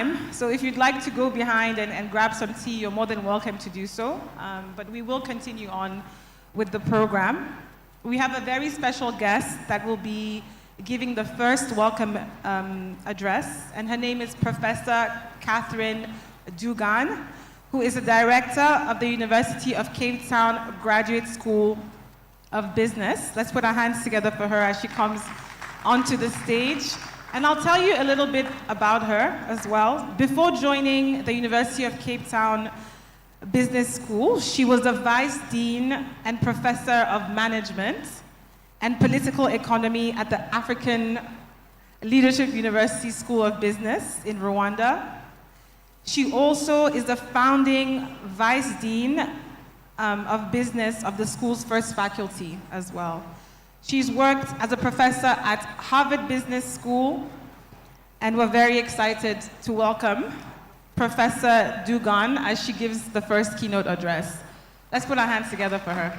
time. So if you'd like to go behind and grab some tea, you're more than welcome to do so. But we will continue on with the program. We have a very special guest that will be giving the first welcome address, and her name is Professor Catherine Dugan, who is the director of the University of Cape Town Graduate School of Business. Let's put our hands together for her as she comes onto the stage. And I'll tell you a little bit about her as well. Before joining the University of Cape Town Business School, she was the Vice Dean and Professor of Management and Political Economy at the African Leadership University School of Business in Rwanda. She also is the founding Vice Dean of Business of the school's first faculty as well. She's worked as a professor at Harvard Business School, and we're very excited to welcome Professor Dugan as she gives the first keynote address. Let's put our hands together for her.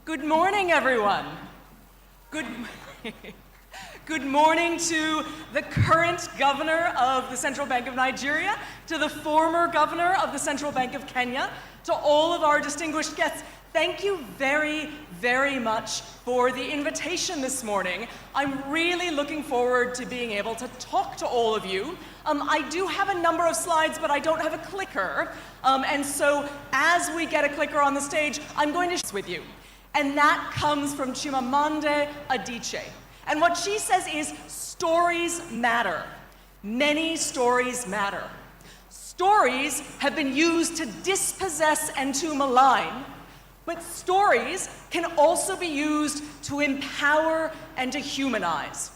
Good morning, everyone. Good morning to the current governor of the Central Bank of Nigeria, to the former governor of the Central Bank of Kenya, to all of our distinguished guests. Thank you very, very much for the invitation this morning. I'm really looking forward to being able to talk to all of you. I do have a number of slides, but I don't have a clicker. And so as we get a clicker on the stage, I'm going to share with you. And that comes from Chimamanda Adichie. And what she says is, stories matter. Many stories matter. Stories have been used to dispossess and to malign, but stories can also be used to empower and to humanize.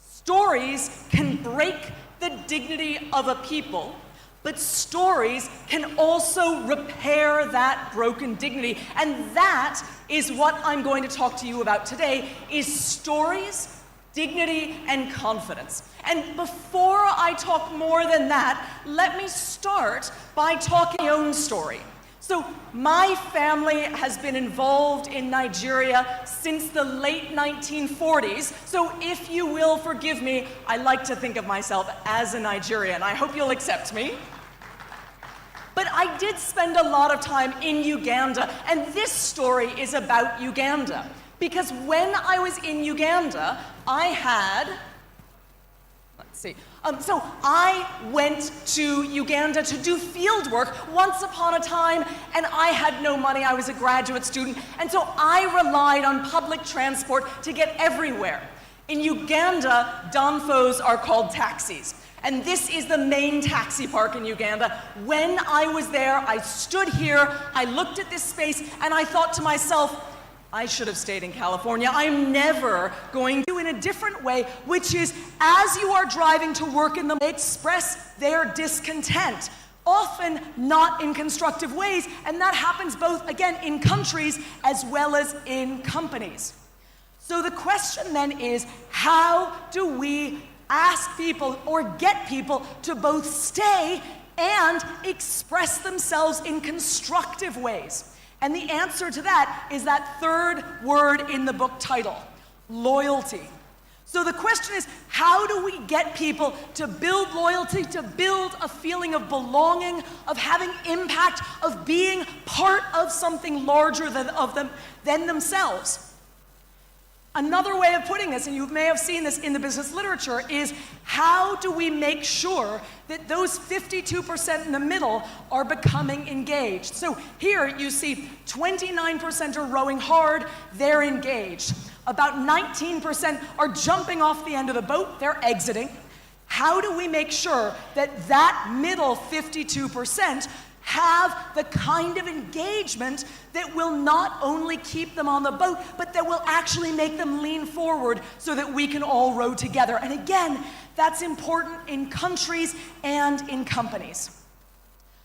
Stories can break the dignity of a people, but stories can also repair that broken dignity. And that is what I'm going to talk to you about today, is stories, dignity, and confidence. And before I talk more than that, let me start by talking my own story. So my family has been involved in Nigeria since the late 1940s. So if you will forgive me, I like to think of myself as a Nigerian. I hope you'll accept me. But I did spend a lot of time in Uganda, and this story is about Uganda. Because when I was in Uganda, I had, so I went to Uganda to do field work once upon a time, and I had no money. I was a graduate student, and so I relied on public transport to get everywhere. In Uganda, danfos are called taxis. And this is the main taxi park in Uganda. When I was there, I stood here, I looked at this space, and I thought to myself, I should have stayed in California. I'm never going to, in a different way, which is, as you are driving to work in the, they express their discontent, often not in constructive ways, and that happens both, again, in countries as well as in companies. So the question then is, how do we ask people or get people to both stay and express themselves in constructive ways? And the answer to that is that third word in the book title, loyalty. So the question is, how do we get people to build loyalty, to build a feeling of belonging, of having impact, of being part of something larger than themselves? Another way of putting this, and you may have seen this in the business literature, is how do we make sure that those 52% in the middle are becoming engaged? So here you see 29% are rowing hard, they're engaged. About 19% are jumping off the end of the boat, they're exiting. How do we make sure that that middle 52% have the kind of engagement that will not only keep them on the boat, but that will actually make them lean forward so that we can all row together? And again, that's important in countries and in companies.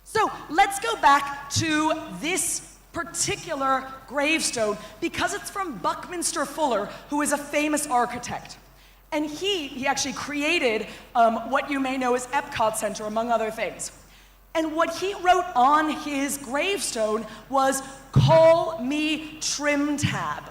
So let's go back to this particular gravestone because it's from Buckminster Fuller, who is a famous architect. And he actually created what you may know as Epcot Center, among other things. And what he wrote on his gravestone was, "Call me Trim Tab."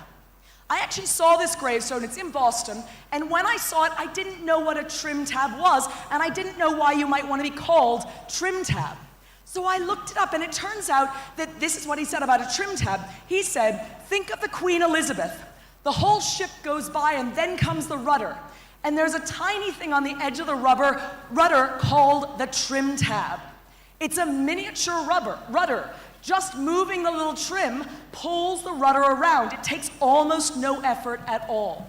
I actually saw this gravestone, it's in Boston, and when I saw it, I didn't know what a trim tab was, and I didn't know why you might want to be called Trim Tab. So I looked it up, and it turns out that this is what he said about a trim tab. He said, think of the Queen Elizabeth. The whole ship goes by, and then comes the rudder. And there's a tiny thing on the edge of the rudder called the trim tab. It's a miniature rudder. Just moving the little trim pulls the rudder around. It takes almost no effort at all.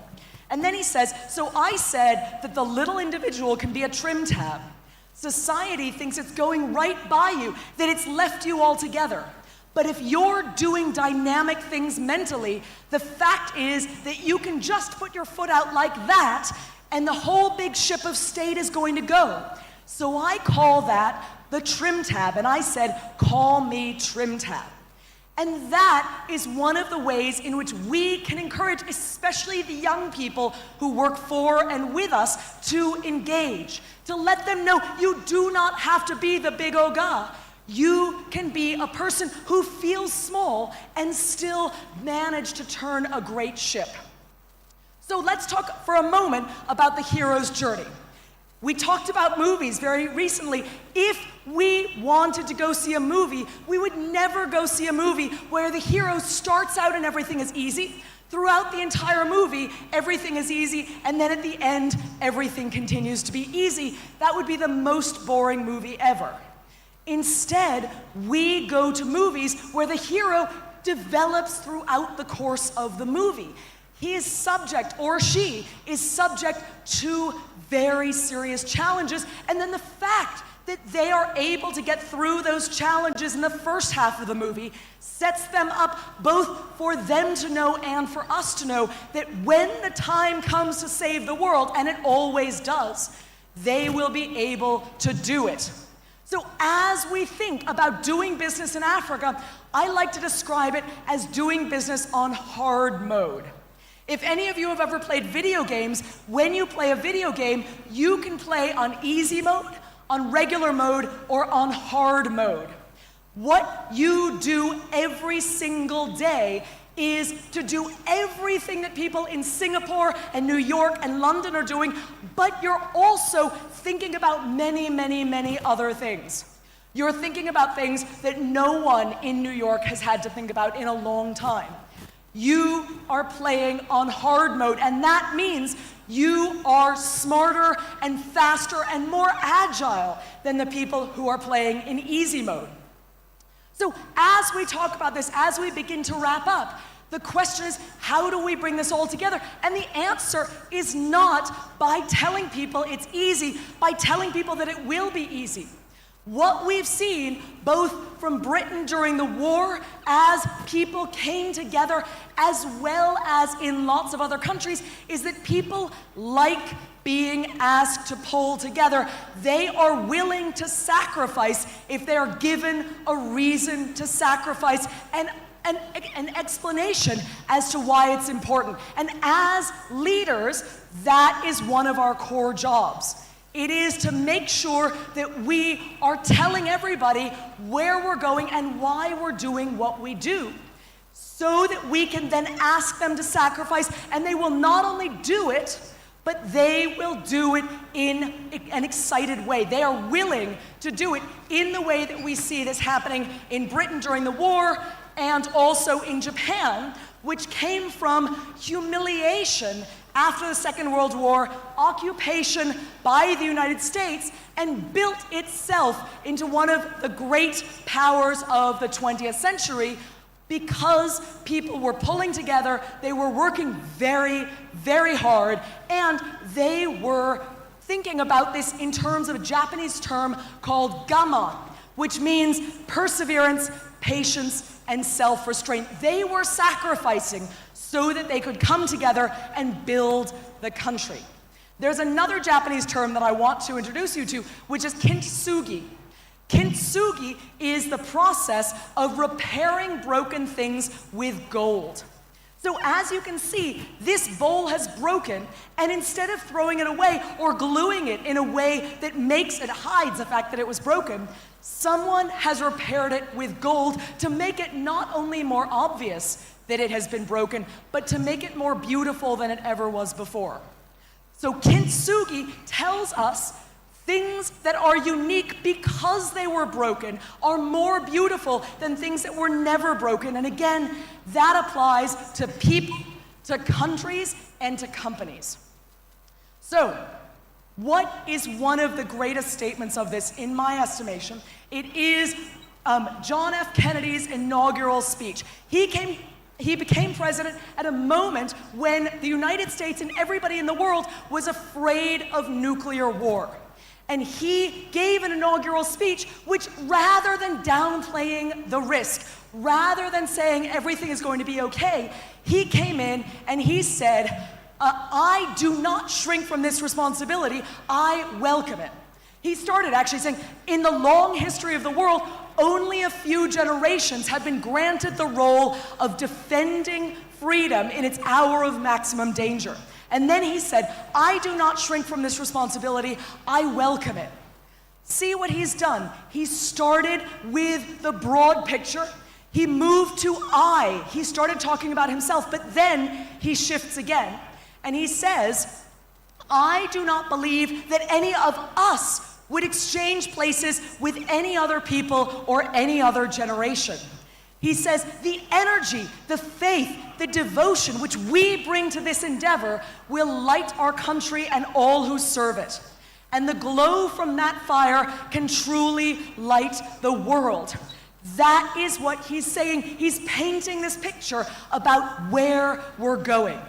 And then he says, so I said that the little individual can be a trim tab. Society thinks it's going right by you, that it's left you altogether. But if you're doing dynamic things mentally, the fact is that you can just put your foot out like that, and the whole big ship of state is going to go. So I call that the trim tab, and I said, call me Trim Tab. And that is one of the ways in which we can encourage, especially the young people who work for and with us, to engage, to let them know you do not have to be the big oga. You can be a person who feels small and still manage to turn a great ship. So let's talk for a moment about the hero's journey. We talked about movies very recently. If we wanted to go see a movie, we would never go see a movie where the hero starts out and everything is easy. Throughout the entire movie, everything is easy, and then at the end, everything continues to be easy. That would be the most boring movie ever. Instead, we go to movies where the hero develops throughout the course of the movie. He is subject, or she is subject to very serious challenges, and then the fact that they are able to get through those challenges in the first half of the movie sets them up both for them to know and for us to know that when the time comes to save the world, and it always does, they will be able to do it. So as we think about doing business in Africa, I like to describe it as doing business on hard mode. If any of you have ever played video games, when you play a video game, you can play on easy mode, on regular mode, or on hard mode. What you do every single day is to do everything that people in Singapore and New York and London are doing, but you're also thinking about many, many, many other things. You're thinking about things that no one in New York has had to think about in a long time. You are playing on hard mode, and that means you are smarter and faster and more agile than the people who are playing in easy mode. So as we talk about this, as we begin to wrap up, the question is, how do we bring this all together? And the answer is not by telling people it's easy, by telling people that it will be easy. What we've seen, both from Britain during the war, as people came together, as well as in lots of other countries, is that people like being asked to pull together. They are willing to sacrifice if they are given a reason to sacrifice and an explanation as to why it's important. And as leaders, that is one of our core jobs. It is to make sure that we are telling everybody where we're going and why we're doing what we do, so that we can then ask them to sacrifice, and they will not only do it, but they will do it in an excited way. They are willing to do it in the way that we see this happening in Britain during the war, and also in Japan, which came from humiliation after the Second World War, occupation by the United States, and built itself into one of the great powers of the 20th century because people were pulling together, they were working very, very hard, and they were thinking about this in terms of a Japanese term called gammon, which means perseverance, patience, and self-restraint. They were sacrificing so that they could come together and build the country. There's another Japanese term that I want to introduce you to, which is kintsugi. Kintsugi is the process of repairing broken things with gold. So as you can see, this bowl has broken, and instead of throwing it away or gluing it in a way that hides the fact that it was broken, someone has repaired it with gold to make it not only more obvious that it has been broken, but to make it more beautiful than it ever was before. So kintsugi tells us things that are unique because they were broken are more beautiful than things that were never broken. And again, that applies to people, to countries, and to companies. So, what is one of the greatest statements of this, in my estimation? It is John F. Kennedy's inaugural speech. He became president at a moment when the United States and everybody in the world was afraid of nuclear war. And he gave an inaugural speech which, rather than downplaying the risk, rather than saying everything is going to be okay, he came in and he said, I do not shrink from this responsibility, I welcome it. He started actually saying, in the long history of the world, only a few generations have been granted the role of defending freedom in its hour of maximum danger. And then he said, I do not shrink from this responsibility, I welcome it. See what he's done. He started with the broad picture. He moved to I. He started talking about himself, but then he shifts again. And he says, I do not believe that any of us would exchange places with any other people or any other generation. He says, the energy, the faith, the devotion which we bring to this endeavor will light our country and all who serve it. And the glow from that fire can truly light the world. That is what he's saying. He's painting this picture about where we're going.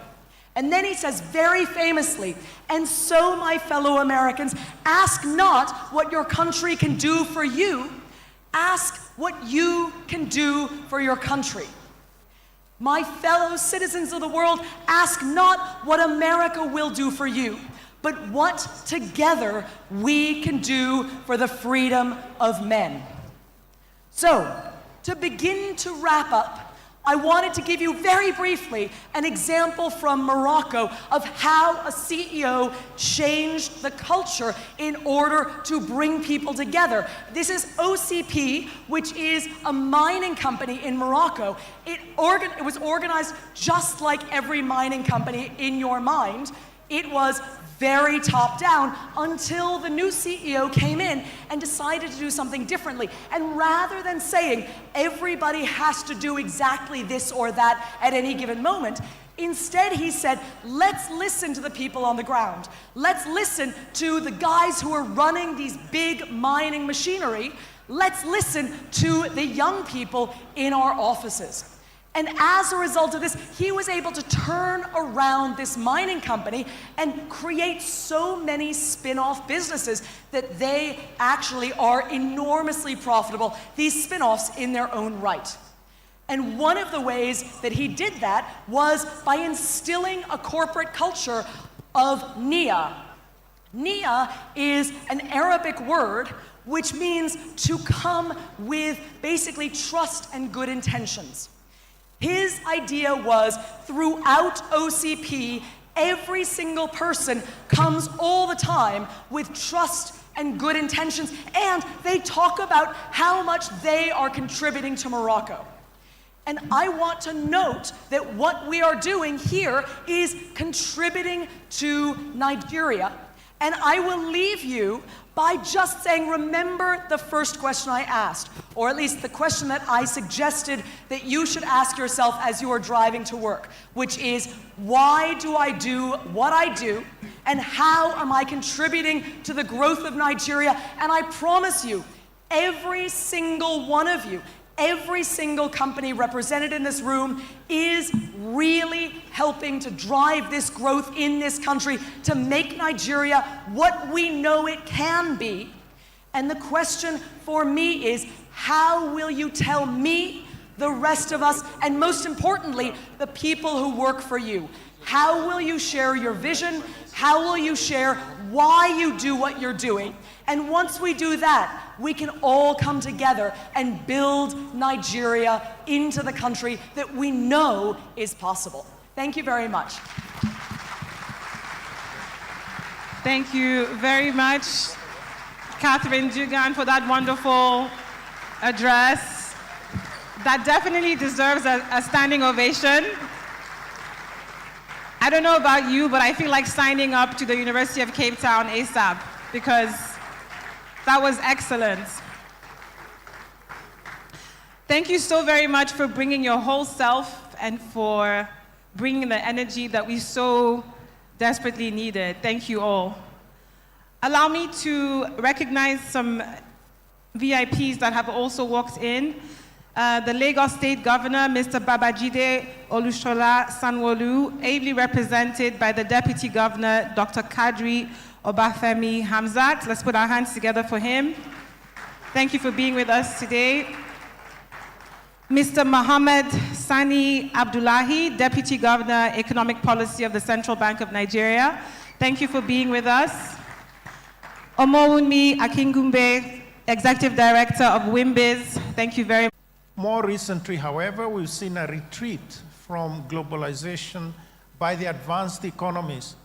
And then he says very famously, and so, my fellow Americans, ask not what your country can do for you, ask what you can do for your country. My fellow citizens of the world, ask not what America will do for you, but what together we can do for the freedom of men. So, to begin to wrap up, I wanted to give you very briefly an example from Morocco of how a CEO changed the culture in order to bring people together. This is OCP, which is a mining company in Morocco. It was organized just like every mining company in your mind. It was very top down until the new CEO came in and decided to do something differently. And rather than saying everybody has to do exactly this or that at any given moment, instead he said, let's listen to the people on the ground. Let's listen to the guys who are running these big mining machinery. Let's listen to the young people in our offices. And as a result of this, he was able to turn around this mining company and create so many spin-off businesses that they actually are enormously profitable, these spin-offs in their own right. And one of the ways that he did that was by instilling a corporate culture of Nia. Nia is an Arabic word which means to come with basically trust and good intentions. His idea was, throughout OCP, every single person comes all the time with trust and good intentions, and they talk about how much they are contributing to Morocco. And I want to note that what we are doing here is contributing to Nigeria. And I will leave you by just saying, remember the first question I asked, or at least the question that I suggested that you should ask yourself as you are driving to work, which is, why do I do what I do, and how am I contributing to the growth of Nigeria? And I promise you, every single one of you, every single company represented in this room is really helping to drive this growth in this country to make Nigeria what we know it can be. And the question for me is, how will you tell me, the rest of us, and most importantly, the people who work for you. How will you share your vision? How will you share why you do what you're doing? And once we do that, we can all come together and build Nigeria into the country that we know is possible. Thank you very much. Thank you very much, Catherine Dugan, for that wonderful address. That definitely deserves a standing ovation. I don't know about you, but I feel like signing up to the University of Cape Town ASAP, because that was excellent. Thank you so very much for bringing your whole self and for bringing the energy that we so desperately needed. Thank you all. Allow me to recognize some VIPs that have also walked in. The Lagos State Governor, Mr. Babajide Olushola Sanwo-Olu, ably represented by the Deputy Governor, Dr. Kadri Obafemi Hamzat. Let's put our hands together for him. Thank you for being with us today. Mr. Mohammed Sani Abdullahi, Deputy Governor, Economic Policy of the Central Bank of Nigeria. Thank you for being with us. Omowunmi Akingumbe, Executive Director of WIMBIZ. Thank you very much. More recently, however, we've seen a retreat from globalization by the advanced economies.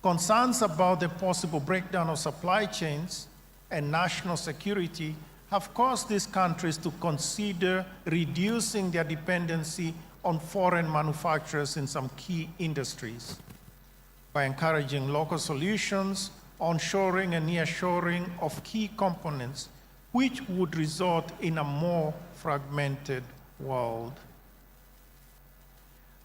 Concerns about the possible breakdown of supply chains and national security have caused these countries to consider reducing their dependency on foreign manufacturers in some key industries by encouraging local solutions, onshoring and nearshoring of key components, which would result in a more fragmented world.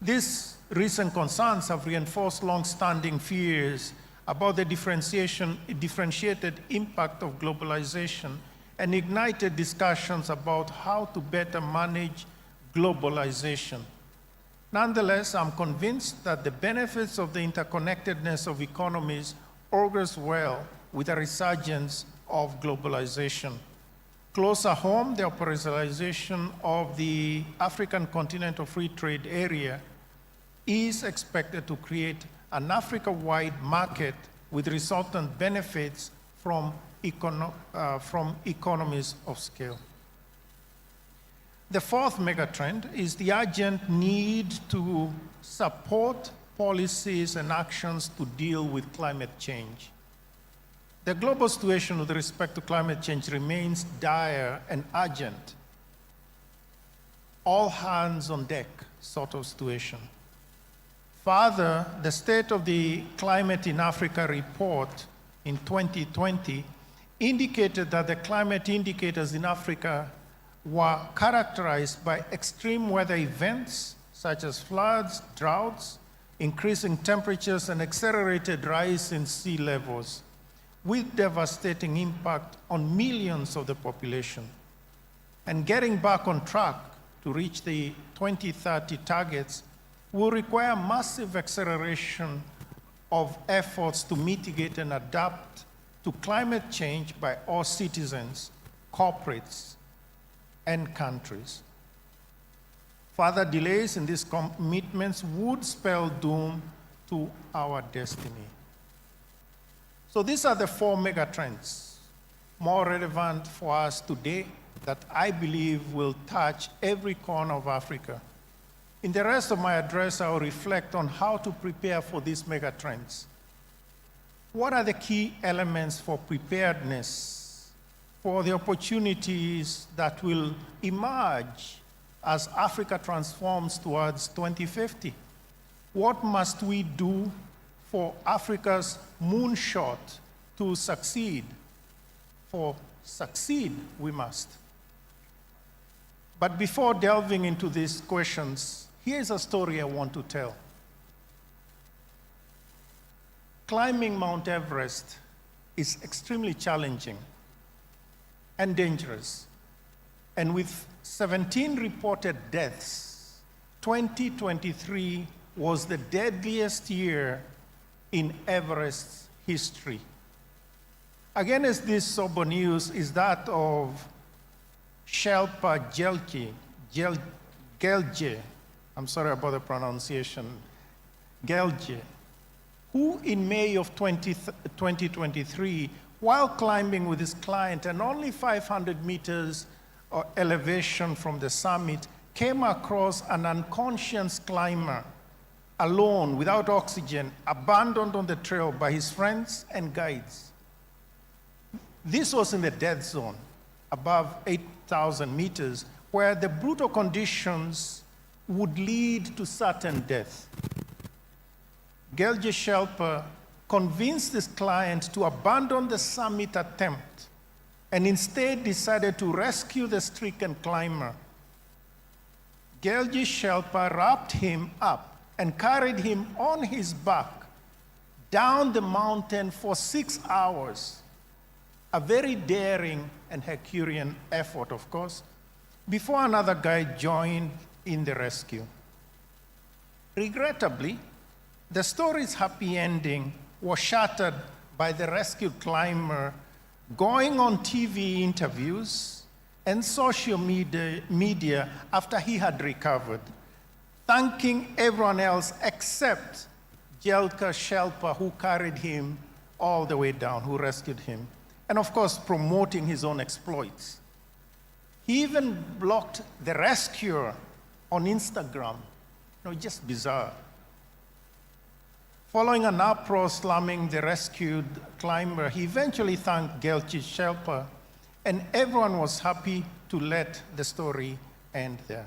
These recent concerns have reinforced long-standing fears about the differentiated impact of globalization and ignited discussions about how to better manage globalization. Nonetheless, I'm convinced that the benefits of the interconnectedness of economies augurs well with a resurgence of globalization. Closer home, the operationalization of the African Continental Free Trade Area is expected to create an Africa-wide market with resultant benefits from economies of scale. The fourth megatrend is the urgent need to support policies and actions to deal with climate change. The global situation with respect to climate change remains dire and urgent. All hands on deck sort of situation. Further, the State of the Climate in Africa report in 2020 indicated that the climate indicators in Africa were characterized by extreme weather events such as floods, droughts, increasing temperatures, and accelerated rise in sea levels, with devastating impact on millions of the population. And getting back on track to reach the 2030 targets will require massive acceleration of efforts to mitigate and adapt to climate change by all citizens, corporates, and countries. Further delays in these commitments would spell doom to our destiny. So these are the four megatrends more relevant for us today that I believe will touch every corner of Africa. In the rest of my address, I will reflect on how to prepare for these megatrends. What are the key elements for preparedness for the opportunities that will emerge as Africa transforms towards 2050? What must we do for Africa's moonshot to succeed? For succeed, we must. But before delving into these questions, here's a story I want to tell. Climbing Mount Everest is extremely challenging and dangerous. And with 17 reported deaths, 2023 was the deadliest year in Everest's history. Against this sober news is that of Sherpa Gelje, I'm sorry about the pronunciation, Gelje, who in May of 2023, while climbing with his client and only 500 meters elevation from the summit, came across an unconscious climber, alone, without oxygen, abandoned on the trail by his friends and guides. This was in the death zone, above 8,000 meters, where the brutal conditions would lead to certain death. Gelje Shelpa convinced his client to abandon the summit attempt and instead decided to rescue the stricken climber. Gelje Shelpa wrapped him up and carried him on his back down the mountain for 6 hours. A very daring and Herculean effort, of course, before another guide joined in the rescue. Regrettably, the story's happy ending was shattered by the rescued climber going on TV interviews and social media after he had recovered, thanking everyone else except Gelje Shelpa, who carried him all the way down, who rescued him, and of course, promoting his own exploits. He even blocked the rescuer on Instagram. Just bizarre. Following an uproar slamming the rescued climber, he eventually thanked Gelje Shelpa, and everyone was happy to let the story end there.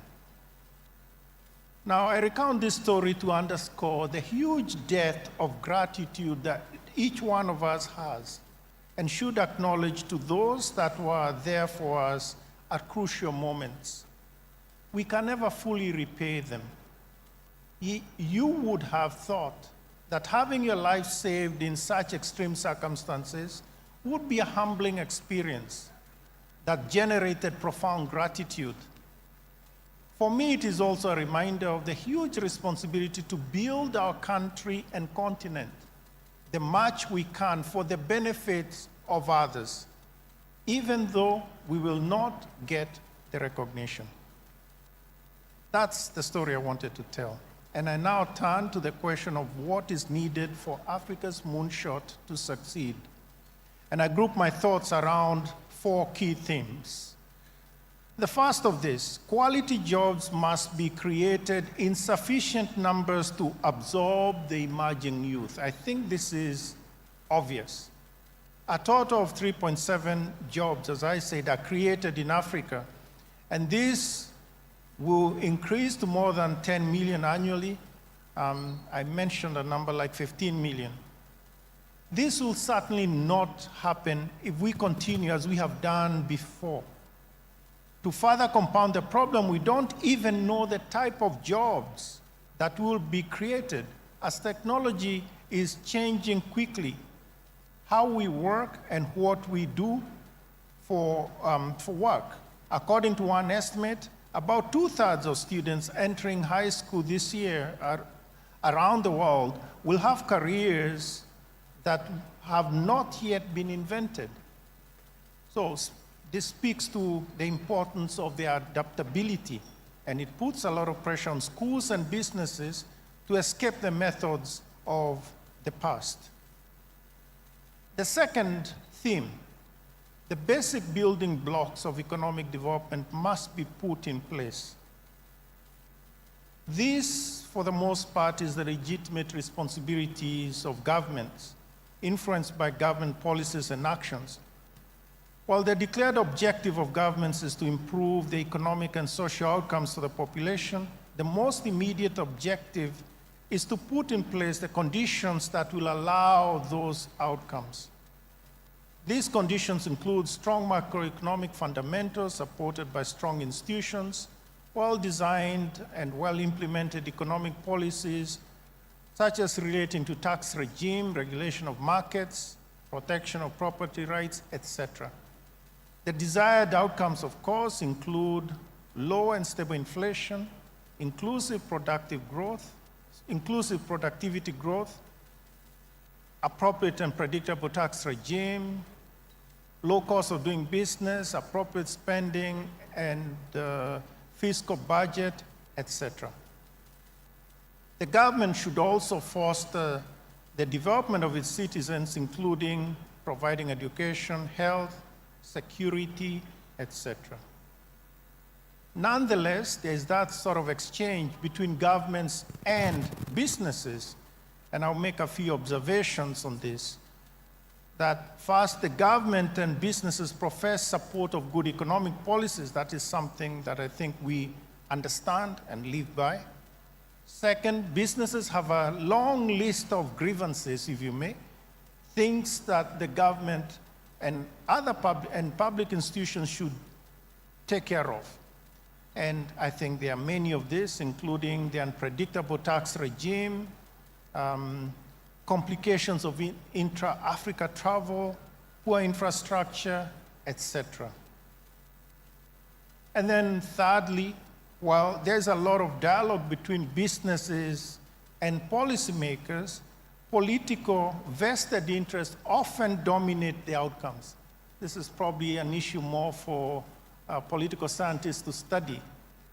Now, I recount this story to underscore the huge debt of gratitude that each one of us has and should acknowledge to those that were there for us at crucial moments. We can never fully repay them. You would have thought that having your life saved in such extreme circumstances would be a humbling experience that generated profound gratitude. For me, it is also a reminder of the huge responsibility to build our country and continent the much we can for the benefits of others, even though we will not get the recognition. That's the story I wanted to tell. And I now turn to the question of what is needed for Africa's moonshot to succeed. And I group my thoughts around 4 key themes. The first of this, quality jobs must be created in sufficient numbers to absorb the emerging youth. I think this is obvious. A total of 3.7 jobs, as I said, are created in Africa, and this will increase to more than 10 million annually. I mentioned a number like 15 million. This will certainly not happen if we continue as we have done before. To further compound the problem, we don't even know the type of jobs that will be created as technology is changing quickly. How we work and what we do for work. According to one estimate, about 2/3 of students entering high school this year around the world will have careers that have not yet been invented. So this speaks to the importance of their adaptability, and it puts a lot of pressure on schools and businesses to escape the methods of the past. The second theme, the basic building blocks of economic development must be put in place. This, for the most part, is the legitimate responsibilities of governments, influenced by government policies and actions. While the declared objective of governments is to improve the economic and social outcomes of the population, the most immediate objective is to put in place the conditions that will allow those outcomes. These conditions include strong macroeconomic fundamentals supported by strong institutions, well-designed and well-implemented economic policies, such as relating to tax regime, regulation of markets, protection of property rights, etc. The desired outcomes, of course, include low and stable inflation, inclusive productivity growth, appropriate and predictable tax regime, low cost of doing business, appropriate spending and fiscal budget, etc. The government should also foster the development of its citizens, including providing education, health, security, etc. Nonetheless, there's that sort of exchange between governments and businesses, and I'll make a few observations on this. That first, the government and businesses profess support of good economic policies. That is something that I think we understand and live by. Second, businesses have a long list of grievances, if you may, things that the government and other public institutions should take care of. And I think there are many of these, including the unpredictable tax regime, complications of intra-Africa travel, poor infrastructure, etc. And then thirdly, while there's a lot of dialogue between businesses and policymakers, political vested interests often dominate the outcomes. This is probably an issue more for political scientists to study.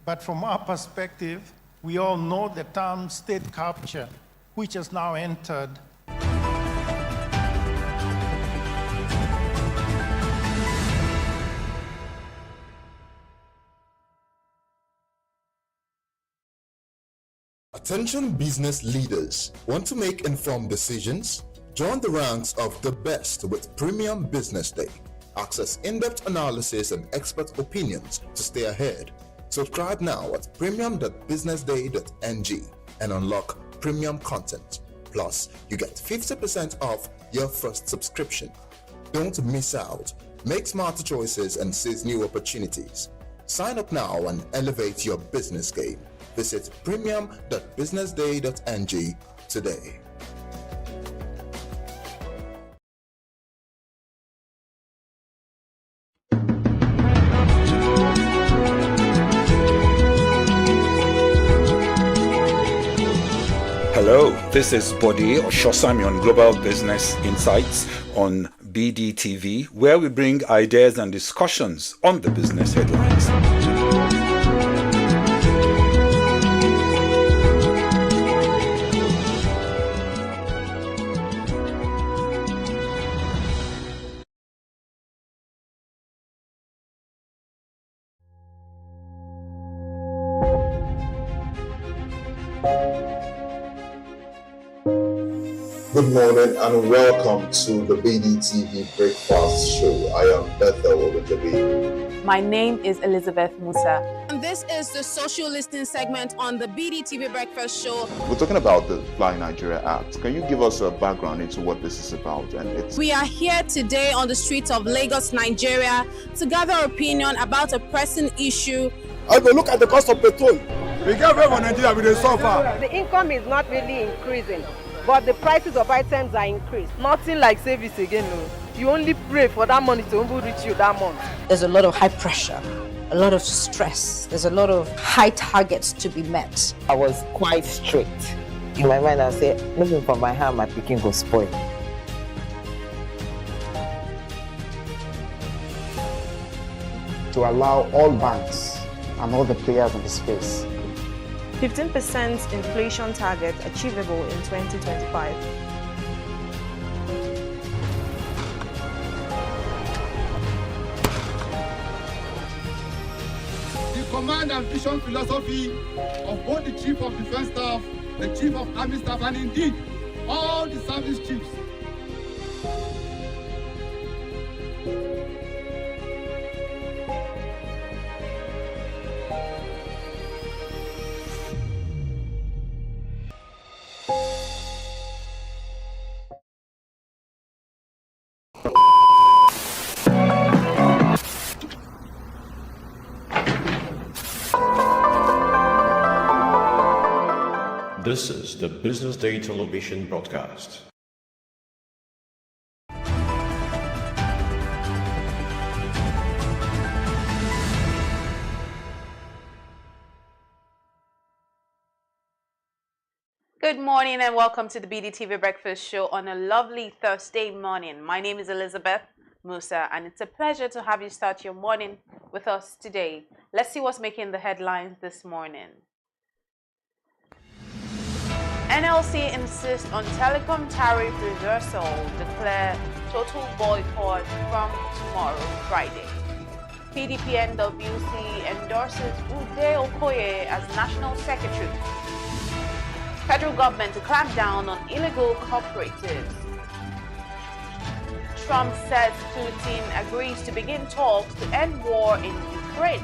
But from our perspective, we all know the term state capture, which has now entered. Attention business leaders. Want to make informed decisions? Join the ranks of the best with Premium Business Day. Access in-depth analysis and expert opinions to stay ahead. Subscribe now at premium.businessday.ng and unlock premium content. Plus, you get 50% off your first subscription. Don't miss out. Make smarter choices and seize new opportunities. Sign up now and elevate your business game. Visit premium.businessday.ng today. Hello, this is Bode Oshosami on Global Business Insights on BDTV, where we bring ideas and discussions on the business headlines. Good morning and welcome to the BDTV Breakfast Show. I am Bethel Olajabi. My name is Elizabeth Musa. And this is the social listening segment on the BDTV Breakfast Show. We're talking about the Fly Nigeria Act. Can you give us a background into what this is about? We are here today on the streets of Lagos, Nigeria, to gather opinion about a pressing issue. I go look at the cost of petrol. We get everyone in Nigeria with a suffer. The income is not really increasing, but the prices of items are increased. Nothing like service again, no. You only pray for that money to reach you that month. There's a lot of high pressure, a lot of stress. There's a lot of high targets to be met. I was quite strict. In my mind, I said, looking for my hand, my picking go spoil. To allow all banks and all the players in the space. 15% inflation target achievable in 2025. The command and vision philosophy of both the Chief of Defense Staff, the Chief of Army Staff, and indeed all the service chiefs. This is the Business Day television broadcast. Good morning and welcome to the BDTV Breakfast Show on a lovely Thursday morning. My name is Elizabeth Musa and it's a pleasure to have you start your morning with us today. Let's see what's making the headlines this morning. NLC insists on telecom tariff reversal, declare total boycott from tomorrow, Friday. PDP NWC endorses Ude Okoye as National Secretary. Federal government to clamp down on illegal cooperatives. Trump says Putin agrees to begin talks to end war in Ukraine.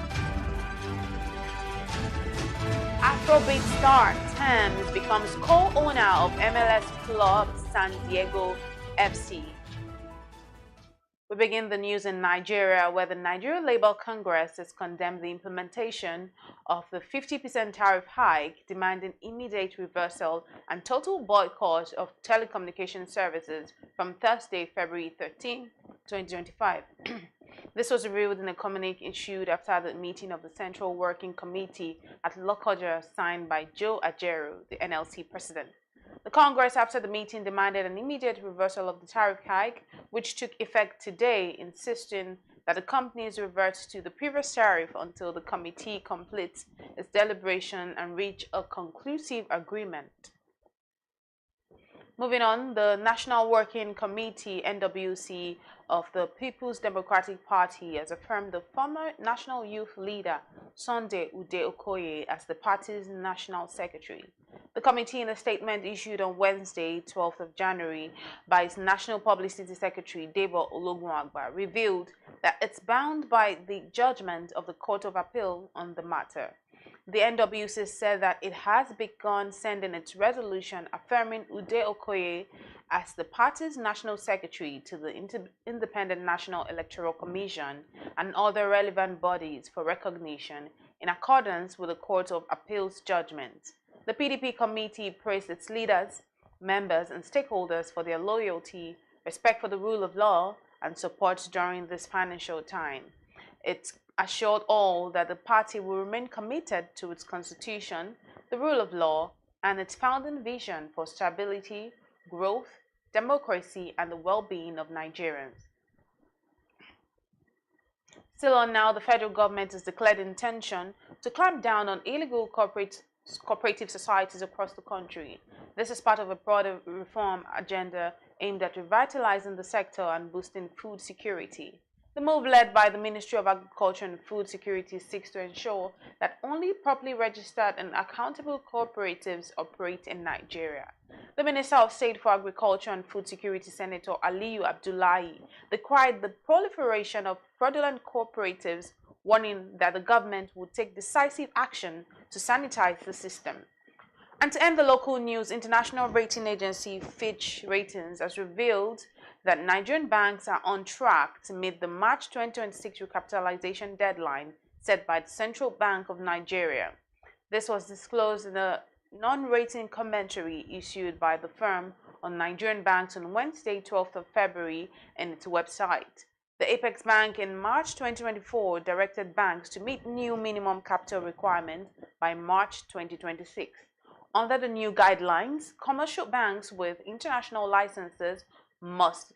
Afrobeat star Thames becomes co-owner of MLS club San Diego FC. We begin the news in Nigeria, where the Nigeria Labour Congress has condemned the implementation of the 50% tariff hike, demanding immediate reversal and total boycott of telecommunication services from Thursday, February 13, 2025. This was revealed in a communique issued after the meeting of the Central Working Committee at Lokoja, signed by Joe Ajaero, the NLC president. The Congress, after the meeting, demanded an immediate reversal of the tariff hike, which took effect today, insisting that the companies revert to the previous tariff until the committee completes its deliberation and reach a conclusive agreement. Moving on, the National Working Committee, NWC, of the People's Democratic Party has affirmed the former national youth leader, Sunday Ude Okoye, as the party's national secretary. The committee, in a statement issued on Wednesday, 12th of January, by its National Publicity Secretary, Debo Ologunagba, revealed that it's bound by the judgment of the Court of Appeal on the matter. The NWC said that it has begun sending its resolution affirming Ude Okoye as the party's national secretary to the Independent National Electoral Commission and other relevant bodies for recognition in accordance with the Court of Appeal's judgment. The PDP committee praised its leaders, members, and stakeholders for their loyalty, respect for the rule of law, and support during this financial time. It assured all that the party will remain committed to its constitution, the rule of law, and its founding vision for stability, growth, democracy, and the well-being of Nigerians. Still on now, the federal government has declared intention to clamp down on illegal cooperative societies across the country. This is part of a broader reform agenda aimed at revitalizing the sector and boosting food security. The move, led by the Ministry of Agriculture and Food Security, seeks to ensure that only properly registered and accountable cooperatives operate in Nigeria. The Minister of State for Agriculture and Food Security, Senator Aliyu Abdullahi, decried the proliferation of fraudulent cooperatives, warning that the government would take decisive action to sanitize the system. And to end the local news, international rating agency Fitch Ratings has revealed that Nigerian banks are on track to meet the March 2026 recapitalization deadline set by the Central Bank of Nigeria. This was disclosed in a non-rating commentary issued by the firm on Nigerian banks on Wednesday, 12th of February, in its website. The Apex Bank in March 2024 directed banks to meet new minimum capital requirements by March 2026. Under the new guidelines, commercial banks with international licenses must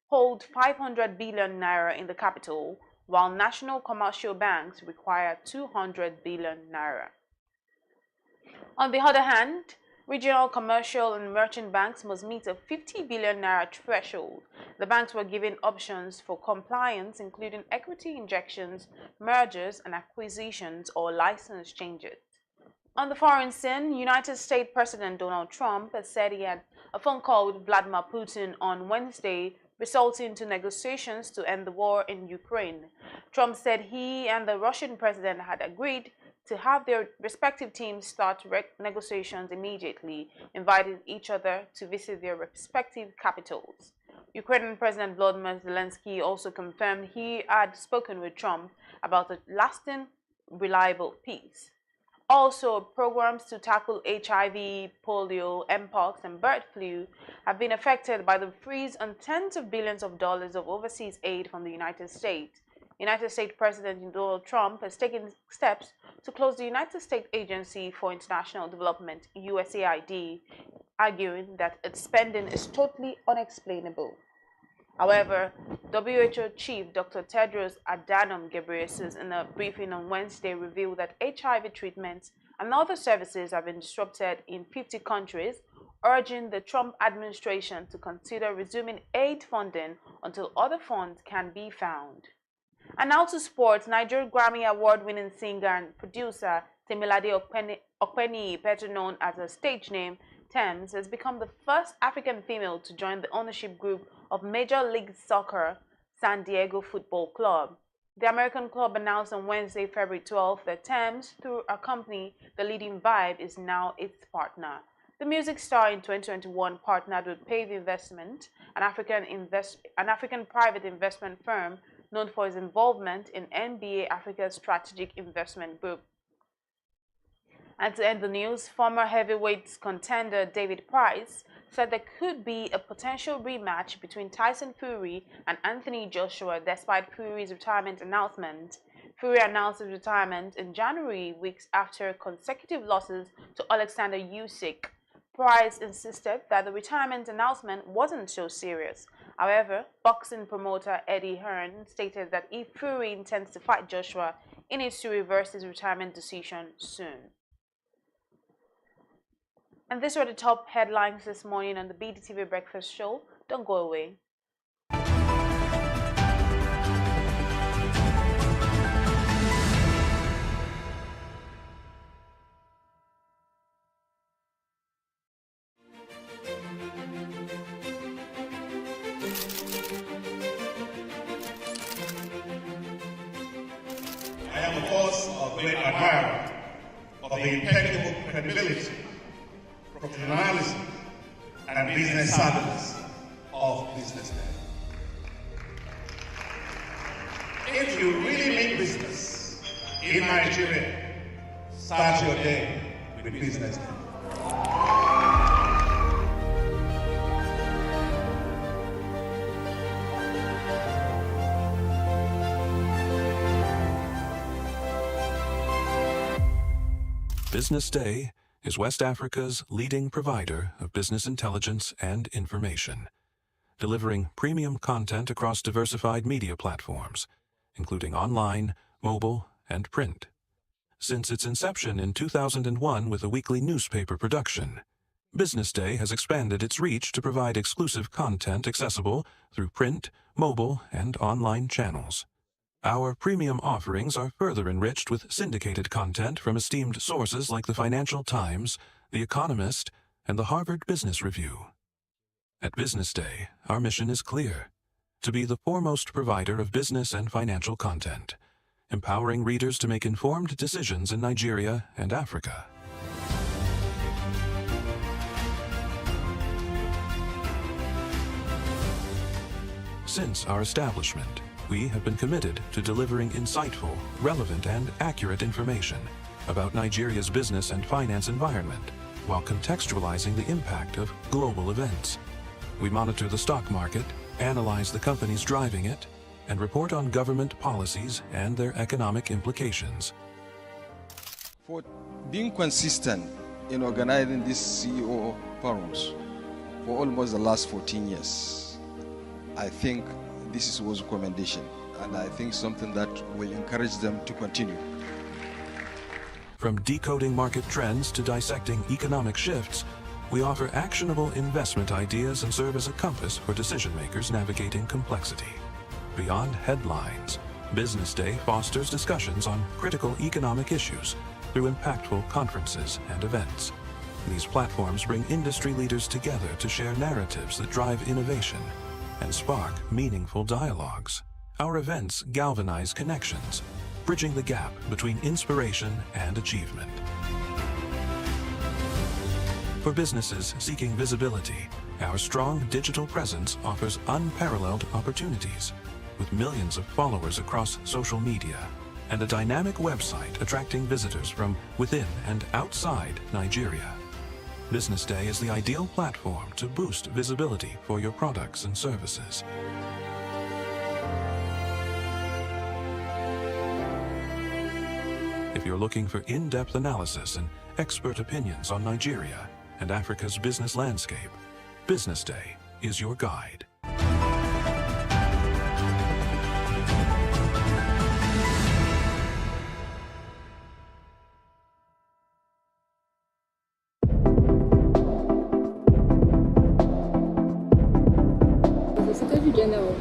hold 500 billion naira in the capital, while national commercial banks require 200 billion naira. On the other hand, regional commercial and merchant banks must meet a 50 billion naira threshold. The banks were given options for compliance, including equity injections, mergers and acquisitions, or license changes. On the foreign scene, United States President Donald Trump has said he had a phone call with Vladimir Putin on Wednesday, resulting in negotiations to end the war in Ukraine. Trump said he and the Russian president had agreed to have their respective teams start negotiations immediately, inviting each other to visit their respective capitals. Ukrainian President Volodymyr Zelensky also confirmed he had spoken with Trump about a lasting, reliable peace. Also, programs to tackle HIV, polio, mpox, and bird flu have been affected by the freeze on tens of billions of dollars of overseas aid from the United States. United States President Donald Trump has taken steps to close the United States Agency for International Development, USAID, arguing that its spending is totally unexplainable. However, WHO Chief Dr. Tedros Adhanom Ghebreyesus, in a briefing on Wednesday, revealed that HIV treatments and other services have been disrupted in 50 countries urging the Trump administration to consider resuming aid funding until other funds can be found. And now to sports. Nigeria Grammy Award-winning singer and producer Temilade Okpeni, better known as her stage name Tems, has become the first African female to join the ownership group of Major League Soccer San Diego Football Club. The American club announced on Wednesday, February 12, that Tems, through her company, The Leading Vibe, is now its partner. The music star in 2021 partnered with Pave Investment, an African private investment firm known for its involvement in NBA Africa's strategic investment group. And to end the news, former heavyweight contender David Price said there could be a potential rematch between Tyson Fury and Anthony Joshua despite Fury's retirement announcement. Fury announced his retirement in January, weeks after consecutive losses to Alexander Usyk. Price insisted that the retirement announcement wasn't so serious. However, boxing promoter Eddie Hearn stated that if Fury intends to fight Joshua, he needs to reverse his retirement decision soon. And these were the top headlines this morning on the BDTV Breakfast Show. Don't go away. I am, of course, a great admirer of the impeccable credibility, professionalism, and business savviness of BusinessDay. If you really mean business in Nigeria, start your day with BusinessDay. BusinessDay is West Africa's leading provider of business intelligence and information, delivering premium content across diversified media platforms, including online, mobile, and print. Since its inception in 2001 with a weekly newspaper production, BusinessDay has expanded its reach to provide exclusive content accessible through print, mobile, and online channels. Our premium offerings are further enriched with syndicated content from esteemed sources like the Financial Times, The Economist, and the Harvard Business Review. At BusinessDay, our mission is clear: to be the foremost provider of business and financial content, empowering readers to make informed decisions in Nigeria and Africa. Since our establishment, we have been committed to delivering insightful, relevant, and accurate information about Nigeria's business and finance environment, while contextualizing the impact of global events. We monitor the stock market, analyze the companies driving it, and report on government policies and their economic implications. For being consistent in organizing these CEO forums for almost the last 14 years, I think this was a commendation, and I think something that will encourage them to continue. From decoding market trends to dissecting economic shifts, we offer actionable investment ideas and serve as a compass for decision makers navigating complexity. Beyond headlines, BusinessDay fosters discussions on critical economic issues through impactful conferences and events. These platforms bring industry leaders together to share narratives that drive innovation and spark meaningful dialogues. Our events galvanize connections, bridging the gap between inspiration and achievement. For businesses seeking visibility, our strong digital presence offers unparalleled opportunities, with millions of followers across social media and a dynamic website attracting visitors from within and outside Nigeria. BusinessDay is the ideal platform to boost visibility for your products and services. If you're looking for in-depth analysis and expert opinions on Nigeria and Africa's business landscape, BusinessDay is your guide. agenda of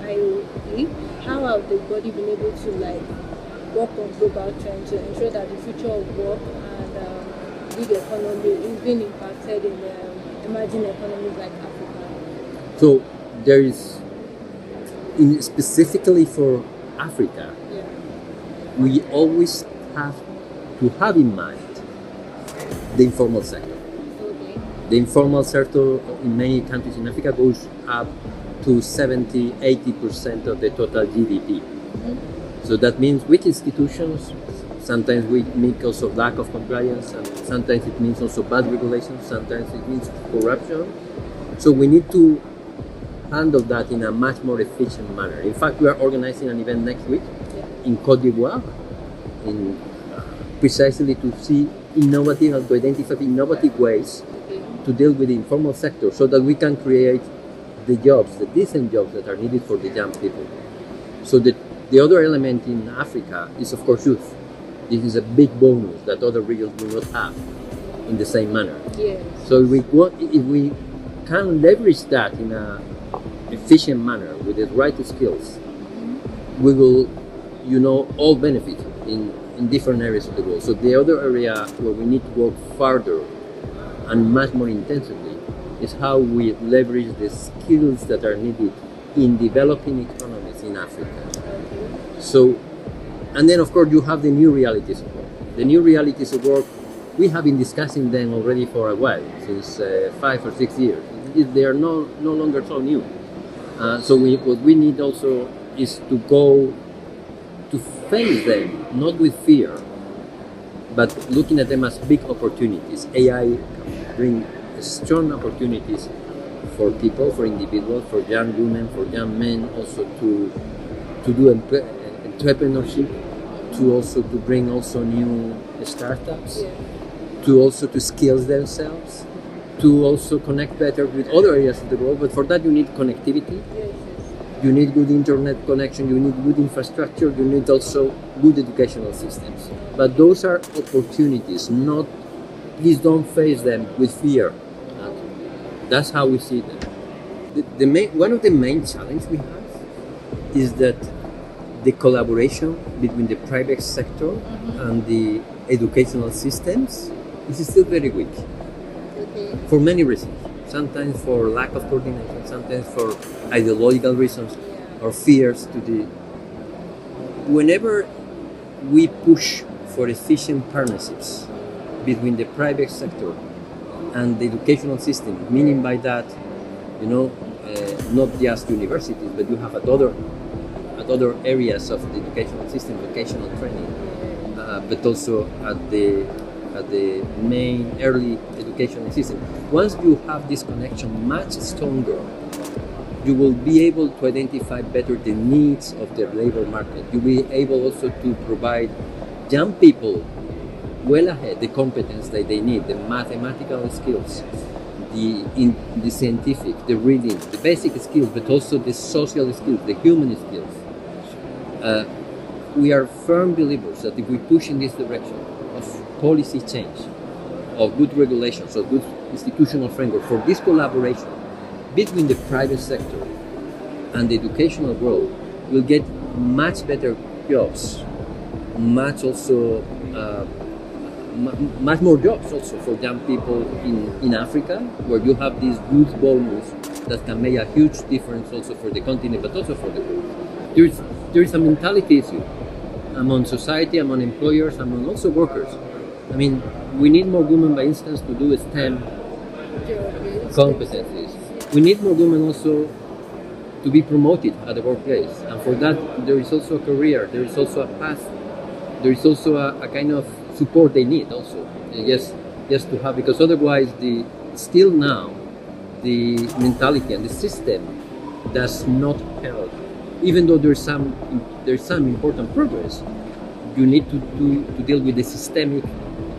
IOE, how have the body been able to work on global trends to ensure that the future of work and gig economy is being impacted in emerging economies like Africa? So there is, specifically for Africa, we always have to have in mind the informal sector. Okay. The informal sector in many countries in Africa goes up to 70-80% of the total GDP. Mm-hmm. So that means weak institutions, sometimes we mean also lack of compliance, and sometimes it means also bad regulations, sometimes it means corruption. So we need to handle that in a much more efficient manner. In fact, we are organizing an event next week in Côte d'Ivoire, precisely to see innovative and to identify innovative ways to deal with the informal sector so that we can create the jobs, the decent jobs that are needed for the young people. So the other element in Africa is, of course, youth. This is a big bonus that other regions do not have in the same manner. Yes. So if we can leverage that in a efficient manner with the right skills, we will, all benefit in different areas of the world. So the other area where we need to work further and much more intensively is how we leverage the skills that are needed in developing economies in Africa. So, and then of course you have the new realities of work. The new realities of work, we have been discussing them already for a while, since 5 or 6 years. They are no longer so new. So what we need also is to go to face them, not with fear, but looking at them as big opportunities. AI bring strong opportunities for people, for individuals, for young women, for young men, also to do entrepreneurship, to bring also new startups, to also to skills themselves, to also connect better with other areas of the world. But for that you need connectivity. You need good internet connection, you need good infrastructure, you need also good educational systems. But those are opportunities, please don't face them with fear. That's how we see them. One of the main challenges we have is that the collaboration between the private sector and the educational systems is still very weak. Okay. For many reasons. Sometimes for lack of coordination, sometimes for ideological reasons or fears Whenever we push for efficient partnerships between the private sector and the educational system, meaning by that, not just universities, but you have at other areas of the educational system, vocational training, but also at the main early educational system. Once you have this connection much stronger, you will be able to identify better the needs of the labor market. You'll be able also to provide young people well ahead the competence that they need, the mathematical skills, the scientific, the reading, the basic skills, but also the social skills, the human skills. We are firm believers that if we push in this direction of policy change, of good regulations, of good institutional framework for this collaboration between the private sector and the educational world, we'll get much better jobs, much more jobs also for young people in Africa, where you have this youth bonus that can make a huge difference also for the continent, but also for the world. There is a mentality issue among society, among employers, among also workers. I mean, we need more women, by instance, to do STEM competencies. We need more women also to be promoted at the workplace, and for that there is also a career, there is also a path, there is also a kind of support they need also, just to have, because otherwise still now the mentality and the system does not help. Even though there's some important progress, you need to deal with the systemic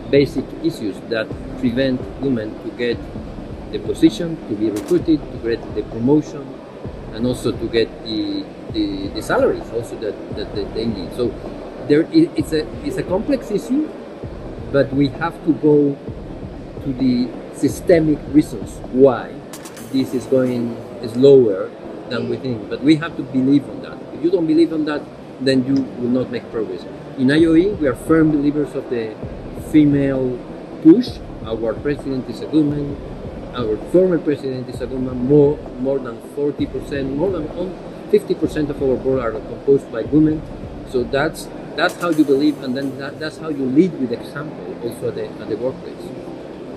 basic issues that prevent women to get the position, to be recruited, to get the promotion, and also to get the salaries also that they need. So it's a complex issue, but we have to go to the systemic reasons why this is going slower than we think. But we have to believe on that. If you don't believe on that, then you will not make progress. In IOE, we are firm believers of the female push. Our president is a woman. Our former president is a woman. More than 40%, more than 50% of our board are composed by women. So that's how you believe, and then that's how you lead with example also at the workplace.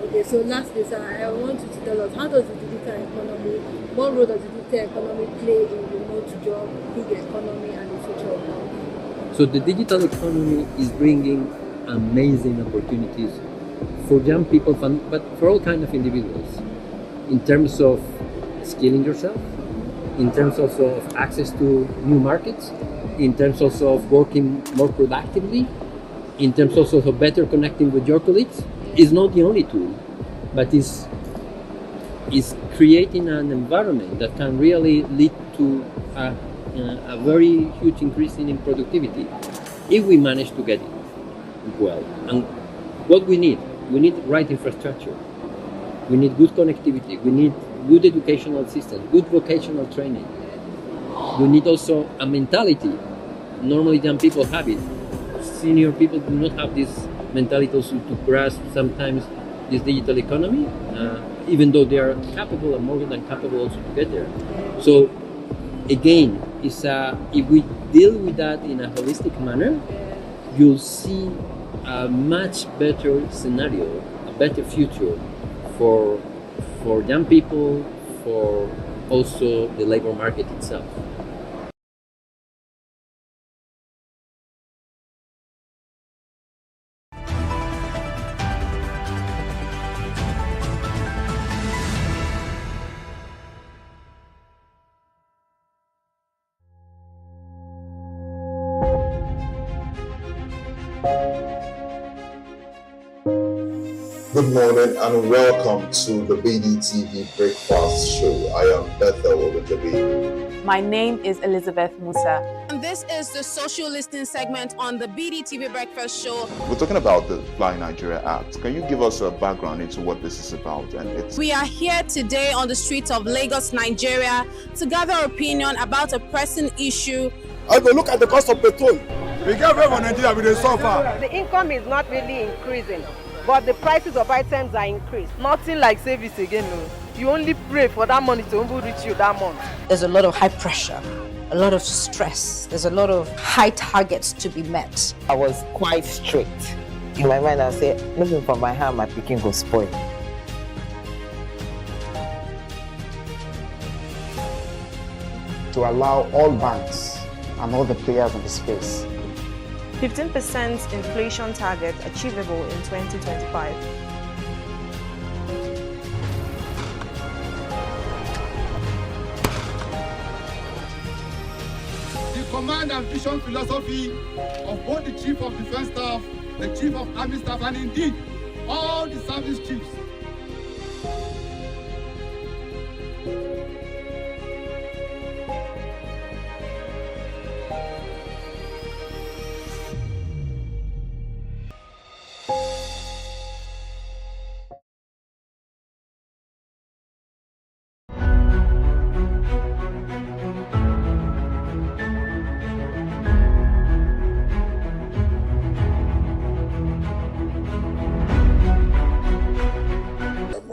Okay, so lastly, sir, I want you to tell us, how does the digital economy, what role does the digital economy play in remote job, gig economy, and the future of work? So the digital economy is bringing amazing opportunities for young people, but for all kinds of individuals, in terms of skilling yourself, in terms also of access to new markets, in terms also of working more productively, in terms also of better connecting with your colleagues. Is not the only tool, but is creating an environment that can really lead to a very huge increase in productivity if we manage to get it well. And what we need right infrastructure. We need good connectivity. We need good educational systems, good vocational training. We need also a mentality. Normally young people have it. Senior people do not have this mentality also to grasp sometimes this digital economy, even though they are capable and more than capable also to get there. So again, if we deal with that in a holistic manner, you'll see a much better scenario, a better future for young people, for also the labor market itself. Good morning and welcome to the BDTV Breakfast Show. I am Bethel Ogunjobi. My name is Elizabeth Musa. And this is the social listening segment on the BDTV Breakfast Show. We're talking about the Fly Nigeria Act. Can you give us a background into what this is about? We are here today on the streets of Lagos, Nigeria, to gather opinion about a pressing issue. I go look at the cost of petrol. We get very Nigeria with the suffer. The income is not really increasing, but the prices of items are increased. Nothing like service again, no. You only pray for that money to reach you that month. There's a lot of high pressure, a lot of stress. There's a lot of high targets to be met. I was quite strict. In my mind, I said, looking for my hand, my picking will spoil. To allow all banks and all the players in the space 15% inflation target achievable in 2025. The command and vision philosophy of both the Chief of Defense Staff, the Chief of Army Staff, and indeed all the service chiefs.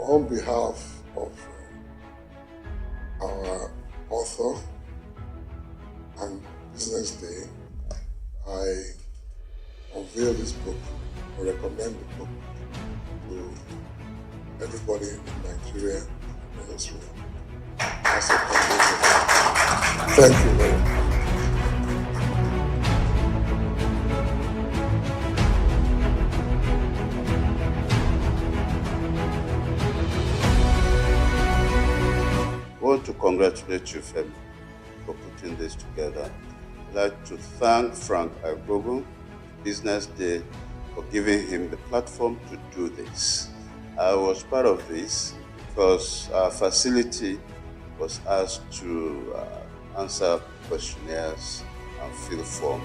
On behalf of our author and BusinessDay, I unveil this book or recommend the book to everybody in Nigeria and Israel. Thank you very much. I want to congratulate you, Femi, for putting this together. I'd like to thank Frank Agbogo, BusinessDay, for giving him the platform to do this. I was part of this because our facility was asked to answer questionnaires and fill forms.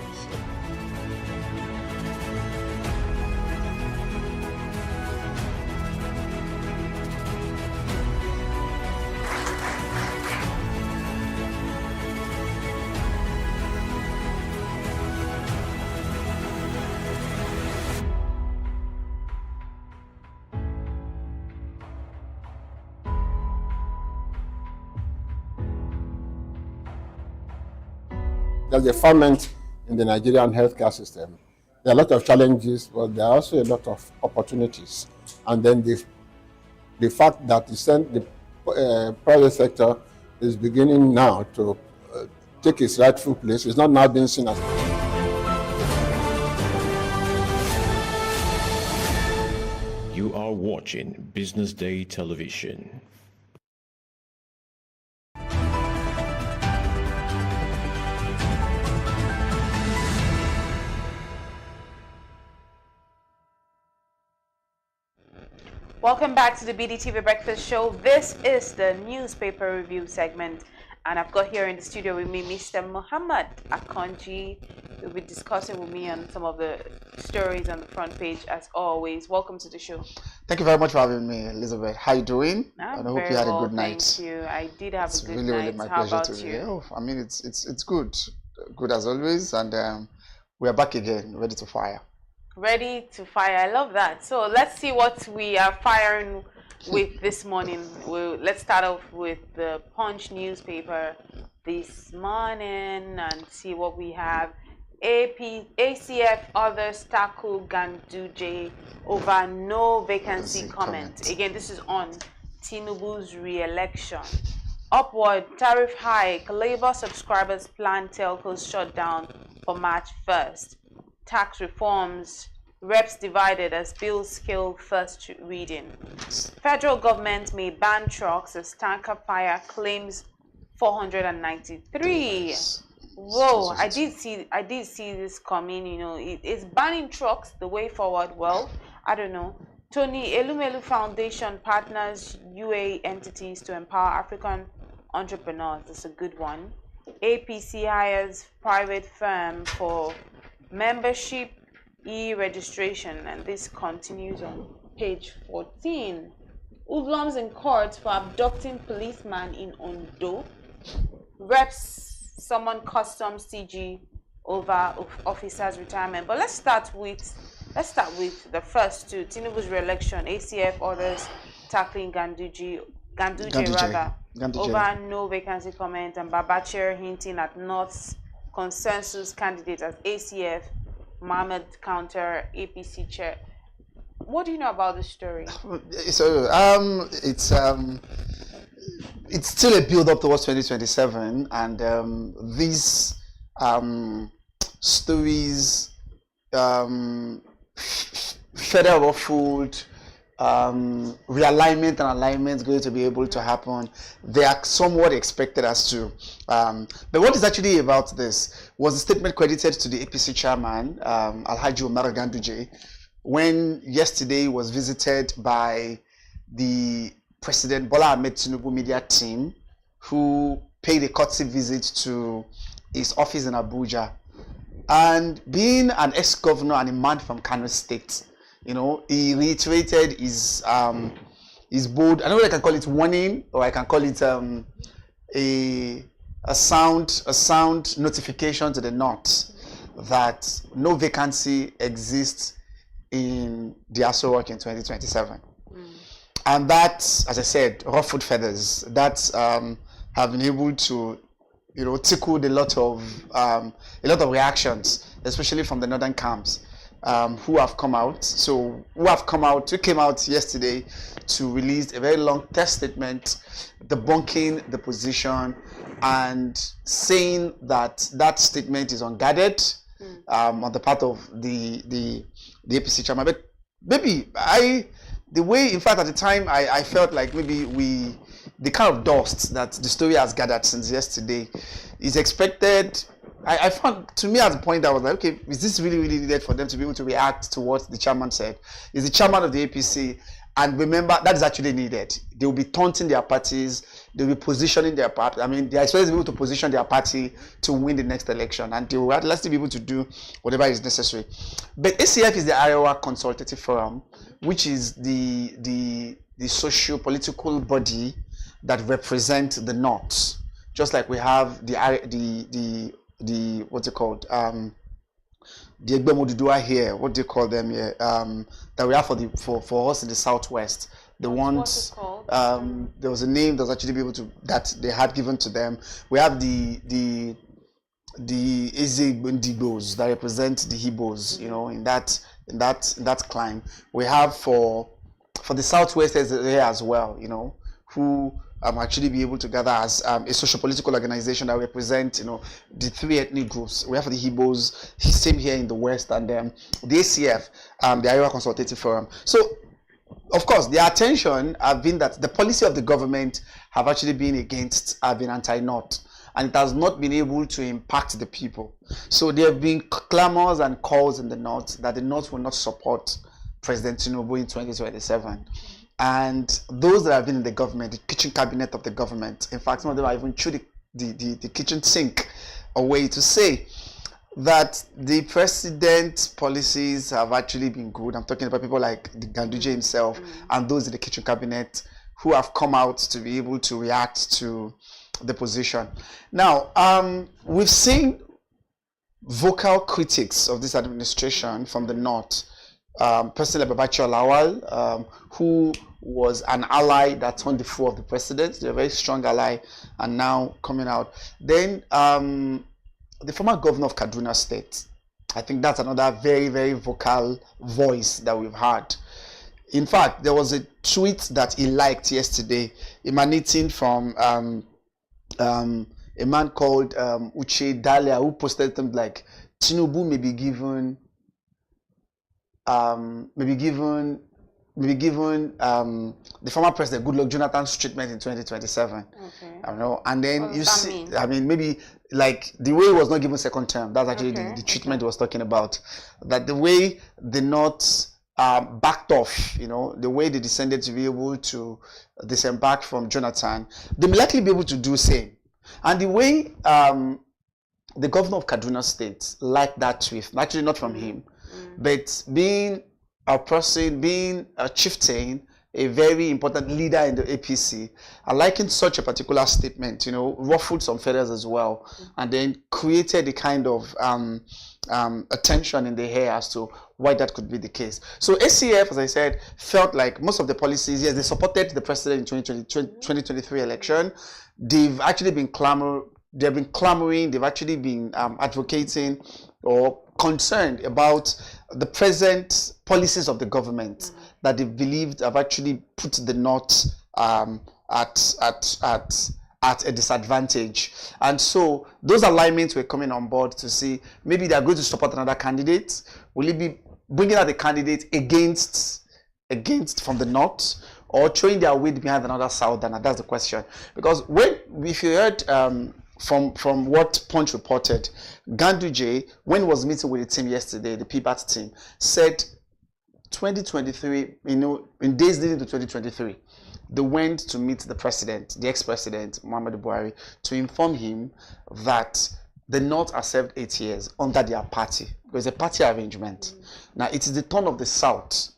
there's a ferment in the Nigerian healthcare system. There are a lot of challenges, but there are also a lot of opportunities. And then the fact that the private sector is beginning now to take its rightful place. It's not now being seen as... You are watching Business Day Television. Welcome back to the BDTV Breakfast Show. This is the newspaper review segment, and I've got here in the studio with me Mr. Muhammad Akonji. He'll be discussing with me on some of the stories on the front page as always. Welcome to the show. Thank you very much for having me, Elizabeth. How you doing? I'm I hope you had a good night. Thank you. I did have a good really, night. really my How pleasure about to you? Oh, I mean, it's good as always, and we are back again, ready to fire. Ready to fire. I love that. So let's see what we are firing with this morning. Let's start off with the Punch newspaper this morning and see what we have. ACF others tackle Ganduje over no vacancy comment. Again, this is on Tinubu's re-election. Upward tariff hike. Labour subscribers plan telcos shut down for March 1st. Tax reforms. Reps divided as bills scale first reading. Federal government may ban trucks as tanker fire claims 493. Whoa, I did see this coming. You know, it's banning trucks the way forward. Well, I don't know. Tony Elumelu Foundation partners UAE entities to empower African entrepreneurs. That's a good one. APC hires private firm for membership e-registration, and this continues on page 14. Hoodlums in court for abducting policeman in Ondo. Reps summon customs CG over officer's retirement. But let's start with the first two. Tinubu's re-election. ACF orders tackling Ganduje over no vacancy comment, and Babachir hinting at North's consensus candidate as ACF. Mohammed counter APC chair. What do you know about this story? So it's still a build up towards 2027, and these stories further ruffled. Realignment and alignment going to be able to happen. They are somewhat expected as to. But what is actually about this was a statement credited to the APC chairman, Alhaji Omar Ganduje, when yesterday was visited by the President Bola Ahmed Tinubu media team, who paid a courtesy visit to his office in Abuja. And being an ex-governor and a man from Kano State, you know, he reiterated his bold, I don't know if I can call it warning, or I can call it a sound notification to the North that no vacancy exists in the Aso Rock in 2027. And that, as I said, ruffled feathers. That have been able to, you know, tickled a lot of reactions, especially from the northern camps. Who came out yesterday to release a very long test statement debunking the position and saying that statement is unguarded on the part of the APC chairman. But maybe the way, in fact, at the time I felt like maybe the kind of dust that the story has gathered since yesterday is expected. I found, to me, at the point I was like, okay, is this really needed for them to be able to react to what the chairman said? Is the chairman of the APC, and remember, that is actually needed. They will be taunting their parties, they will be positioning their party. I mean, they are expected to be able to position their party to win the next election, and they will at least be able to do whatever is necessary. But ACF is the Iowa Consultative Forum, which is the socio-political body that represents the North. Just like we have the what's it called? The Egbemodudua here, what do you call them here? That we have for us in the Southwest. The ones there was a name that was actually be able to that they had given to them. We have the the Ezegbundigos that represent the Igbos, you know, in that climb. We have for the Southwest area as well, you know, who actually be able to gather as a socio-political organization that represent, you know, the three ethnic groups. We have the Igbos, same here in the West, and the ACF, the Iowa Consultative Forum. So, of course, the attention have been that the policy of the government have actually been anti-North, and it has not been able to impact the people. So there have been clamors and calls in the North that the North will not support President Tinubu in 2027. And those that have been in the government, the kitchen cabinet of the government, in fact, some of them are even threw the kitchen sink away to say that the president's policies have actually been good. I'm talking about people like the Ganduje himself and those in the kitchen cabinet who have come out to be able to react to the position. Now, we've seen vocal critics of this administration from the North. President Babachi Lawal, who was an ally that turned the foe of the president, they're a very strong ally, and now coming out. Then the former governor of Kaduna State, I think that's another very, very vocal voice that we've had. In fact, there was a tweet that he liked yesterday, emanating from a man called Uche Dalia, who posted something like, Tinubu may be given the former president Goodluck Jonathan's treatment in 2027. Okay. I don't know. And then you see, I mean, maybe like the way he was not given second term, that's actually the treatment he was talking about. That the way the North backed off, you know, the way they descended to be able to disembark from Jonathan, they may likely be able to do same. And the way the governor of Kaduna State liked that tweet, actually not from him, but being a person, being a chieftain, a very important leader in the APC, I liking such a particular statement, you know, ruffled some feathers as well, and then created a kind of attention in the air as to why that could be the case. So ACF, as I said, felt like most of the policies, yes, they supported the president in 2023 election. They've actually been clamoring, they've actually been advocating or concerned about the present policies of the government that they believed have actually put the North at a disadvantage. And so those alignments were coming on board to see maybe they are going to support another candidate. Will it be bringing out a candidate against from the North, or throwing their weight behind another Southerner? That's the question. Because if you heard from what Punch reported, Ganduje, when he was meeting with the team yesterday, the PBAT team, said 2023, you know, in days leading to 2023, they went to meet the president, the ex-president, Muhammadu Buhari, to inform him that the North has served 8 years under their party. It was a party arrangement. Now, it is the turn of the South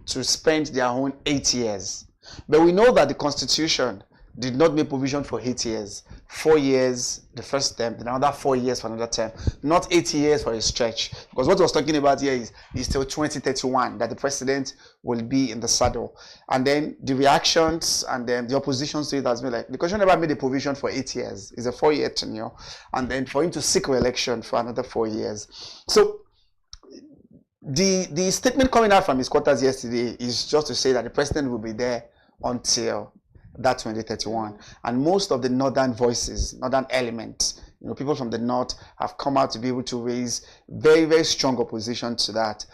to spend their own 8 years. But we know that the Constitution did not make provision for 8 years. 4 years the first term, then another 4 years for another term, not 8 years for a stretch. Because what I was talking about here is till 2031 that the president will be in the saddle. And then the reactions and then the opposition to it has been like, the Constitution never made a provision for 8 years. It's a 4-year tenure. And then for him to seek re-election for another 4 years. So the statement coming out from his quarters yesterday is just to say that the president will be there until that 2031, and most of the northern voices, northern elements, you know, people from the North have come out to be able to raise very, very strong opposition to that.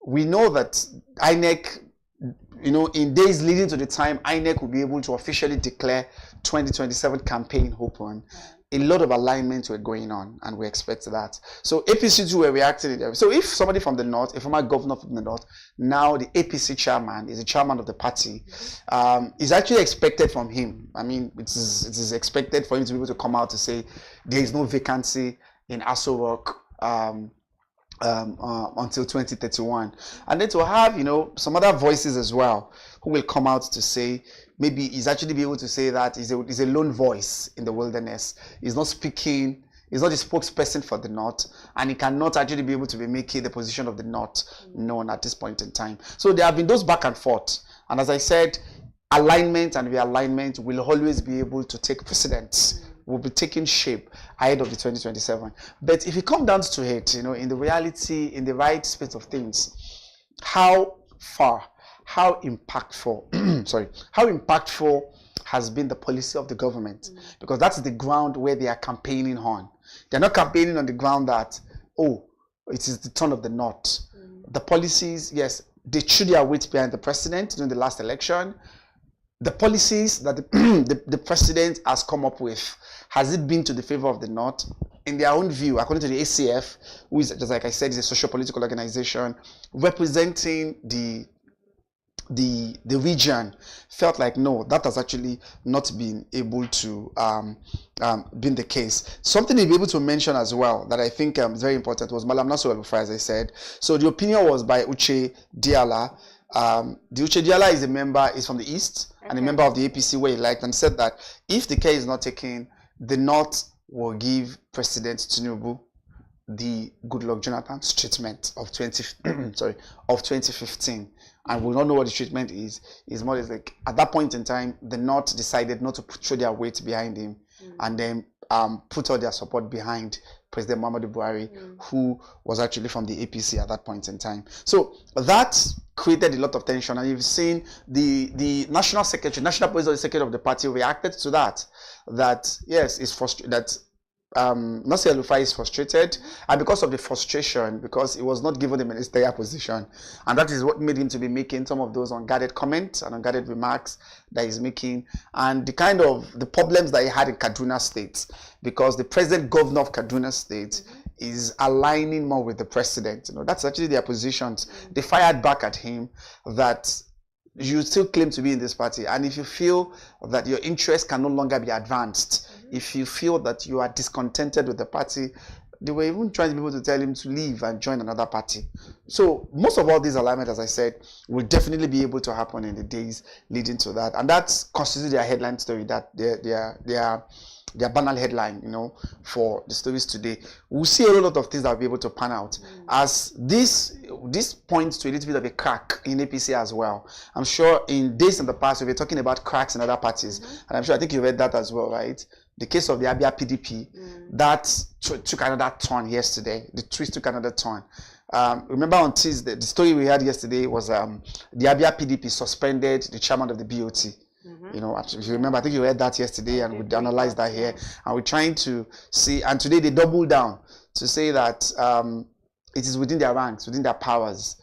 We know that INEC, you know, in days leading to the time INEC will be able to officially declare 2027 campaign open. A lot of alignments were going on, and we expect that. So APC too were reacting. So if somebody from the North, a former governor from the North, now the APC chairman is the chairman of the party, is actually expected from him. I mean, it is expected for him to be able to come out to say there is no vacancy in Aso Rock until 2031, and then to have, you know, some other voices as well who will come out to say, maybe he's actually be able to say that he's a lone voice in the wilderness. He's not speaking, he's not a spokesperson for the North, and he cannot actually be able to be making the position of the North known at this point in time. So there have been those back and forth, and as I said, alignment and realignment will always be able to take precedence will be taking shape ahead of the 2027. But if it comes down to it, in the reality, in the right space of things, how impactful has been the policy of the government, because that's the ground where they are campaigning on. They're not campaigning on the ground that, it is the turn of the North. The policies, yes, they threw their weight behind the president during the last election. The policies that the president has come up with, has it been to the favor of the North? In their own view, according to the ACF, who is, just like I said, is a socio-political organization representing the region, felt like no, that has actually not been able to been the case. Something to be able to mention as well that I think is very important was Malam Nassir El-Rufai, as I said. So the opinion was by Uche Diala. The Uche Diala is from the East, and a member of the APC were elected, and said that if the care is not taken, the North will give President Tinubu the Goodluck Jonathan's treatment of 2015, and we don't know what the treatment is. It's more like at that point in time, the North decided not to throw their weight behind him, and then put all their support behind President Muhammadu Buhari, who was actually from the APC at that point in time. So that created a lot of tension, and you've seen the national president secretary of the party reacted to that. That yes, it's frustrated. That Nassir El-Rufai is frustrated, and because of the frustration, because he was not given the ministerial position, and that is what made him to be making some of those unguarded comments and unguarded remarks that he's making, and the kind of the problems that he had in Kaduna State, because the present governor of Kaduna State is aligning more with the president. That's actually their positions. They fired back at him that you still claim to be in this party, and if you feel that your interests can no longer be advanced, if you feel that you are discontented with the party, they were even trying to be able to tell him to leave and join another party. So most of all these alignments, as I said, will definitely be able to happen in the days leading to that, and that constitutes their headline story, that their banner headline, for the stories today. We'll see a lot of things that will be able to pan out, as this points to a little bit of a crack in APC as well. I'm sure in days in the past we'll be talking about cracks in other parties, and I think you read that as well, right? The case of the Abia PDP, that took another turn yesterday. The twist took another turn. Remember on Tuesday, the story we had yesterday was the Abia PDP suspended the chairman of the BOT. If you remember, I think you read that yesterday, and we analyzed that here, and we're trying to see, and today they double down to say that it is within their ranks, within their powers,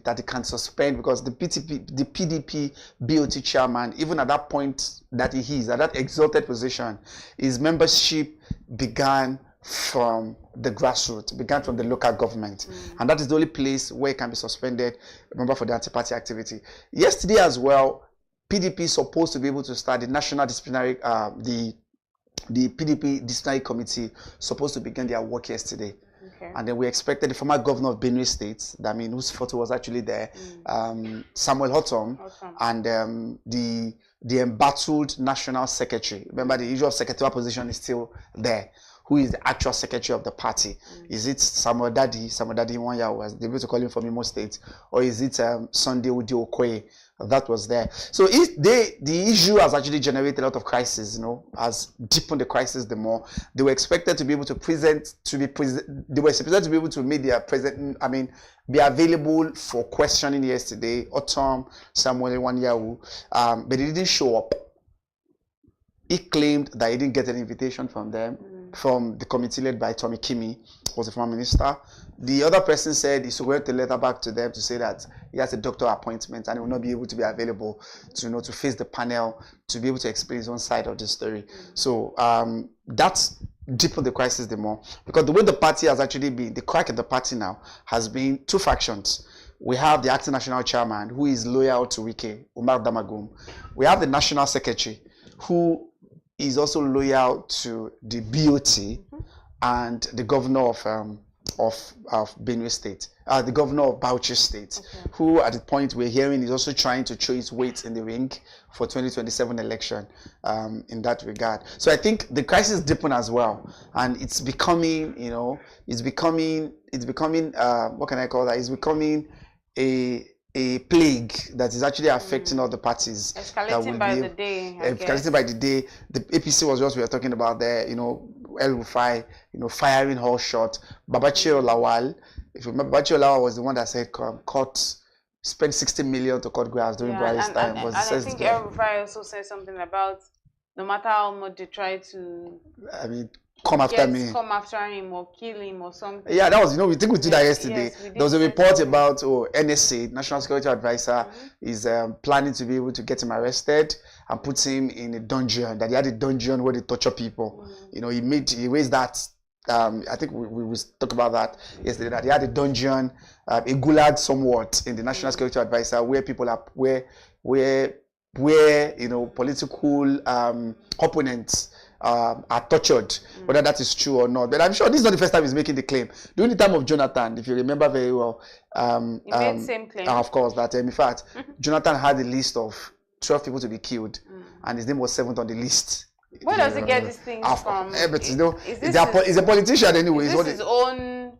that they can suspend, because the PDP BOT chairman, even at that point that he is, at that exalted position, his membership began from the grassroots, began from the local government, and that is the only place where it can be suspended, remember, for the anti-party activity. Yesterday as well, PDP is supposed to be able to start the national disciplinary, the PDP disciplinary committee supposed to begin their work yesterday. Okay. And then we expected the former governor of Benue State, whose photo was actually there, Samuel Hotom, and the embattled national secretary. Remember, the usual secretarial position is still there. Who is the actual secretary of the party? Is it Samuel Dadi Iwanya, was able to call him from Imo State, or is it Sunday Udi Okoye? That was there. So the issue has actually generated a lot of crisis, has deepened the crisis the more. They were expected to be able to they were expected to be able to make their be available for questioning yesterday, Otom, Samuel Iwanyawu, but they didn't show up. He claimed that he didn't get an invitation from them, from the committee led by Tommy Kimi, who was the former minister. The other person said he wrote a letter back to them to say that he has a doctor appointment and he will not be able to be available to face the panel, to be able to explain his own side of the story. So that's deepened the crisis the more, because the way the party has actually been, the crack in the party now has been two factions. We have the acting national chairman, who is loyal to Wike, Umar Damagum. We have the national secretary, who is also loyal to the BOT and the governor of Benue State, the governor of Bauchi State, who at the point we're hearing is also trying to show his weight in the ring for 2027 election in that regard. So I think the crisis deepened as well, and it's becoming, what can I call that? It's becoming a a plague that is actually affecting all the parties. Escalating by the day. Escalating by the day. The APC was what we were talking about there. El Rufai, firing all shots. Babachir Lawal, if you remember, Babachir Lawal was the one that said, spend 60 million to cut grass during Buhari's time. And I think El Rufai also said something about no matter how much they try to, come after him or kill him or something. Yeah, that was, we think we did that yesterday. There was a report about NSA, National Security Advisor, is planning to be able to get him arrested and put him in a dungeon. That he had a dungeon where they torture people. He raised that. I think we talked about that yesterday. That he had a dungeon, a gulag somewhat in the National Security Advisor, where people are where political opponents are tortured, whether that is true or not. But I'm sure this is not the first time he's making the claim. During the time of Jonathan, if you remember very well, he made the same claim. Of course, that in fact, Jonathan had a list of 12 people to be killed, and his name was 7th on the list. Where does he get these things from? But he's a politician anyway. Is this his own,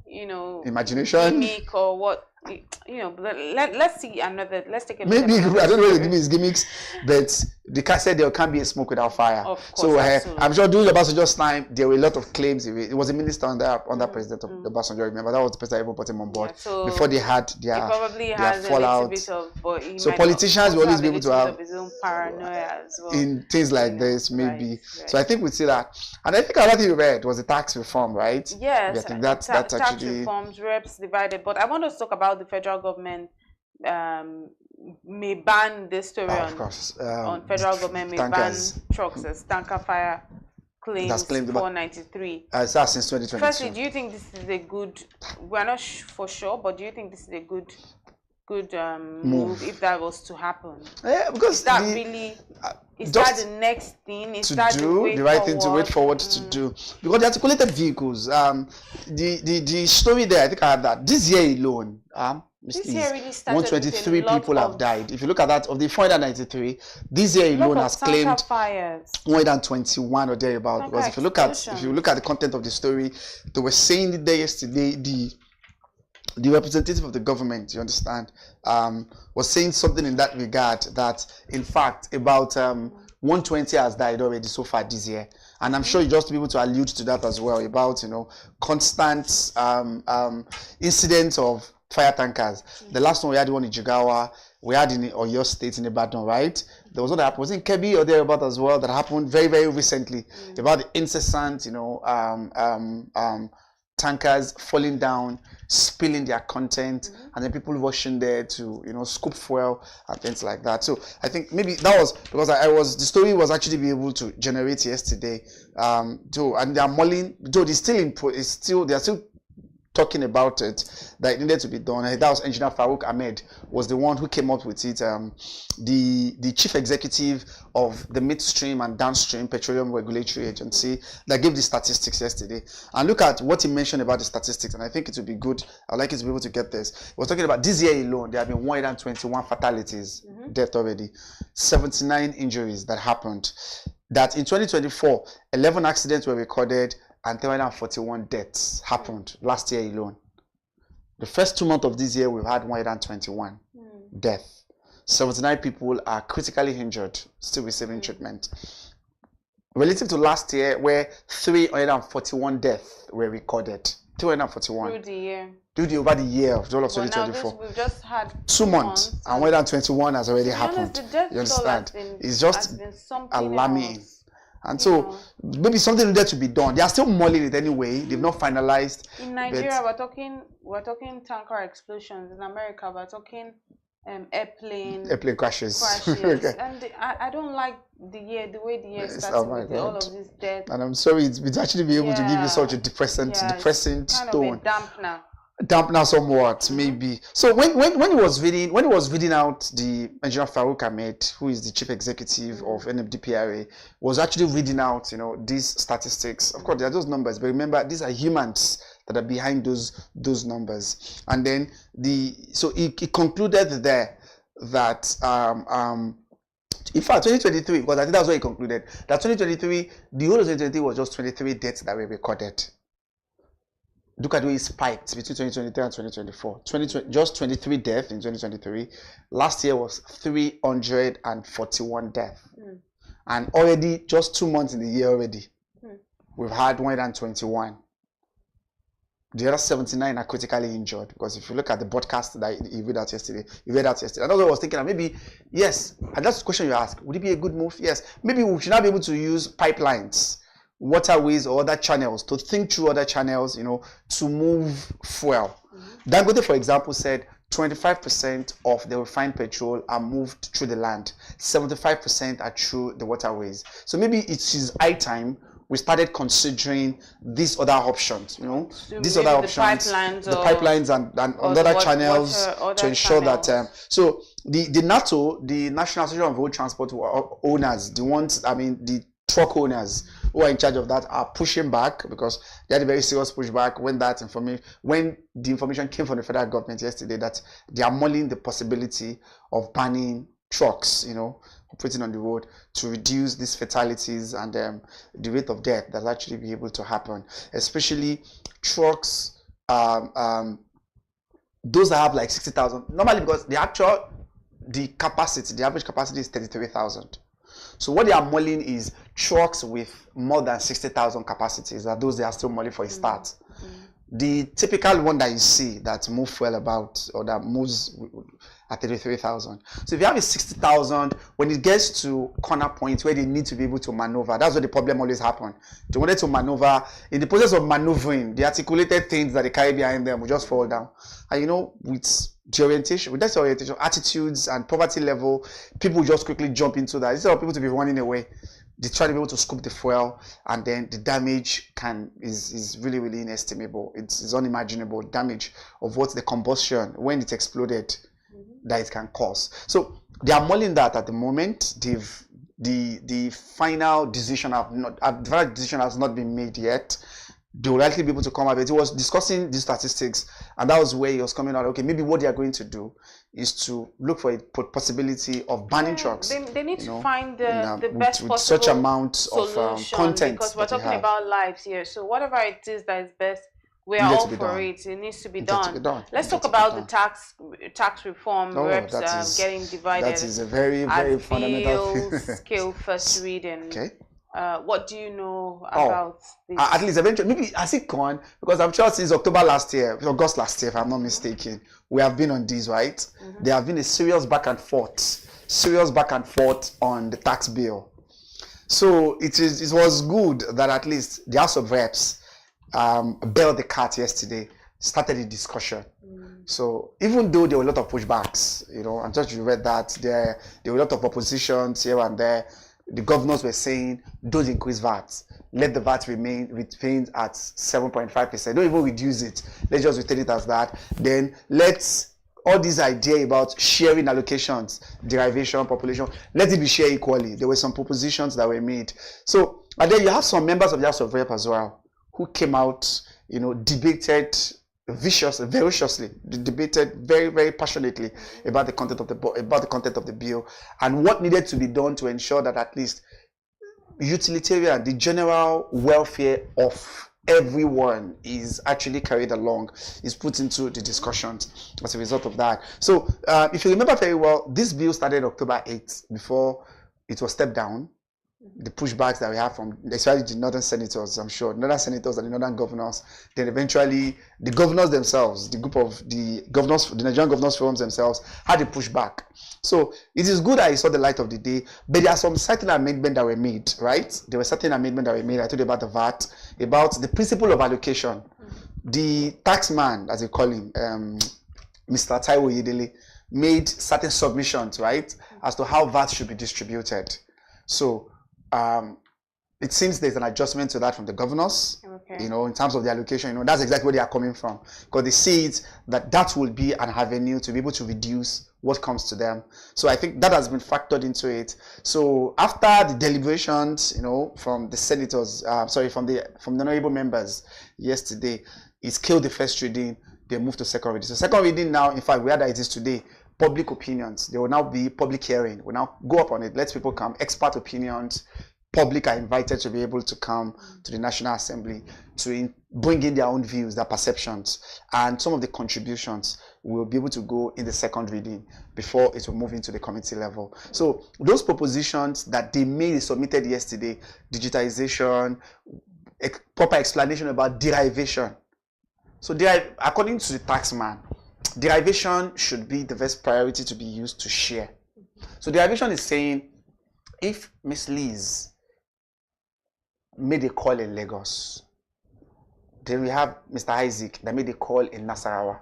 imagination, gimmick or what? Let's see another. Let's take a look. Maybe I don't know the gimmicks, but the cat said there can't be a smoke without fire. Of course, so I'm sure during Obasanjo's time there were a lot of claims. It was a minister under President of Obasanjo. Remember, that was the person that even put him on board before they had their fallout. So politicians will always be able to have his own paranoia as well in things like this, maybe. Right. So I think we see that, and I think another thing we read was the tax reform, right? Yes, I think that's tax actually reforms, reps divided. But I want to talk about the federal government may ban this story on federal government may tankers. ban trucks as tanker fire claims 493. Since 2022. Firstly, do you think this is a good? We're not for sure, but do you think this is a good move if that was to happen? Yeah, because is that really? Is that the next thing? Is that the right thing to wait forward to do? Because the articulated vehicles, the story there, I think I had that. This year alone, this year really started 123 people have died. If you look at that, of the 493, this year alone has claimed 121 or thereabout. Because if you look at the content of the story, they were saying it there yesterday, the representative of the government, you understand, was saying something in that regard, that in fact about 120 has died already so far this year. And I'm sure you just be able to allude to that as well, about constant incidents of fire tankers. The last one we had one in Jigawa, we had in Oyo State in Ibadan, right? There was one that happened, was in Kebbi or thereabout as well, that happened very, very recently, about the incessant, tankers falling down, spilling their content, and then people rushing there to scoop fuel and things like that. So I think maybe that was because the story was actually be able to generate yesterday. And they are mulling, though they are still talking about it, that it needed to be done. And that was Engineer Farouk Ahmed was the one who came up with it. The chief executive of the midstream and downstream petroleum regulatory agency that gave the statistics yesterday. And look at what he mentioned about the statistics, and I think it would be good. I'd like you to be able to get this. He was talking about this year alone, there have been 121 fatalities, death already, 79 injuries that happened. That in 2024, 11 accidents were recorded and 341 deaths happened last year alone. The first 2 months of this year, we've had 121 deaths. 79 people are critically injured, still receiving treatment. Relative to last year, where 341 deaths were recorded. 341. Through the year. Over the year of all of 2024. We've just had 2 months, and 121 has already happened. You understand? It's just alarming. And so maybe something needed to be done. They are still mulling it anyway. They've not finalized. In Nigeria, we're talking tanker explosions. In America, we're talking airplane crashes. Okay. And I don't like the way the year started with all of this death. And I'm sorry, it's actually be able to give you such a depressing kind tone. Of a dampener somewhat, maybe. So when he was reading out, the Engineer Farouk Ahmed, who is the chief executive of NMDPRA, was actually reading out, these statistics. Of course, there are those numbers, but remember, these are humans that are behind those numbers. And then he concluded there that in fact 2023, because I think that's what he concluded, that 2023, the whole of 2023 was just 23 deaths that were recorded. look at the way it spiked between 2023 and 2024. Just 23 deaths in 2023. Last year was 341 deaths. And already, just 2 months in the year already, we've had 121. The other 79 are critically injured, because if you look at the broadcast that you read out yesterday, And that's what I was thinking, maybe, yes, and that's the question you ask, would it be a good move? Yes. Maybe we should not be able to use pipelines, waterways, or other channels, to think through other channels, to move fuel. Dangote, for example, said 25% of the refined petrol are moved through the land, 75% are through the waterways. So maybe it is high time we started considering these other options, these other options, the pipelines and other channels to ensure that. So the NATO, the National Association of Road Transport owners, the truck owners who are in charge of that, are pushing back, because they had a very serious pushback when the information came from the federal government yesterday that they are mulling the possibility of banning trucks, operating on the road, to reduce these fatalities and the rate of death that will actually be able to happen, especially trucks, those that have like 60,000 normally, because the average capacity is 33,000. So what they are mulling is trucks with more than 60,000 capacities, are those they are still mulling for a start. The typical one that you see that move well about, or that moves at 33,000. So if you have a 60,000, when it gets to corner points where they need to be able to maneuver, that's where the problem always happens. They wanted to maneuver. In the process of maneuvering, the articulated things that they carry behind them will just fall down. And with the orientation, with that orientation, attitudes and poverty level, people just quickly jump into that. Instead of people to be running away, they try to be able to scoop the fuel, and then the damage is really, really inestimable. It's unimaginable damage of what the combustion, when it exploded, that it can cause. So they are mulling that at the moment. The final decision has not been made yet. They will likely be able to come up. He was discussing these statistics, and that was where he was coming out. Okay, maybe what they are going to do is to look for a possibility of banning trucks. They need to find the best with possible such amounts of content, because we're talking about lives here. So whatever it is that is best, we are all for it. It needs to be done. Let's talk about the tax reform. Reps getting divided. That is a very, very fundamental thing. Scale first reading. Okay. What do you know about this? At least eventually, maybe has it gone? Because I'm sure since August last year, if I'm not mistaken, we have been on these, right? There have been a serious back and forth on the tax bill. So it was good that at least the House of Reps bailed the cat yesterday, started a discussion. So even though there were a lot of pushbacks, I'm sure you read that there were a lot of oppositions here and there. The governors were saying, don't increase VAT. Let the VAT remain at 7.5%. Don't even reduce it. Let's just retain it as that. Then all this idea about sharing allocations, derivation, population, let it be shared equally. There were some propositions that were made. So, and then you have some members of the House of Rep as well, who came out, debated ferociously, debated very, very passionately about the content of the bill and what needed to be done to ensure that at least utilitarian, the general welfare of everyone is actually carried along, is put into the discussions as a result of that. So if you remember very well, this bill started October 8th before it was stepped down. The pushbacks that we have from especially the northern senators, I'm sure, northern senators and the northern governors, then eventually the governors themselves, the group of the governors, the Nigerian Governors Forums themselves, had a pushback. So it is good that it saw the light of the day, but there are some certain amendments that were made, right? There were certain amendments that were made. I told you about the VAT, about the principle of allocation. The taxman, as they call him, Mr. Taiwo Yedele, made certain submissions, right, as to how VAT should be distributed. So it seems there's an adjustment to that from the governors, in terms of the allocation. That's exactly where they are coming from, because they see it that will be an avenue to be able to reduce what comes to them. So I think that has been factored into it. So after the deliberations, from the senators, from the honorable members yesterday, it's killed the first reading. They moved to second reading. So second reading now, in fact, where it is today, public opinions. There will now be public hearing. We'll now go up on it. Let people come. Expert opinions. public are invited to be able to come to the National Assembly to bring in their own views, their perceptions, and some of the contributions will be able to go in the second reading before it will move into the committee level. So those propositions that they made submitted yesterday, digitization, a proper explanation about derivation. So according to the taxman, derivation should be the first priority to be used to share. So derivation is saying, if Miss Liz made a call in Lagos, then we have Mr. Isaac that made a call in Nasarawa.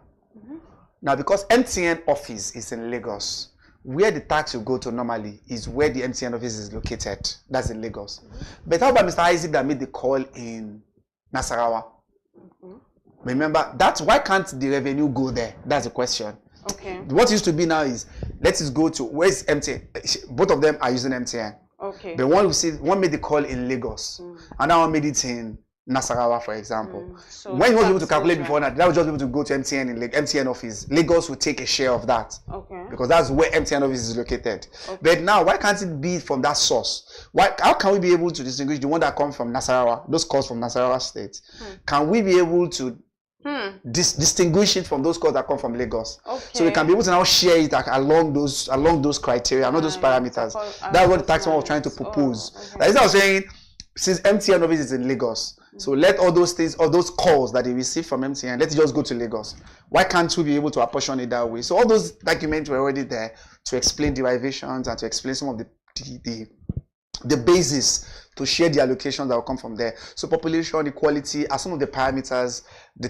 Now, because MTN office is in Lagos, where the tax will go to normally is where the MTN office is located. That's in Lagos. But how about Mr. Isaac that made the call in Nasarawa? Remember, that's why can't the revenue go there? That's the question. Okay. What used to be now is, let's just go to, where's MTN? Both of them are using MTN. Okay. But one made the call in Lagos, and that one made it in Nasarawa, for example. So when you was able to calculate before that was just able to go to MTN in MTN office. Lagos will take a share of that. Okay. Because that's where MTN office is located. Okay. But now, why can't it be from that source? How can we be able to distinguish the one that comes from Nasarawa, those calls from Nasarawa State? Can we be able to distinguish it from those calls that come from Lagos? Okay. So we can be able to now share it along those criteria, not those parameters. That's what the taxman was trying to propose. That is what I was saying. Since MTN office is in Lagos, so let all those things, all those calls that they receive from MTN, let's just go to Lagos. Why can't we be able to apportion it that way? So all those documents were already there to explain derivations and to explain some of the basis to share the allocations that will come from there. So population equality are some of the parameters the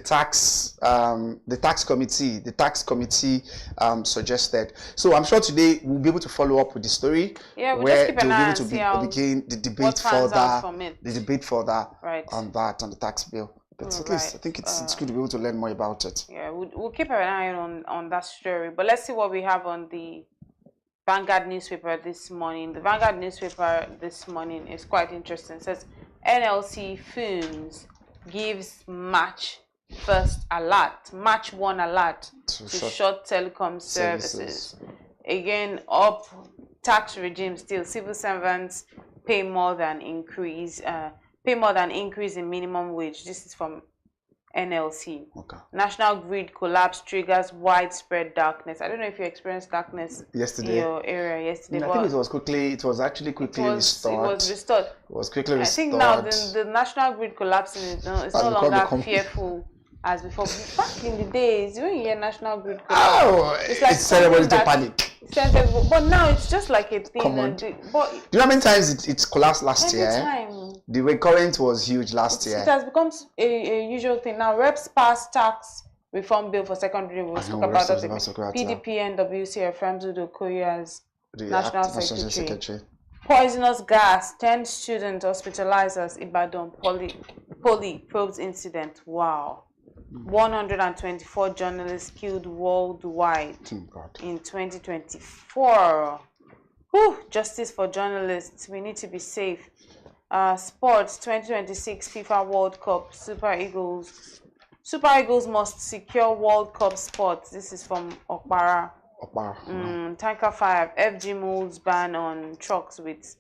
tax committee suggested. So I'm sure today we'll be able to follow up with the story. Yeah, we'll where just keep an eye and see how begin the debate further on that, on the tax bill. But at least I think it's good to be able to learn more about it. Yeah, we'll keep an eye on that story. But let's see what we have on the Vanguard newspaper this morning. The Vanguard newspaper this morning is quite interesting. It says NLC fumes gives March 1 alert to short telecom services. Again, up tax regime still. Civil servants pay more than increase in minimum wage. This is from NLC. Okay. National grid collapse triggers widespread darkness. I don't know if you experienced darkness yesterday in your area yesterday. I think it was actually quickly restored. It was restored. It was quickly restored. I think now the national grid collapsing is no longer fearful as before. Back in the days, when you hear national grid collapse, it's like everybody to panic. But now it's just like a thing. Do you know how many times it collapsed last year? Every time. The recurrent was huge last year. It has become a usual thing. Now, reps pass tax reform bill for secondary. We'll talk about that. PDP NWC affirms Udo Koya as National Secretary. Poisonous gas, 10 students hospitalized as Ibadan Poly probes incident. Wow. 124 journalists killed worldwide in 2024. Whew, justice for journalists. We need to be safe. Sports 2026 FIFA World Cup. Super Eagles must secure World Cup spots. This is from Okpara. Tanker 5. FG moves ban on trucks with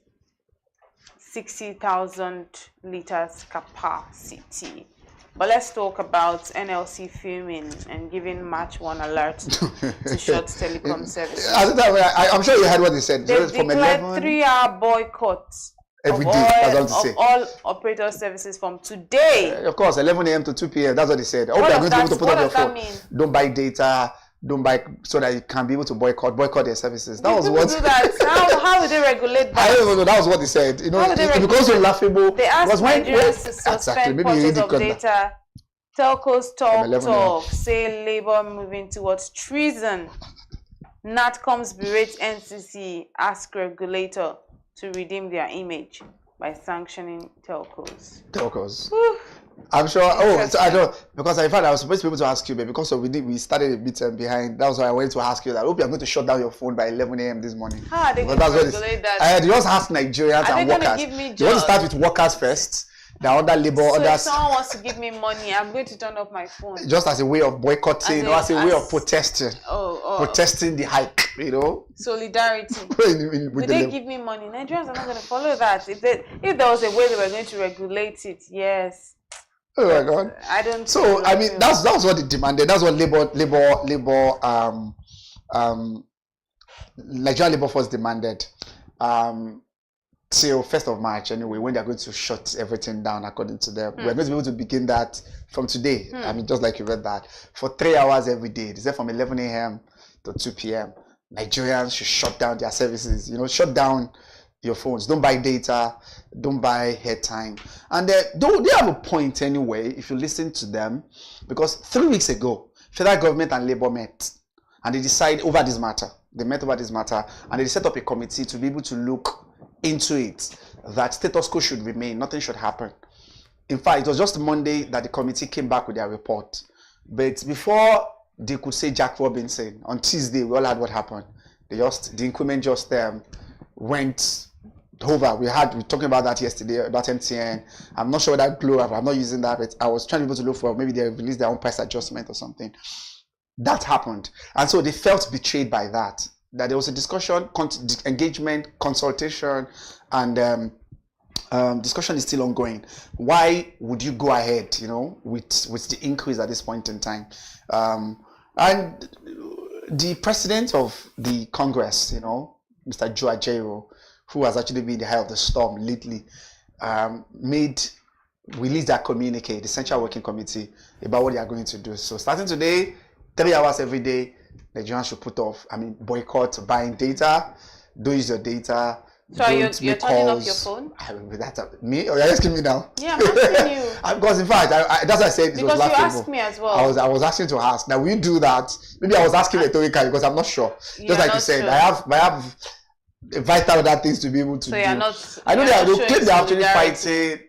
60,000 liters capacity. But let's talk about NLC filming and giving March 1 alert to short telecom services. I'm sure you heard what they said. They've declared 3-hour boycotts every day. Of all operator services from today. Of course, 11 a.m. to 2 p.m. That's what they said. I hope you're going to be able to put up your phone. Don't buy data. Don't buy so that you can be able to boycott their services. That was what. Do that. How would they regulate that? I don't even know. That was what they said. You know, it becomes so laughable. They asked Nigerians to suspend purchase of data. Telcos talk. Say Labour moving towards treason. Natcoms berates NCC. Ask regulator to redeem their image by sanctioning telcos. I'm sure. So I don't, because I thought I was supposed to be able to ask you, but because we started a bit behind. That was why I wanted to ask you that. I hope you're going to shut down your phone by 11 a.m. this morning. They can regulate that. You just ask Nigerians and workers. You want to start with workers first. there are other labor, So if others. someone wants to give me money, I'm going to turn off my phone. Just as a way of boycotting, or as a way of protesting. Protesting the hike, you know. Solidarity. With Will they give me money? Nigerians are not going to follow that. If there was a way they were going to regulate it, yes. Oh my God! I don't. So I mean, that's what they demanded. That's what Nigerian Labour Force demanded. Till 1st of March, anyway, when they're going to shut everything down, according to them, we're going to be able to begin that from today. I mean, just like you read that, for 3 hours every day. They said from 11 a.m. to 2 p.m. Nigerians should shut down their services. You know, shut down your phones. Don't buy data. Don't buy airtime. And they have a point anyway, if you listen to them, because 3 weeks ago, federal government and Labour met, and they decided over this matter. They met over this matter, and they set up a committee to be able to look into it, that status quo should remain, nothing should happen. In fact, it was just Monday that the committee came back with their report. But before they could say Jack Robinson, on Tuesday, we all had what happened. The increment just went over. We were talking about that yesterday, about MTN. I'm not sure whether Glow, I'm not using that, but I was trying to be able to look for, maybe they released their own price adjustment or something. That happened. And so they felt betrayed by that there was a discussion, engagement, consultation, and discussion is still ongoing. Why would you go ahead, you know, with the increase at this point in time? And the president of the Congress, you know, Mr. Joe Ajaero, who has actually been the eye of the storm lately, released that communique, the Central Working Committee, about what they are going to do. So starting today, 3 hours every day, Nigerians should boycott buying data. Don't use your data. So you're turning off your phone? Me? Or you're asking me now? Yeah, I'm asking you. Because in fact, that's what I said. Because you asked me as well. I was asking to ask. Now, will you do that? Maybe I was asking rhetorically because I'm not sure. Just like you said, sure. I have vital other things to be able to do. You're not. I know they're actually fighting.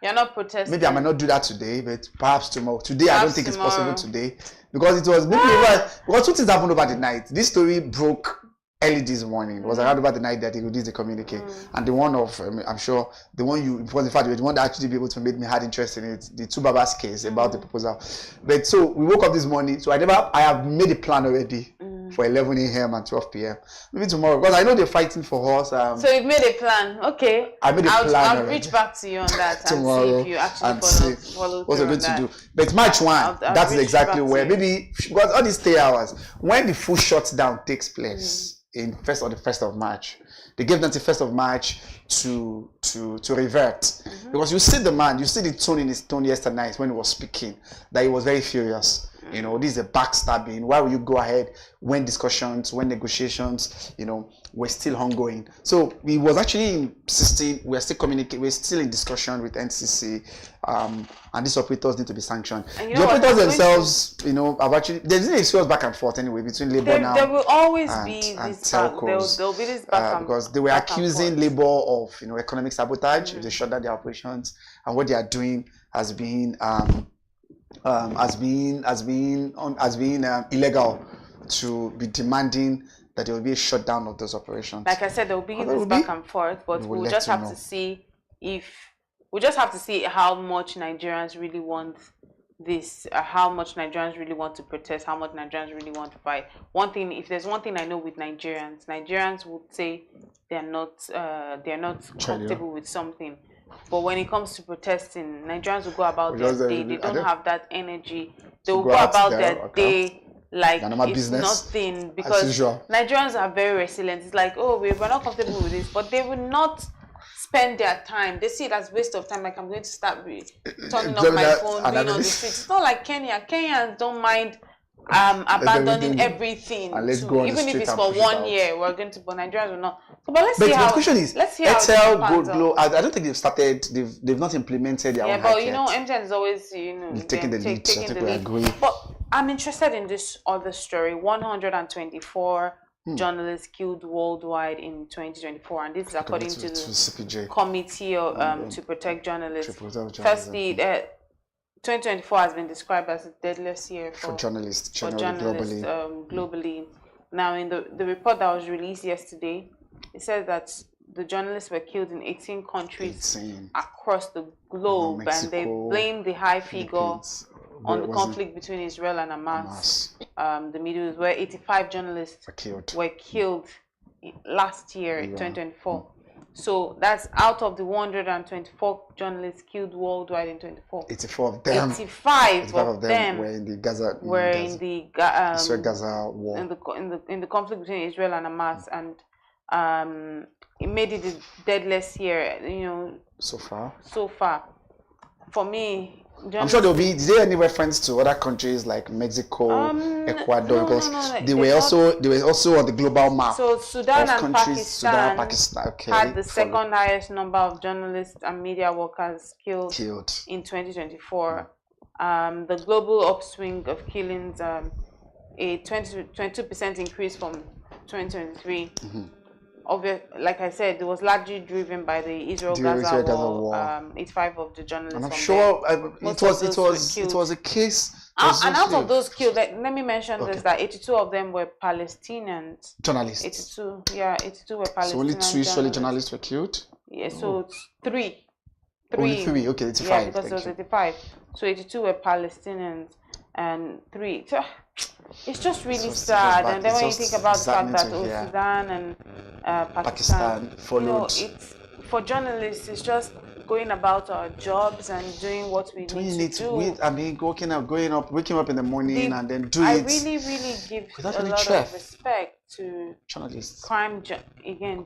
You're not protesting. Maybe I might not do that today, but perhaps tomorrow. Today, I don't think it's possible today. Because it was because two things happened over the night. This story broke early this morning. It was around about the night that he released the communique. And the one of, I'm sure, the one because in fact, the one that actually be able to make me had interest in it, the two Babas case about the proposal. But so we woke up this morning. So I have made a plan already for 11 a.m. and 12 p.m. Maybe tomorrow, because I know they're fighting for us. So you've made a plan. Okay. I made a plan. I'll reach back to you on that tomorrow and see if you actually follow what we're going to do. But March 1, that's exactly where maybe because all these 3 hours, when the full shutdown takes place in the 1st of March, they gave them the 1st of March to revert. Because you see the man, you see the tone in his tone yesterday night when he was speaking, that he was very furious. You know, this is a backstabbing. Why will you go ahead when discussions, when negotiations, you know, were still ongoing? So he was actually insisting, we're still communicating, we're still in discussion with NCC, and these operators need to be sanctioned. The operators themselves, you know, have actually, there's a serious back and forth anyway between Labour now. There will always be and this telcos. There'll be this back and because they were accusing Labour of, you know, economic sabotage if they shut down their operations, and what they are doing has been illegal to be demanding that there will be a shutdown of those operations. Like I said, there will be this back and forth, but we'll just have to see how much Nigerians really want this, how much Nigerians really want to protest, how much Nigerians really want to fight. If there's one thing I know with Nigerians would say they're not comfortable with something. But when it comes to protesting, Nigerians will go about their day. They don't have that energy. They will go about their day like it's nothing, because Nigerians are very resilient. It's like, oh, we're not comfortable with this, but they will not spend their time. They see it as waste of time. Like, I'm going to start turning off my phone, being on the streets. It's not like Kenya. Kenyans don't mind abandoning everything. Even if it's for 1 year, we're going to, but Nigerians will not. So, but let's see how. The question is, Airtel, Glow, I don't think they've started. They've not implemented their own. Yeah, but you know, MTN is always taking the lead. I think we agree. But I'm interested in this other story. 124 journalists killed worldwide in 2024, and this is according to the CPJ Committee to Protect Journalists. Firstly, 2024 has been described as the deadliest year for journalists globally. Now, in the report that was released yesterday, it says that the journalists were killed in 18 countries across the globe, Mexico, and they blamed the high figure on the conflict between Israel and Hamas. The Middle East, where 85 journalists were killed last year, 2024. So that's out of the 124 journalists killed worldwide in 2024. 84 of them. 85 of them were in the Gaza. Gaza war. In the conflict between Israel and Hamas, and it made it the deadliest year. So far. For me. I'm sure there'll be. Is there any reference to other countries like Mexico, Ecuador? No, they were also on the global map. So Sudan and Pakistan okay, had the second highest number of journalists and media workers killed. In 2024. The global upswing of killings, a 22% increase from 2023. Like I said, it was largely driven by the Israel-Gaza war. 85 of the journalists. And I'm sure it was a case. Out of those killed, let me mention this: that 82 of them were Palestinian journalists. 82 were Palestinian. So only 2 Israeli journalists were killed. Yeah, so it's 3. Only 3. Okay, 85. Yeah, because there was 85. So 82 were Palestinians and 3. So it's just really sad. And then when you think about the fact that Sudan and Pakistan followed, it's for journalists, it's just going about our jobs and doing what we need to do. Waking up in the morning and then doing it. I really give a lot of respect to journalists.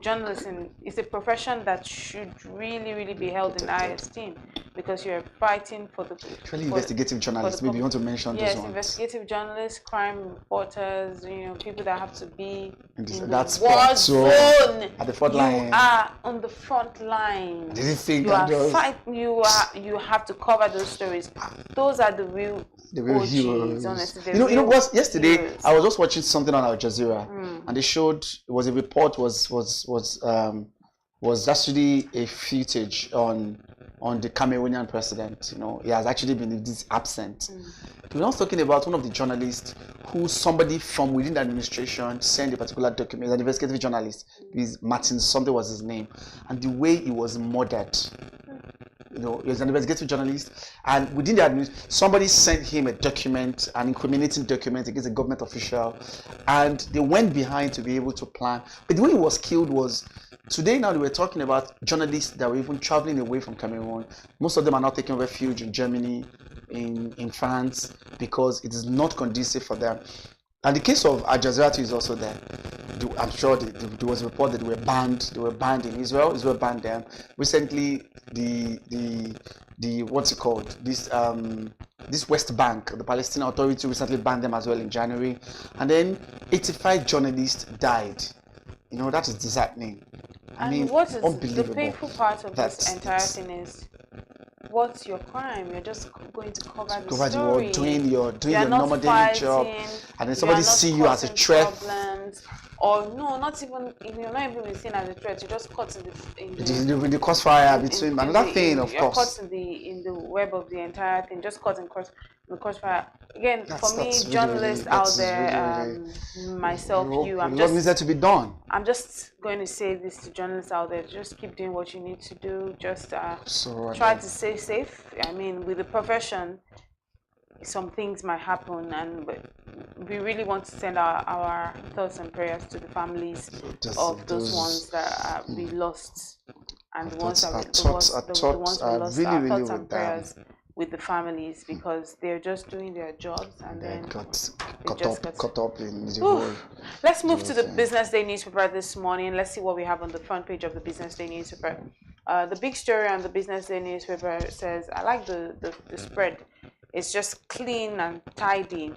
Journalism is a profession that should really be held in high esteem, because you're fighting for the investigative journalists. Maybe you want to mention those ones. Yes, investigative journalists, crime reporters, people that have to be in the war zone. At the front line. You are on the front line. Did you think you have to cover those stories. Those are the real heroes. Honestly, you know what? Yesterday I was just watching something on Al Jazeera, and they showed was actually a footage on the Cameroonian president. He has actually been absent. We're not talking about one of the journalists who somebody from within the administration sent a particular document, an investigative journalist. Martin something was his name, and the way he was murdered. He was an investigative journalist, and within the administration, somebody sent him a document, an incriminating document against a government official, and they went behind to be able to plan. But the way he was killed was, today now they were talking about journalists that were even traveling away from Cameroon. Most of them are now taking refuge in Germany, in France, because it is not conducive for them. And the case of Al Jazeera is also there. I'm sure there was a report that they were banned in Israel. Israel banned them. Recently, the what's it called? This West Bank, the Palestinian Authority recently banned them as well in January. And then 85 journalists died. That is disheartening. What is the painful part of this entire thing is, what's your crime? You're just going to cover the story. Doing your normal daily job, and then somebody see you as a threat. Or no, not even, you're not even seen as a threat. You're just caught in the crossfire between another thing, of course. You're caught in the web of the entire thing. Just caught in the crossfire. Again, for me, journalists out there, myself, you, what needs to be done? I'm just going to say this to journalists out there: just keep doing what you need to do. Just try to stay safe. With the profession, some things might happen, and we really want to send our thoughts and prayers to the families of those ones that we lost, and the ones that we lost. Our thoughts and prayers with the families, because they're just doing their jobs and then got caught up in the whole. Let's move to the Business Day newspaper this morning. Let's see what we have on the front page of the Business Day newspaper. The big story on the Business Day newspaper says, I like the spread. It's just clean and tidy.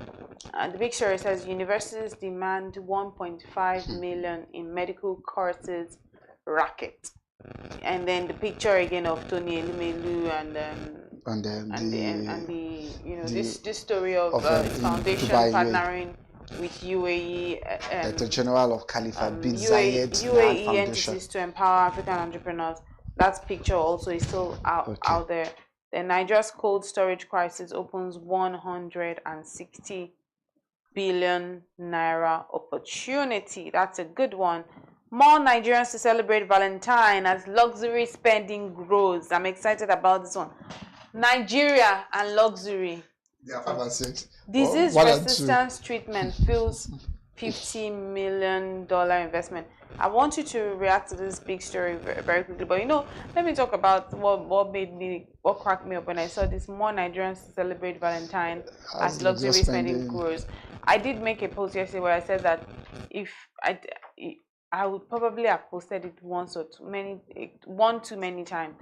The big story says, universities demand 1.5 million in medical courses racket. And then the picture again of Tony Elimelu this story of foundation Dubai, partnering with UAE, the General of Khalifa bin Zayed UAE entities to empower African entrepreneurs. That picture also is still out there. The Nigeria's cold storage crisis opens 160 billion naira opportunity. That's a good one. More Nigerians to celebrate Valentine as luxury spending grows. I'm excited about this one. Nigeria and luxury. Yeah, 5 and 6. Disease Oh, 1 and 2. resistance treatment fuels $50 million investment. I want you to react to this big story very, very quickly. But let me talk about what cracked me up when I saw this. More Nigerians to celebrate Valentine as luxury spending grows. I did make a post yesterday where I said that if I would probably have posted it one too many times.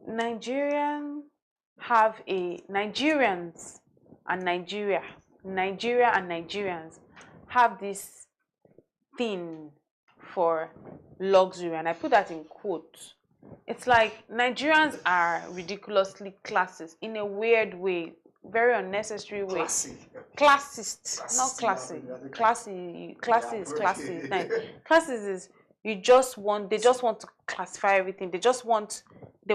Nigerians and Nigerians have this thing for luxury, and I put that in quotes. It's like Nigerians are ridiculously classist in a weird way, very unnecessary way. Classist, not classy. Classy is classy. Classist is they just want to classify everything. They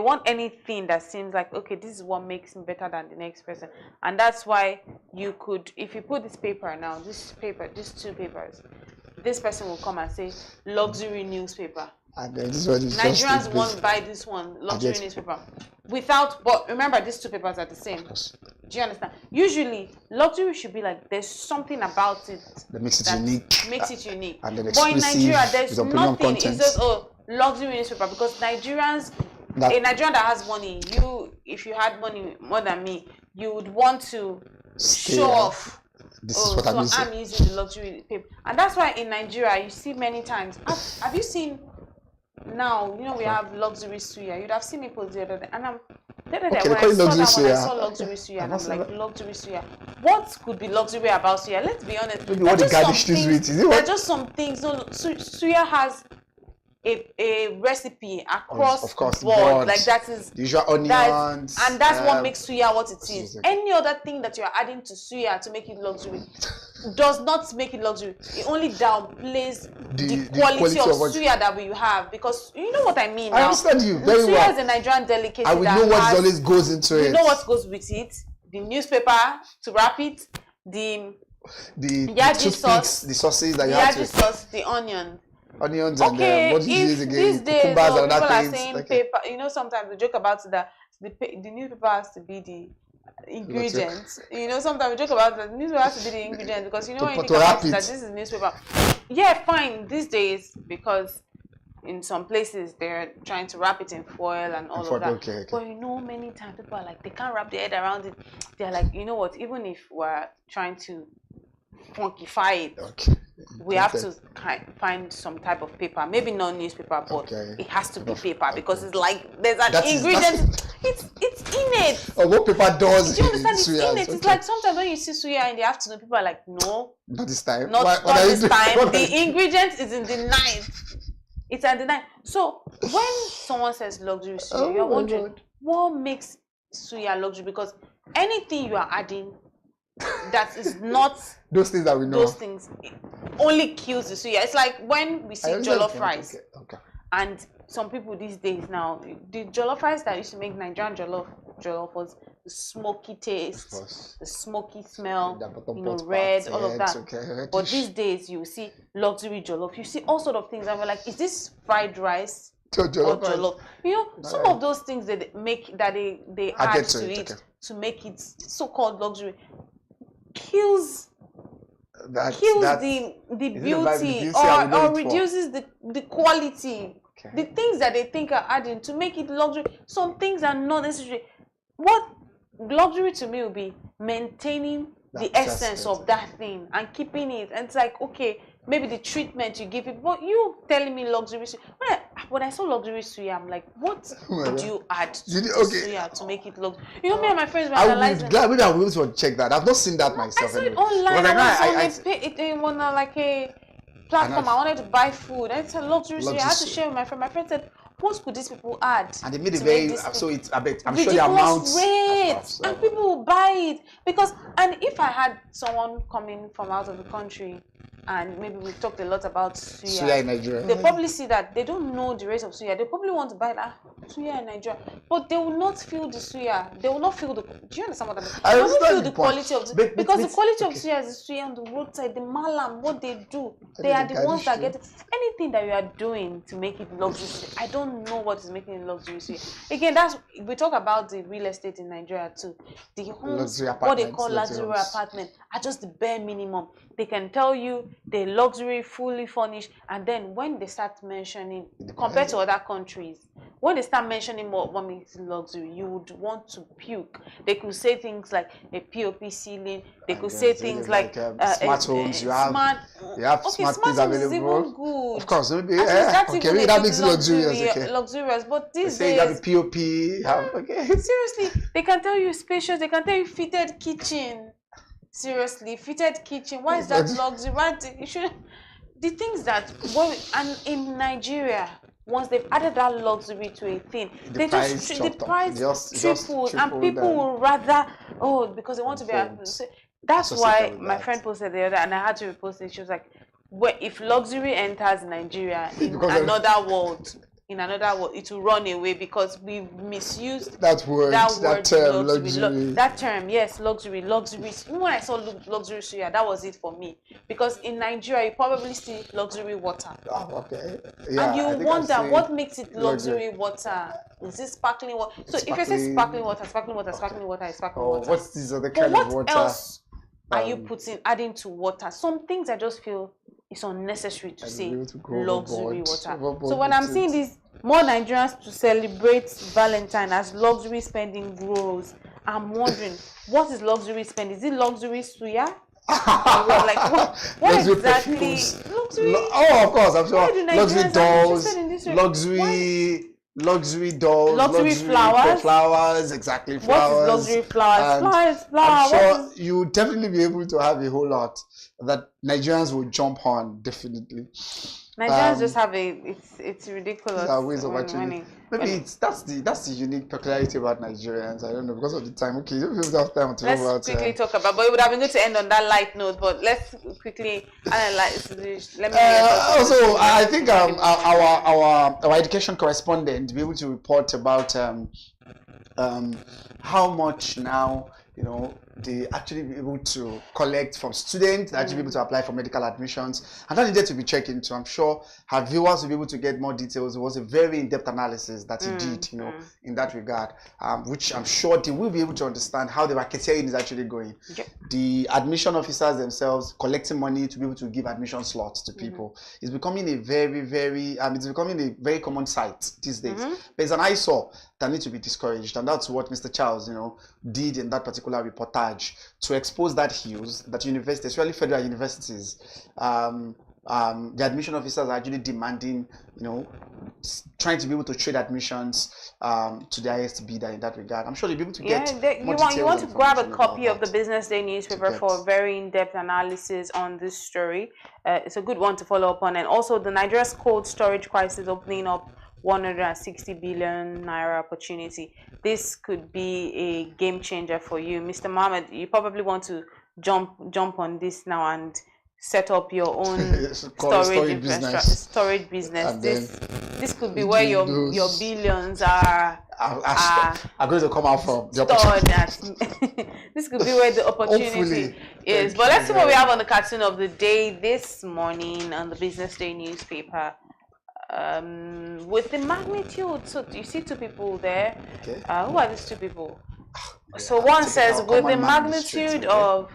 want anything that seems like, okay, this is what makes me better than the next person. And that's why you could, if you put this paper now, these two papers, this person will come and say luxury newspaper. And then this one is Nigerians won't buy this one luxury newspaper but remember, these two papers are the same. Do you understand? Usually luxury should be like there's something about it that makes it unique. And then but in Nigeria there's nothing. It's just luxury newspaper, because Nigerians, a Nigerian that has money, if you had money more than me, you would want to show off. This is what I'm using the luxury paper. And that's why in Nigeria you see many times. Have you seen now, we have luxury suya. You'd have seen me post the other day. And when I saw luxury suya, and I'm like, luxury suya. What could be luxury about suya? Let's be honest. Maybe what the garnish this with. There are just some things. No, suya has a recipe across the board. Like that is the usual onions. And that's what makes suya what it is. Any other thing that you're adding to suya to make it luxury does not make it luxury. It only downplays the quality of suya that we have, because you know what I mean. I understand you very well. Suya is a Nigerian delicacy. And we know what always goes into it. You know what goes with it. The newspaper to wrap it. The yaji sauce. The sauces that you have to. The yaji sauce. The onions. And what did you use again? These days, people and other are things. saying paper. Sometimes we joke about that. The newspaper has to be the ingredients. Sometimes we joke about the newspaper has to be the ingredients, because when you think about that this is newspaper. Yeah, fine. These days, because in some places they're trying to wrap it in foil and all of that. Okay. But many times people are like, they can't wrap their head around it. They're like, you know what? Even if we're trying to funkify it, we have to find some type of paper, maybe not newspaper, but it has to be paper, because it's like there's an ingredient. It's in it. Oh, what paper does? Do you understand? It's in it. It's like sometimes when you see suya in the afternoon, people are like, no, not this time. Not this time. The ingredient is in the night. It's at the night. So when someone says luxury suya, you're wondering what makes suya luxury, because anything you are adding that is not those things that we know. Those things only kills the suya. It's like when we see jollof rice. Okay. And some people these days now, the jollof rice that used to make Nigerian jollof was the smoky taste, the smoky smell, red, all of that. Okay. But these days you see luxury jollof. You see all sort of things, and we're like, is this fried rice or jollof? Some of those things that they add to it to make it so-called luxury kills the beauty or reduces the quality. Okay. The things that they think are adding to make it luxury, some things are not necessary. What luxury to me will be maintaining the essence of that thing and keeping it. And it's like, okay, maybe the treatment you give it, but you telling me luxury suya. When I saw luxury suya, I'm like, what did you add to suya to make it luxury? Me and my friends were analyzing. Maybe I will able to check that. I've not seen that myself. I saw it online. I was on like a platform. I wanted to buy food. I said luxury suya. I had to share with my friend. My friend said, what could these people add? And they made it very, so it's a bit, I'm sure the amounts. Rates, and people will buy it. And if I had someone coming from out of the country, and maybe we've talked a lot about suya in Nigeria, they probably see that they don't know the rate of suya. They probably want to buy that suya in Nigeria, but they will not feel the suya. They will not feel the. Do you understand what I mean? They won't feel the quality of the, because the quality of suya is the suya on the roadside, the malam, what they do. They are the ones that get anything that you are doing to make it luxurious. I don't know what is making it luxurious. Again, we talk about the real estate in Nigeria too. The homes, what they call luxury apartment, are just the bare minimum. They can tell you they're luxury, fully furnished, and then when they start mentioning, compared to other countries, when they start mentioning what makes luxury, you would want to puke. They could say things like a POP ceiling. They could say things like smart homes. You have smart things available. Is even good. Of course, maybe maybe that makes it luxurious. Luxurious, but these days you have the POP. Seriously, they can tell you spacious. They can tell you fitted kitchen. Seriously, fitted kitchen. Why is that luxury? You should. The things that and in Nigeria, once they've added that luxury to a thing, the price tripled, and people will rather because they want to be. That's why my friend posted the other, and I had to repost it. She was like, if luxury enters Nigeria in another world, it will run away because we've misused that term, luxury. That term, yes, luxury. When I saw luxury suya, that was it for me. Because in Nigeria, you probably see luxury water. Oh, okay. Yeah, and you wonder what makes it luxury water. Is it sparkling water? So if you say sparkling water is sparkling water. What's this other kind of water? What else are you adding to water? Some things I just feel it's unnecessary to say luxury water. So when I'm seeing these more Nigerians to celebrate Valentine as luxury spending grows, I'm wondering, what is luxury spending? Is it luxury suya? What exactly? Luxury? Oh, of course, I'm sure. Luxury dolls, luxury dolls, luxury flowers. Exactly, flowers. What is luxury flowers? Flowers. I'm sure you would definitely be able to have a whole lot that Nigerians will jump on, definitely. Nigerians just have it's ridiculous. Ways of actually, maybe that's the unique peculiarity about Nigerians. I don't know, because of the time. Okay, we don't have time to talk about. Let's quickly talk about. But it would have been good to end on that light note. But let's quickly analyze. Let me. Also, I think our education correspondent be able to report about how much now they actually be able to collect from students, actually be able to apply for medical admissions, and that needed to be checked into. I'm sure her viewers will be able to get more details. It was a very in-depth analysis that he did, in that regard, which I'm sure they will be able to understand how the racketeering is actually going. The admission officers themselves collecting money to be able to give admission slots to people is becoming a very, very, it's becoming a very common sight these days. There's an eyesore that needs to be discouraged, and that's what Mr. Charles, did in that particular reportage to expose that hues that universities, especially federal universities, the admission officers are actually demanding, trying to be able to trade admissions to the highest bidder in that regard. I'm sure they'll be able to get more details. You want to grab a copy of the BusinessDay newspaper for a very in-depth analysis on this story. It's a good one to follow up on. And also the Nigeria's cold storage crisis opening up 160 billion naira opportunity. This could be a game changer for you, Mr. Mohammed. You probably want to jump on this now and set up your own storage business. This could be where your billions are going to come out from. This could be where the opportunity is. But let's see what we have on the cartoon of the day this morning on the BusinessDay newspaper. With the magnitude, so you see two people there. Who are these two people? So one says, with the magnitude of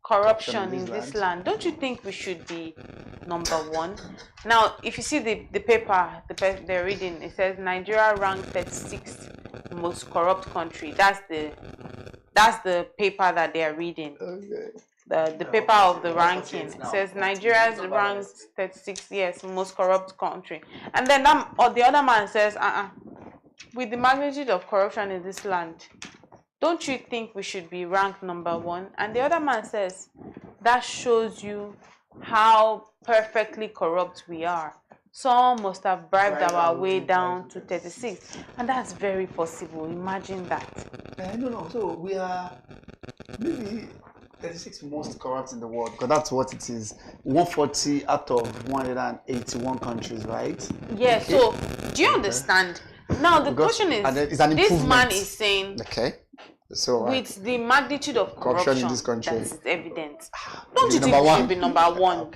corruption in this land, don't you think we should be number one? Now, if you see the paper they're reading, it says Nigeria ranked 36th most corrupt country. That's the paper that they are reading. The paper of the ranking says Nigeria's ranked 36th, yes, most corrupt country. And then the other man says, with the magnitude of corruption in this land, don't you think we should be ranked number one? And the other man says, that shows you how perfectly corrupt we are. Some must have bribed our way down to 36, and that's very possible. Imagine that. No. So we are maybe 36 most corrupt in the world, because that's what it is. 140 out of 181 countries, right? Yeah. Okay. So do you understand? Now the question is, this man is saying, so with the magnitude of corruption in this country, that is evident, don't you think we should be number one?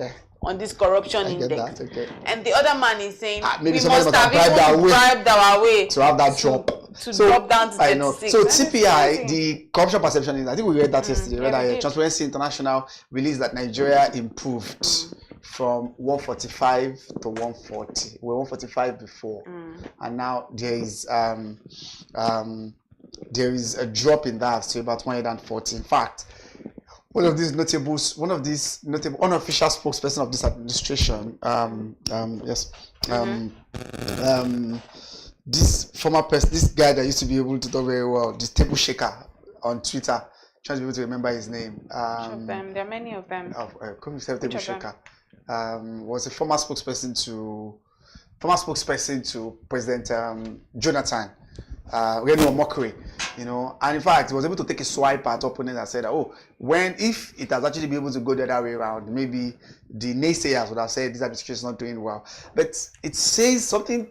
on this corruption I get index. that, okay. And the other man is saying maybe we somebody must must have have even bribed our way to have that drop. to drop down to 36. I know. So That is TPI, crazy. the corruption perception index, I think we read that yesterday. yeah, we did. Transparency International released that Nigeria improved from 145 to 140. We were 145 before, and now there is a drop in that to about 140. In fact, one of these notable unofficial spokesperson of this administration, this former person, this guy that used to be able to talk very well, this table shaker on Twitter, trying to be able to remember his name. Which of them? There are many of them. Table shaker. Was a former spokesperson to President Jonathan. Mockery, and in fact, he was able to take a swipe at opponents and said, if it has actually been able to go the other way around, maybe the naysayers would have said this administration is not doing well. But it says something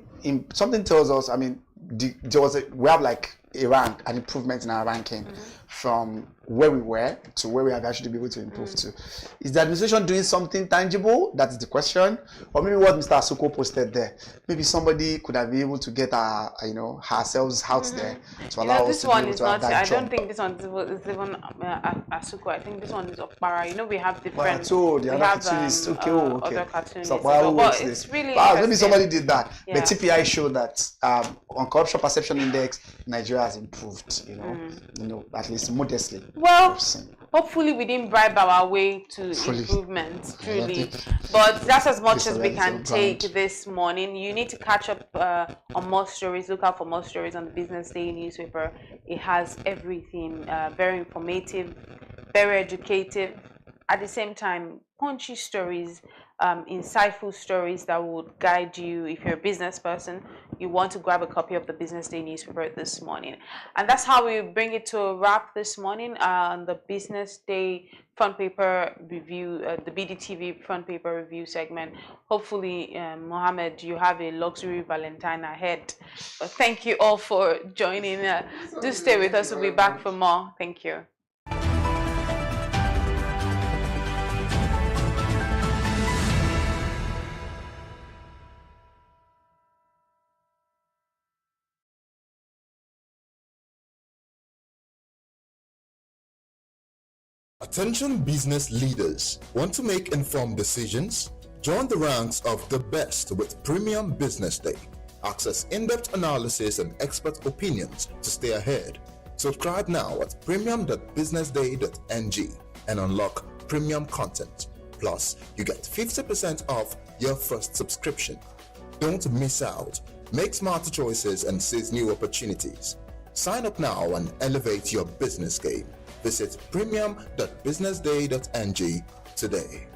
tells us, we have like an improvement in our ranking from where we were to where we have actually been able to improve to. Is the administration doing something tangible? That is the question. Or maybe what Mr. Asuko posted there. Maybe somebody could have been able to get ourselves out there to allow us to be able to have that I job. don't think this one is even Asuko. I think this one is Okpara. We have different. Well, I told the other cartoonists. Other cartoonists. So, but it's really maybe somebody did that. Yeah. But TPI showed that on corruption perception index, Nigeria has improved. At least modestly. Well, hopefully we didn't bribe our way to improvement, truly. But that's as much as we can take this morning. You need to catch up on more stories. Look out for more stories on the Business Day newspaper. It has everything. Very informative, very educative. At the same time, punchy stories, insightful stories that would guide you. If you're a business person, you want to grab a copy of the Business Day newspaper this morning. And that's how we bring it to a wrap this morning on the Business Day front paper review, the BDTV front paper review segment. Hopefully, Mohammed, you have a luxury Valentine ahead. But thank you all for joining. Do stay with us. We'll be back for more. Thank you. Attention business leaders. Want to make informed decisions? Join the ranks of the best with Premium Business Day. Access in-depth analysis and expert opinions to stay ahead. Subscribe now at premium.businessday.ng and unlock premium content. Plus, you get 50% off your first subscription. Don't miss out. Make smarter choices and seize new opportunities. Sign up now and elevate your business game. Visit premium.businessday.ng today.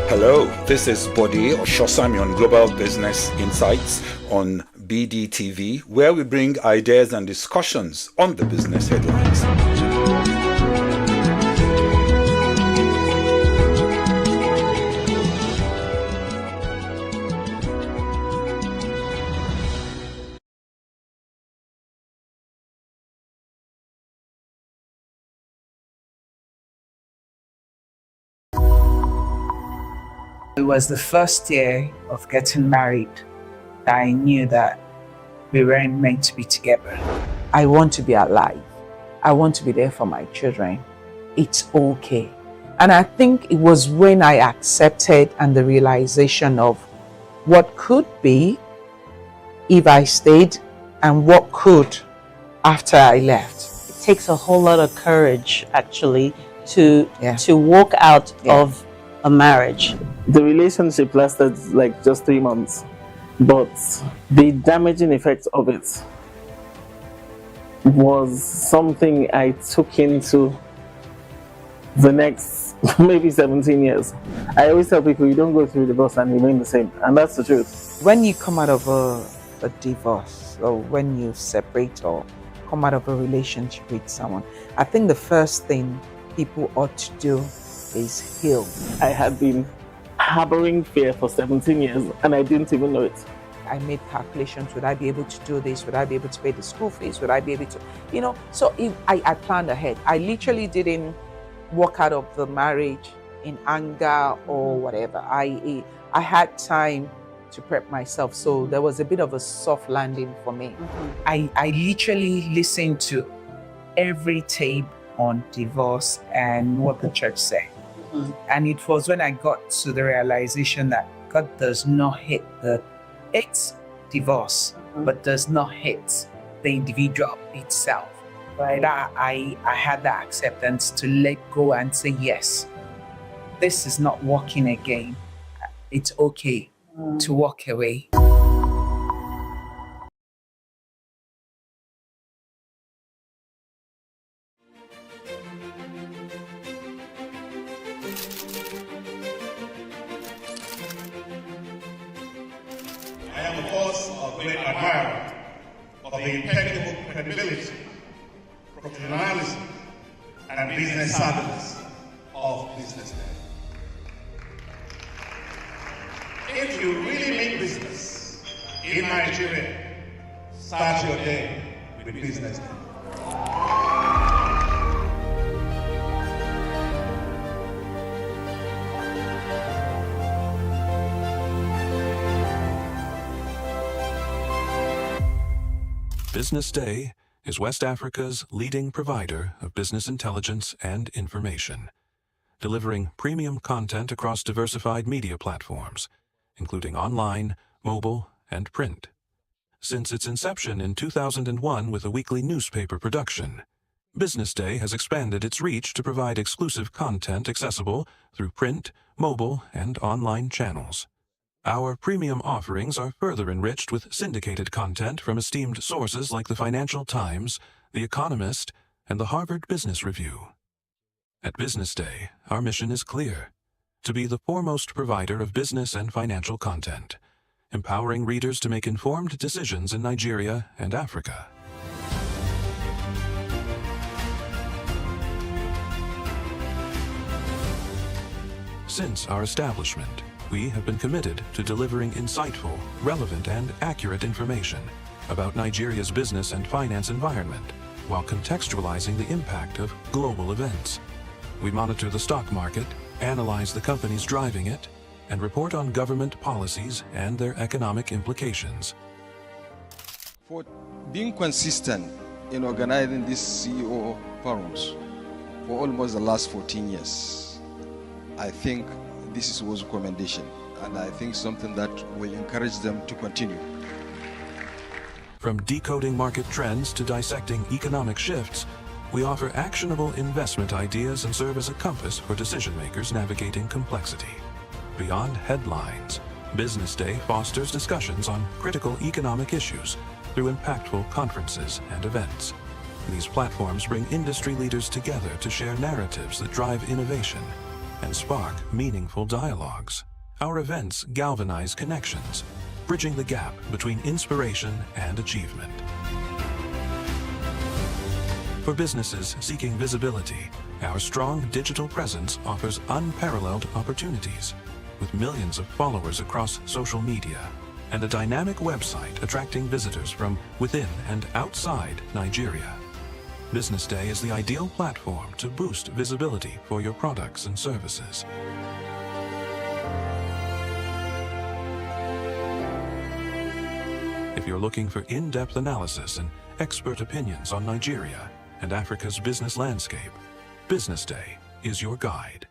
Hello, this is Bode Oshosami on Global Business Insights on BDTV, where we bring ideas and discussions on the business headlines. It was the first year of getting married that I knew that we weren't meant to be together. I want to be alive. I want to be there for my children. It's okay. And I think it was when I accepted and the realization of what could be if I stayed and what could after I left. It takes a whole lot of courage actually to walk out of a marriage. The relationship lasted like just 3 months, but the damaging effect of it was something I took into the next maybe 17 years. I always tell people you don't go through divorce and remain the same, and that's the truth. When you come out of a divorce, or when you separate or come out of a relationship with someone, I think the first thing people ought to do is heal. I had been harboring fear for 17 years and I didn't even know it. I made calculations. Would I be able to do this? Would I be able to pay the school fees? Would I be able to, so I planned ahead. I literally didn't walk out of the marriage in anger or whatever. I had time to prep myself. So there was a bit of a soft landing for me. I literally listened to every tape on divorce and what the church said. And it was when I got to the realization that God does not hate divorce, but does not hate the individual itself. Right? I had that acceptance to let go and say, yes, this is not working again. It's okay to walk away. I am, of course, a great admirer of the impeccable credibility, professionalism, and business savviness of BusinessDay. If you really mean business in Nigeria, start your day with BusinessDay. BusinessDay is West Africa's leading provider of business intelligence and information, delivering premium content across diversified media platforms, including online, mobile, and print. Since its inception in 2001 with a weekly newspaper production, BusinessDay has expanded its reach to provide exclusive content accessible through print, mobile, and online channels. Our premium offerings are further enriched with syndicated content from esteemed sources like the Financial Times, The Economist, and the Harvard Business Review. At BusinessDay, our mission is clear: to be the foremost provider of business and financial content, empowering readers to make informed decisions in Nigeria and Africa. Since our establishment, we have been committed to delivering insightful, relevant, and accurate information about Nigeria's business and finance environment, while contextualizing the impact of global events. We monitor the stock market, analyze the companies driving it, and report on government policies and their economic implications. For being consistent in organizing these CEO forums for almost the last 14 years, I think this was a commendation, and I think something that will encourage them to continue. From decoding market trends to dissecting economic shifts, we offer actionable investment ideas and serve as a compass for decision makers navigating complexity. Beyond headlines, BusinessDay fosters discussions on critical economic issues through impactful conferences and events. These platforms bring industry leaders together to share narratives that drive innovation and spark meaningful dialogues. Our events galvanize connections, bridging the gap between inspiration and achievement. For businesses seeking visibility, our strong digital presence offers unparalleled opportunities, with millions of followers across social media and a dynamic website attracting visitors from within and outside Nigeria. BusinessDay is the ideal platform to boost visibility for your products and services. If you're looking for in-depth analysis and expert opinions on Nigeria and Africa's business landscape, BusinessDay is your guide.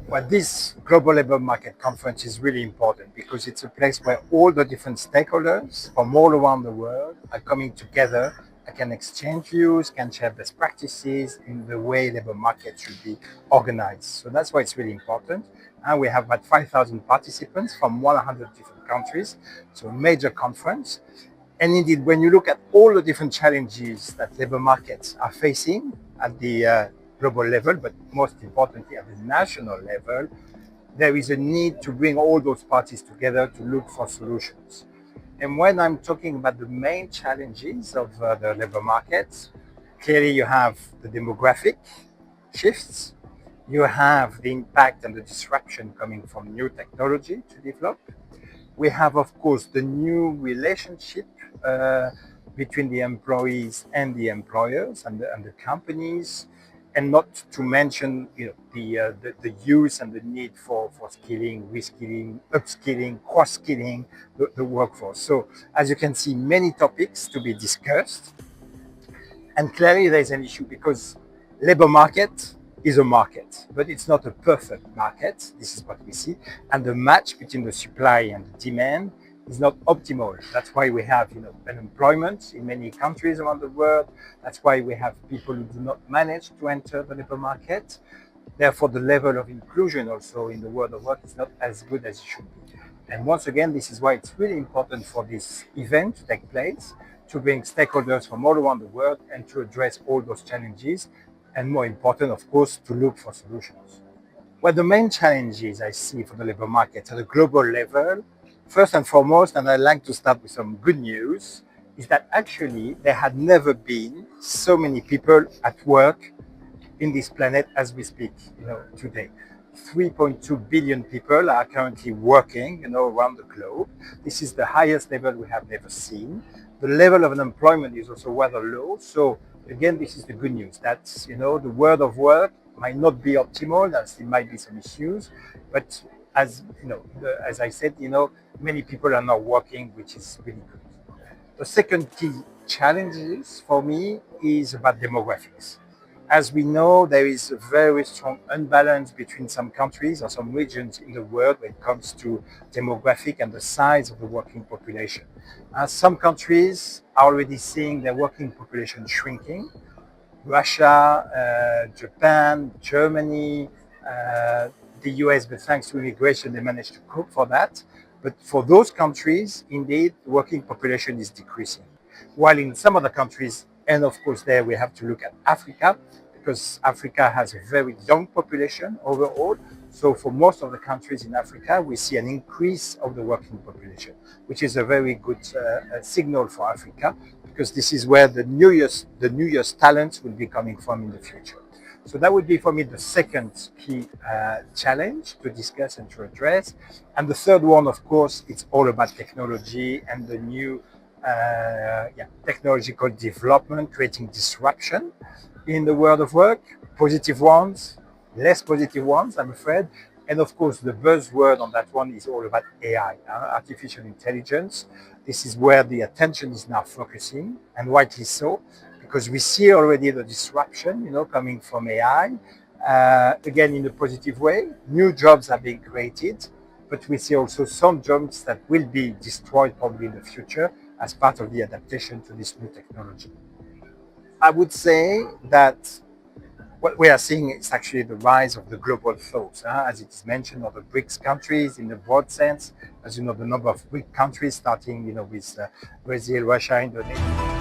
But this Global Labor Market Conference is really important because it's a place where all the different stakeholders from all around the world are coming together and can exchange views, can share best practices in the way labor market should be organized. So that's why it's really important. And we have about 5,000 participants from 100 different countries. So a major conference. And indeed, when you look at all the different challenges that labor markets are facing at the global level, but most importantly at the national level, there is a need to bring all those parties together to look for solutions. And when I'm talking about the main challenges of the labor markets, clearly you have the demographic shifts, you have the impact and the disruption coming from new technology to develop. We have, of course, the new relationship between the employees and the employers and the companies, and not to mention the use and the need for skilling, reskilling, upskilling, cross-skilling the workforce. So as you can see, many topics to be discussed. And clearly there's an issue because labor market is a market, but it's not a perfect market. This is what we see. And the match between the supply and the demand is not optimal. That's why we have unemployment in many countries around the world. That's why we have people who do not manage to enter the labor market. Therefore, the level of inclusion also in the world of work is not as good as it should be. And once again, this is why it's really important for this event to take place, to bring stakeholders from all around the world and to address all those challenges. And more important, of course, to look for solutions. Well, the main challenges I see for the labor market at a global level, first and foremost, and I'd like to start with some good news, is that actually there had never been so many people at work in this planet as we speak, today. 3.2 billion people are currently working, around the globe. This is the highest level we have never seen. The level of unemployment is also rather low. So again, this is the good news. That's, the world of work might not be optimal. There might be some issues, but as I said, many people are now working, which is really good. The second key challenge for me is about demographics. As we know, there is a very strong imbalance between some countries or some regions in the world when it comes to demographic and the size of the working population. Some countries are already seeing their working population shrinking. Russia, Japan, Germany, the US, but thanks to immigration, they managed to cope for that. But for those countries, indeed, the working population is decreasing. While in some other countries, and of course there we have to look at Africa, because Africa has a very young population overall. So for most of the countries in Africa, we see an increase of the working population, which is a very good signal for Africa, because this is where the new year's talents will be coming from in the future. So that would be for me the second key challenge to discuss and to address. And the third one, of course, it's all about technology and the new technological development, creating disruption in the world of work, positive ones, less positive ones, I'm afraid. And of course, the buzzword on that one is all about AI, artificial intelligence. This is where the attention is now focusing, and rightly so, because we see already the disruption, coming from AI. Again, in a positive way, new jobs are being created, but we see also some jobs that will be destroyed probably in the future as part of the adaptation to this new technology. I would say that what we are seeing is actually the rise of the global south, as it is mentioned, of the BRICS countries in the broad sense. As you know, the number of BRICS countries starting, with Brazil, Russia, Indonesia.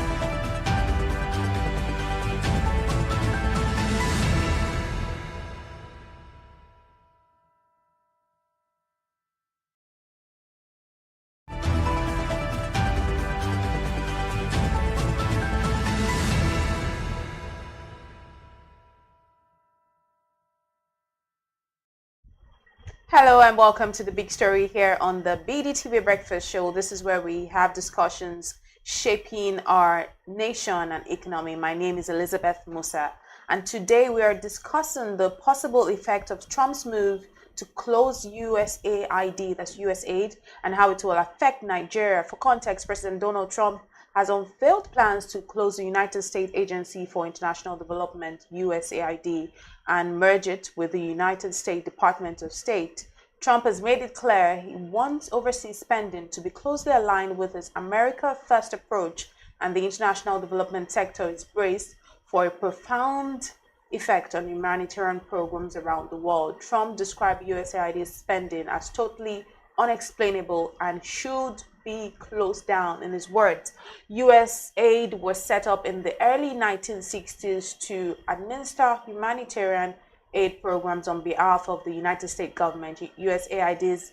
Hello and welcome to the big story here on the BDTV Breakfast Show. This is where we have discussions shaping our nation and economy. My name is Elizabeth Musa, and today we are discussing the possible effect of Trump's move to close USAID, that's USAID, and how it will affect Nigeria. For context, President Donald Trump has unveiled plans to close the United States Agency for International Development, USAID, and merge it with the United States Department of State. Trump has made it clear he wants overseas spending to be closely aligned with his America First approach, and the international development sector is braced for a profound effect on humanitarian programs around the world. Trump described USAID's spending as totally unexplainable and should be closed down. In his words, USAID was set up in the early 1960s to administer humanitarian aid programs on behalf of the United States government, USAID's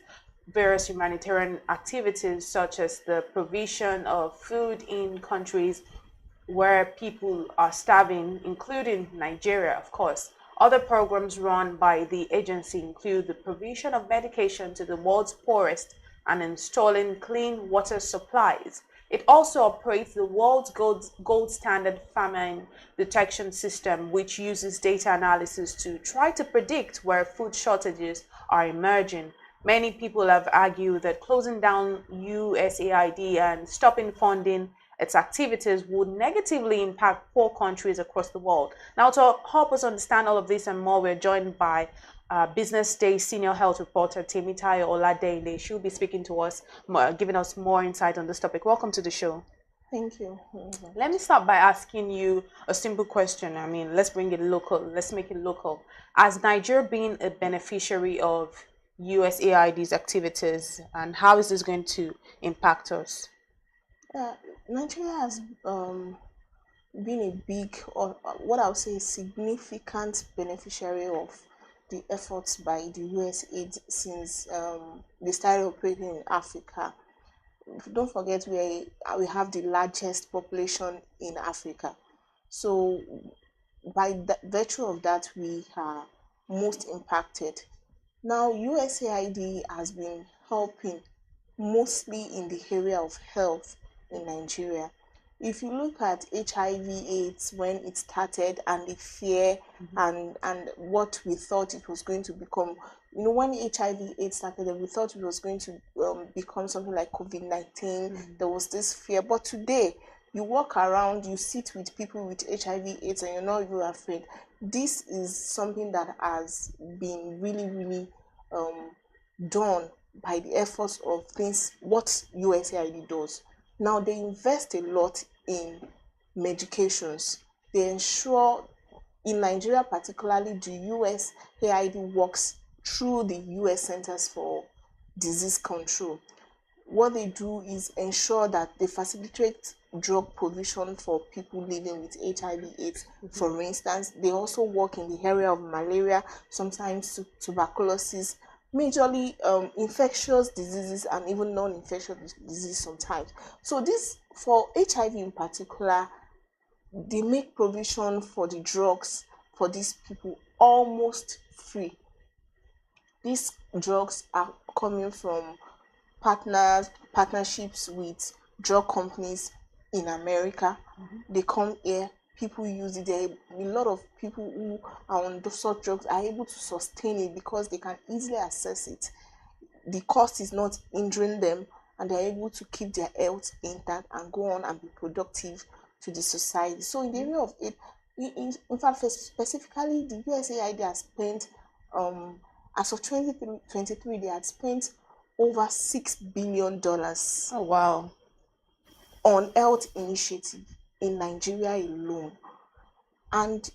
various humanitarian activities such as the provision of food in countries where people are starving, including Nigeria, of course. Other programs run by the agency include the provision of medication to the world's poorest and installing clean water supplies. It also operates the world's gold standard famine detection system, which uses data analysis to try to predict where food shortages are emerging. Many people have argued that closing down USAID and stopping funding its activities would negatively impact poor countries across the world. Now, to help us understand all of this and more, we're joined by Business Day senior health reporter Temitayo Oladeyinde. She'll be speaking to us, giving us more insight on this topic. Welcome to the show. Thank you. Let me start by asking you a simple question. I mean, let's bring it local. Let's make it local. Has Nigeria been a beneficiary of USAID's activities, and how is this going to impact us? Nigeria has been a big, or what I would say, significant beneficiary of the efforts by the USAID since they started operating in Africa. Don't forget, we have the largest population in Africa. So by the virtue of that, we are most impacted. Now, USAID has been helping mostly in the area of health in Nigeria. If you look at HIV/AIDS when it started and the fear and what we thought it was going to become, when HIV/AIDS started, we thought it was going to become something like COVID-19. There was this fear, but today you walk around, you sit with people with HIV/AIDS, and you're not even afraid. This is something that has been really, really done by the efforts of what USAID does. Now, they invest a lot in medications. They ensure, in Nigeria particularly, the USAID works through the US Centers for Disease Control. What they do is ensure that they facilitate drug provision for people living with HIV/AIDS. For instance, they also work in the area of malaria, sometimes tuberculosis, majorly infectious diseases and even non-infectious diseases sometimes. So this, for HIV in particular, they make provision for the drugs for these people almost free. These drugs are coming from partnerships with drug companies in America. They come here, people use it. There are a lot of people who are on those sort of drugs are able to sustain it because they can easily access it. The cost is not hindering them, and they're able to keep their health intact and go on and be productive to the society. So in the area of it, in fact, specifically, the USAID has spent, as of 2023, they had spent over $6 billion. Oh, wow. On health initiative in Nigeria alone. And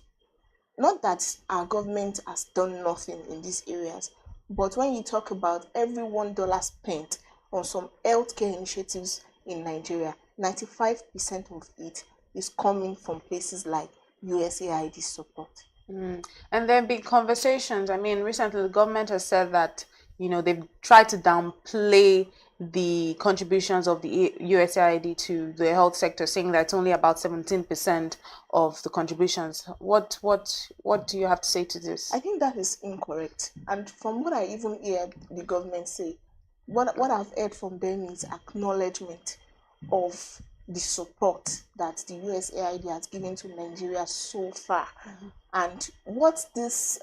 not that our government has done nothing in these areas, but when you talk about every $1 spent on some healthcare initiatives in Nigeria, 95% of it is coming from places like USAID support. And there have been conversations. I mean, recently the government has said that, they've tried to downplay the contributions of the USAID to the health sector, saying that it's only about 17% of the contributions. What do you have to say to this? I think that is incorrect. And from what I even hear the government say, what I've heard from them is acknowledgement of the support that the USAID has given to Nigeria so far. And what this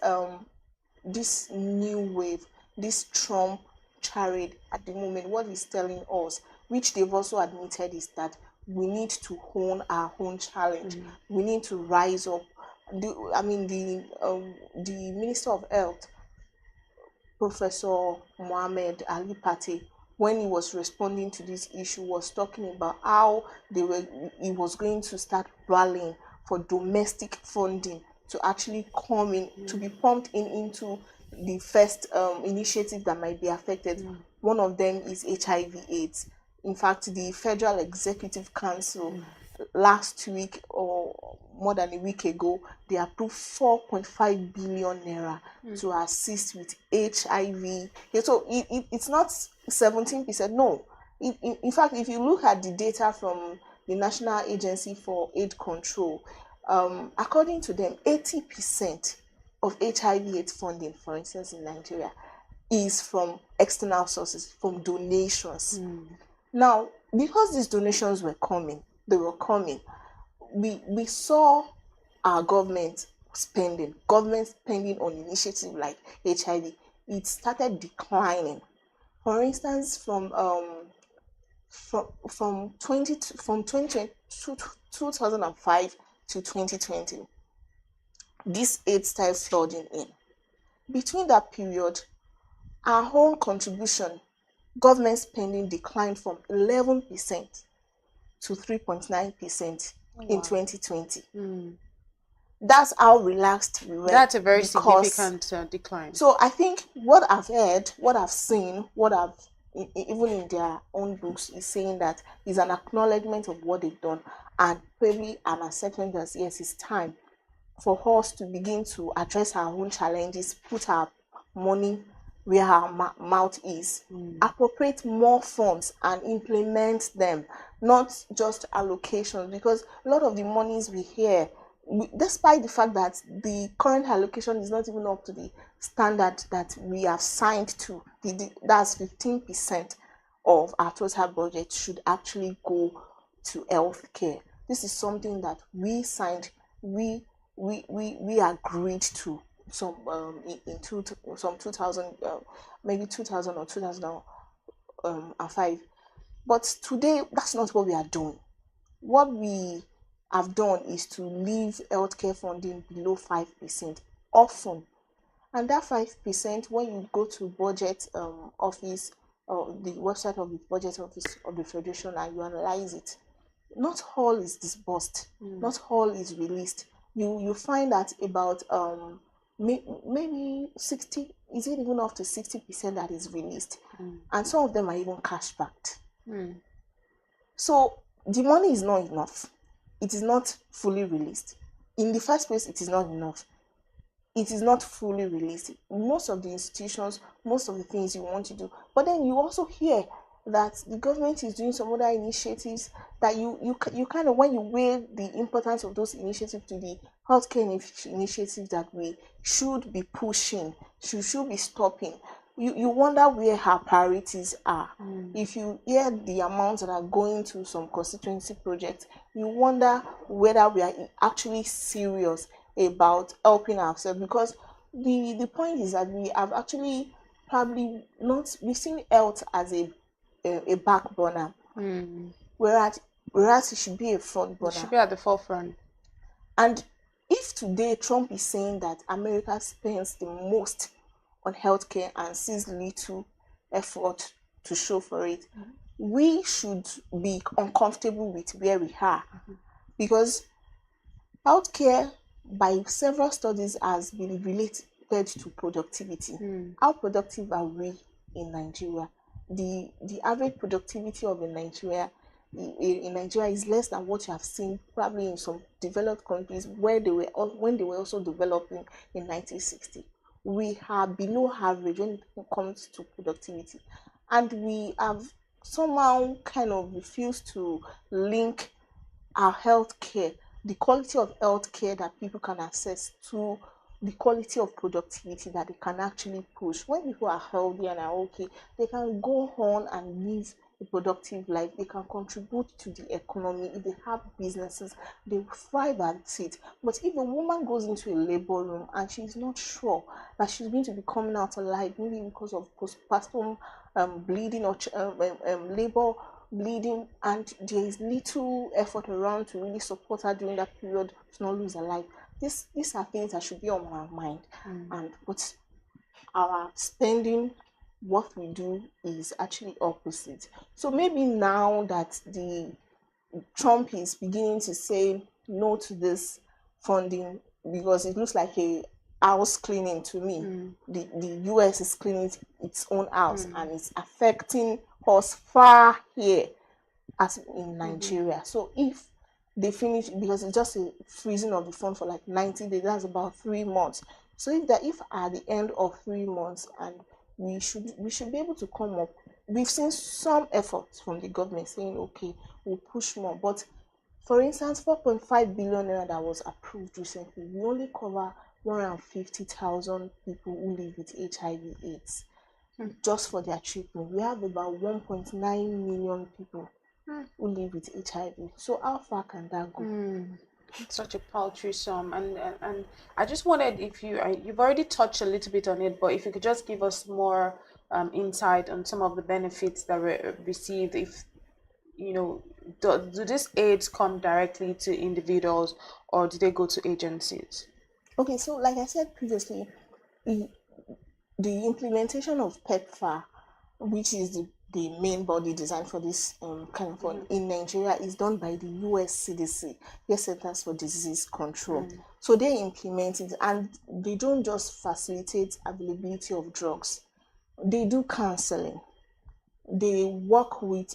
new wave, this Trump charade at the moment, what he's telling us, which they've also admitted, is that we need to hone our own challenge. We need to rise up. The Minister of Health, Professor Mohammed Ali Pate, when he was responding to this issue, was talking about how he was going to start rallying for domestic funding to actually come in, to be pumped into the first initiative that might be affected. One of them is HIV/AIDS. In fact, the Federal Executive Council last week, or more than a week ago, they approved 4.5 billion naira to assist with HIV. Yeah, so it's not 17%. No. In fact, if you look at the data from the National Agency for AIDS Control, according to them, 80% of HIV/AIDS funding, for instance, in Nigeria, is from external sources, from donations. Now, because these donations were coming, we saw our government spending on initiatives like HIV. It started declining. For instance, from 2005 to 2020, this AIDS started flooding in. Between that period, our own contribution, government spending, declined from 11% to 3.9% in 2020. That's how relaxed we were. That's a very significant decline. So I think what I've heard, what I've seen, even in their own books, is saying that is an acknowledgement of what they've done, and probably an acceptance that yes, it's time for us to begin to address our own challenges, put our money where our mouth is, appropriate more funds and implement them, not just allocations, because a lot of the monies we hear, despite the fact that the current allocation is not even up to the standard that we have signed to, that's 15% of our total budget should actually go to healthcare. This is something that we signed, we agreed to some in 2000, maybe 2000 or 2005. But today, that's not what we are doing. What we have done is to leave healthcare funding below 5% often. And that 5%, when you go to budget office, or the website of the budget office of the Federation, and you analyze it, not all is disbursed, not all is released. You find that about maybe 60, is it even up to 60% that is released? And some of them are even cash backed. So the money is not enough. It is not fully released. In the first place, it is not enough. It is not fully released. Most of the institutions, most of the things you want to do, but then you also hear that the government is doing some other initiatives that you kind of, when you weigh the importance of those initiatives to the healthcare initiatives that we should be pushing, should be stopping, you wonder where our priorities are. If you hear the amounts that are going to some constituency projects, you wonder whether we are actually serious about helping ourselves, because the point is that we have actually probably not, we've seen health as a back burner, whereas it should be a front burner. It should be at the forefront. And if today Trump is saying that America spends the most on healthcare and sees little effort to show for it, we should be uncomfortable with where we are, because healthcare, by several studies, has been related to productivity. How productive are we in Nigeria? The average productivity of Nigeria is less than what you have seen probably in some developed countries when they were also developing in 1960. We are below average when it comes to productivity, and we have somehow kind of refused to link our healthcare, the quality of healthcare that people can access, to the quality of productivity that they can actually push. When people are healthy and are okay, they can go on and live a productive life. They can contribute to the economy. If they have businesses, they thrive at it. But if a woman goes into a labor room and she's not sure that she's going to be coming out alive, maybe because of postpartum bleeding or labor bleeding, and there is little effort around to really support her during that period to not lose her life, these are things that should be on our mind. But our spending, what we do, is actually opposite. So maybe now that the Trump is beginning to say no to this funding, because it looks like a house cleaning to me. The US is cleaning its own house, and it's affecting us far here as in Nigeria. So if they finish, because it's just a freezing of the fund for like 90 days, that's about 3 months. So if at the end of 3 months, and we should be able to come up. We've seen some efforts from the government saying, okay, we'll push more. But for instance, 4.5 billion naira that was approved recently, we only cover 150,000 people who live with HIV/AIDS just for their treatment. We have about 1.9 million people who live with HIV. So how far can that go? Such a paltry sum, and I just wanted, if you've already touched a little bit on it, but if you could just give us more insight on some of the benefits that were received. If do these aids come directly to individuals, or do they go to agencies? Okay, so like I said previously, the implementation of PEPFAR, which is the main body designed for this kind of fund in Nigeria, is done by the US CDC, US Centers for Disease Control. So they implement it, and they don't just facilitate availability of drugs. They do counseling. They work with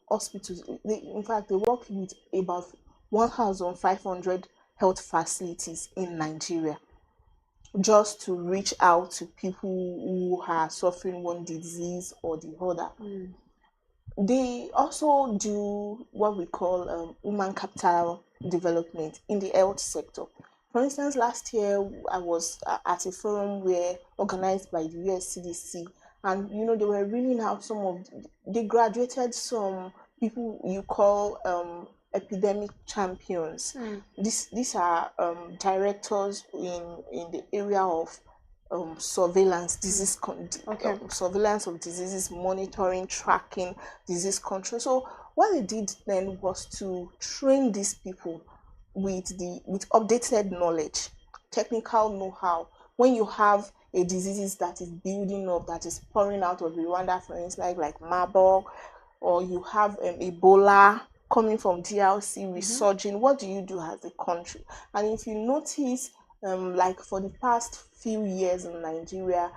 hospitals. In fact, they work with about 1,500 health facilities in Nigeria, just to reach out to people who are suffering one disease or the other. They also do what we call human capital development in the health sector. For instance, last year I was at a forum organized by the US CDC, and they were reading out they graduated some people you call epidemic champions. These are directors in the area of surveillance, surveillance of diseases, monitoring, tracking, disease control. So what they did then was to train these people with updated knowledge, technical know-how. When you have a disease that is building up, that is pouring out of Rwanda, for instance, like Marburg, or you have Ebola coming from DRC resurging, what do you do as a country? And if you notice, like for the past few years in Nigeria,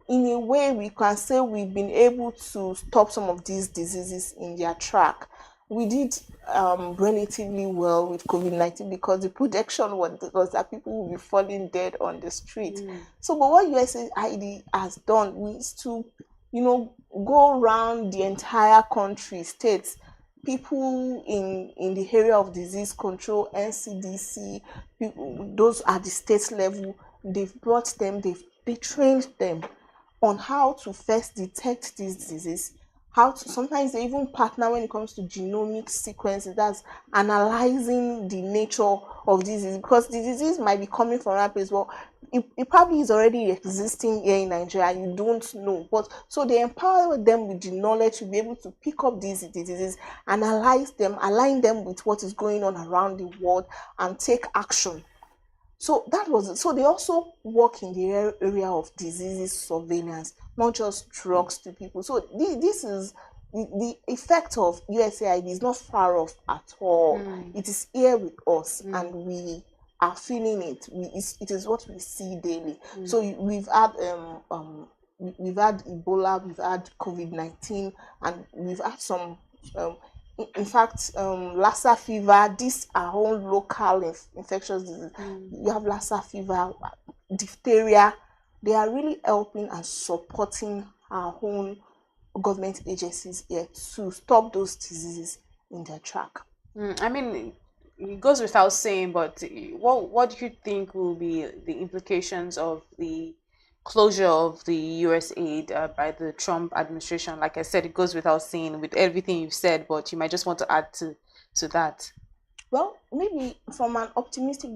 in a way we can say we've been able to stop some of these diseases in their track. We did relatively well with COVID-19 because the projection was that people will be falling dead on the street. So, but what USAID has done is to, go around the entire country, states, people in the area of disease control, NCDC, people, those at the state level, they've brought them, they trained them on how to first detect these diseases, sometimes they even partner when it comes to genomic sequencing, that's analyzing the nature of disease, because the disease might be coming from that place. Well, it probably is already existing here in Nigeria, you don't know. But so they empower them with the knowledge to be able to pick up these diseases, analyze them, align them with what is going on around the world, and take action. So that was it. So they also work in the area of diseases surveillance, not just drugs to people. So this is the effect of USAID is not far off at all. It is here with us, and we are feeling it. It is what we see daily. So we've had Ebola, we've had COVID-19, and we've had some. In fact, Lassa fever, these are all local infectious diseases. You have Lassa fever, diphtheria. They are really helping and supporting our own government agencies here to stop those diseases in their track. I mean, it goes without saying, but what do you think will be the implications of the closure of the US aid by the Trump administration? Like I said, it goes without saying with everything you've said, but you might just want to add to that. Well, maybe from an optimistic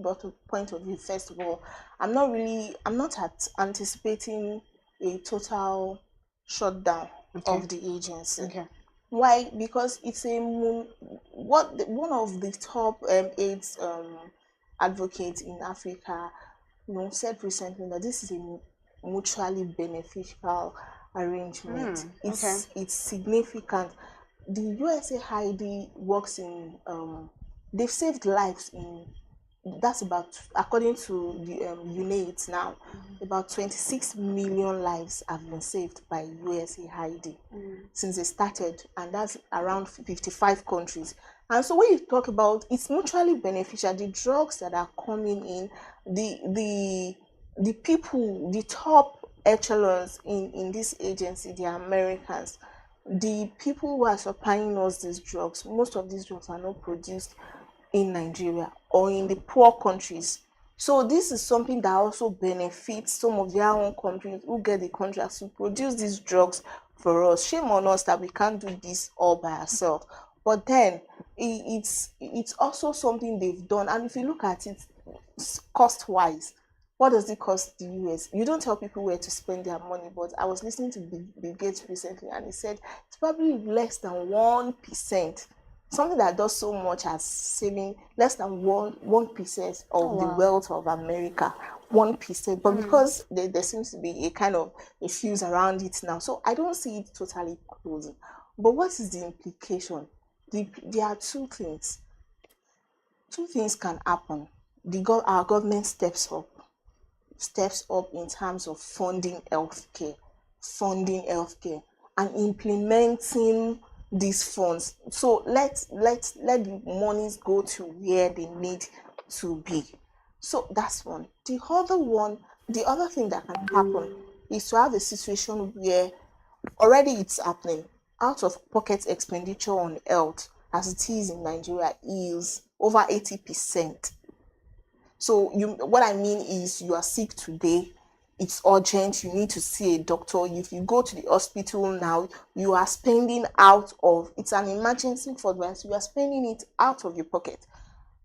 point of view, first of all, I'm not anticipating a total shutdown of the agency. Why? Because it's one of the top AIDS advocates in Africa, said recently that this is a mutually beneficial arrangement. It's significant. The USAID works in they've saved lives in, that's about, according to the UNAIDS now, about 26 million lives have been saved by USAID since they started, and that's around 55 countries. And so when you talk about it's mutually beneficial, the drugs that are coming in, the people, the top echelons in this agency, the Americans, the people who are supplying us these drugs, most of these drugs are not produced in Nigeria or in the poor countries. So this is something that also benefits some of their own countries who get the contracts to produce these drugs for us. Shame on us that we can't do this all by ourselves. But then it's also something they've done. And if you look at it cost-wise, what does it cost the US? You don't tell people where to spend their money, but I was listening to Bill Gates recently, and he said it's probably less than 1%. Something that does so much as saving less than 1% of the wealth of America. 1%. But because there seems to be a kind of a fuse around it now, so I don't see it totally closing. But what is the implication? There are two things. Two things can happen. Our government steps up in terms of funding healthcare, and implementing these funds. So let the monies go to where they need to be. So that's one. The other thing that can happen is to have a situation where already it's happening. Out of pocket expenditure on health, as it is in Nigeria, is over 80%. So what I mean is you are sick today, it's urgent, you need to see a doctor. If you go to the hospital now, you are spending it's an emergency for advice, you are spending it out of your pocket.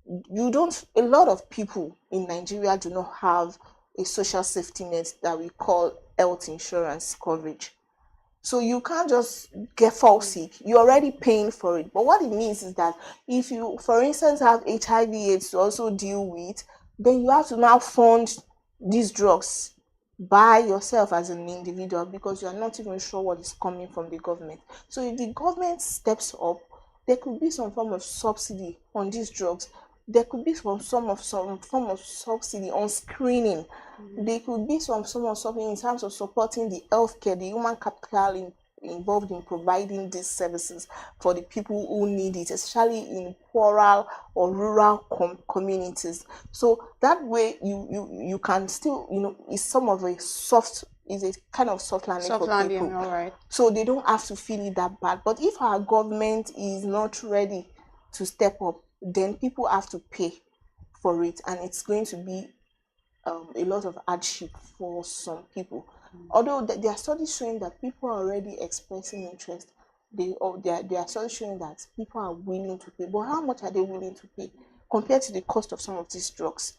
A lot of people in Nigeria do not have a social safety net that we call health insurance coverage. So you can't just fall sick. You're already paying for it. But what it means is that if you, for instance, have HIV/AIDS to also deal with, then you have to now fund these drugs by yourself as an individual because you're not even sure what is coming from the government. So if the government steps up, there could be some form of subsidy on these drugs. There could be some form of subsidy on screening. There could be some form of something in terms of supporting the healthcare, the human capital involved in providing these services for the people who need it, especially in poorer or rural communities. So that way you can still, it's a kind of soft landing for people. All right. So they don't have to feel it that bad. But if our government is not ready to step up, then people have to pay for it, and it's going to be a lot of hardship for some people. Although there are studies showing that people are already expressing interest, there are studies showing that people are willing to pay. But how much are they willing to pay compared to the cost of some of these drugs?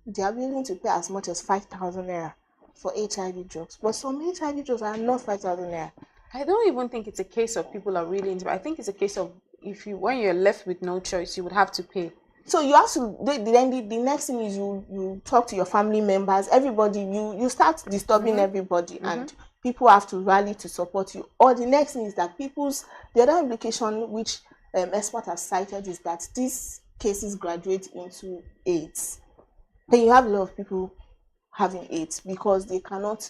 They are willing to pay as much as 5,000 naira for HIV drugs, but some HIV drugs are not 5,000 naira. I don't even think it's a case of people are willing to. I think it's a case of when you're left with no choice, you would have to pay. So you have to. Then the next thing is you talk to your family members, everybody. You start disturbing everybody, and people have to rally to support you. Or the next thing is that the other implication which experts have cited is that these cases graduate into AIDS. Then you have a lot of people having AIDS because they cannot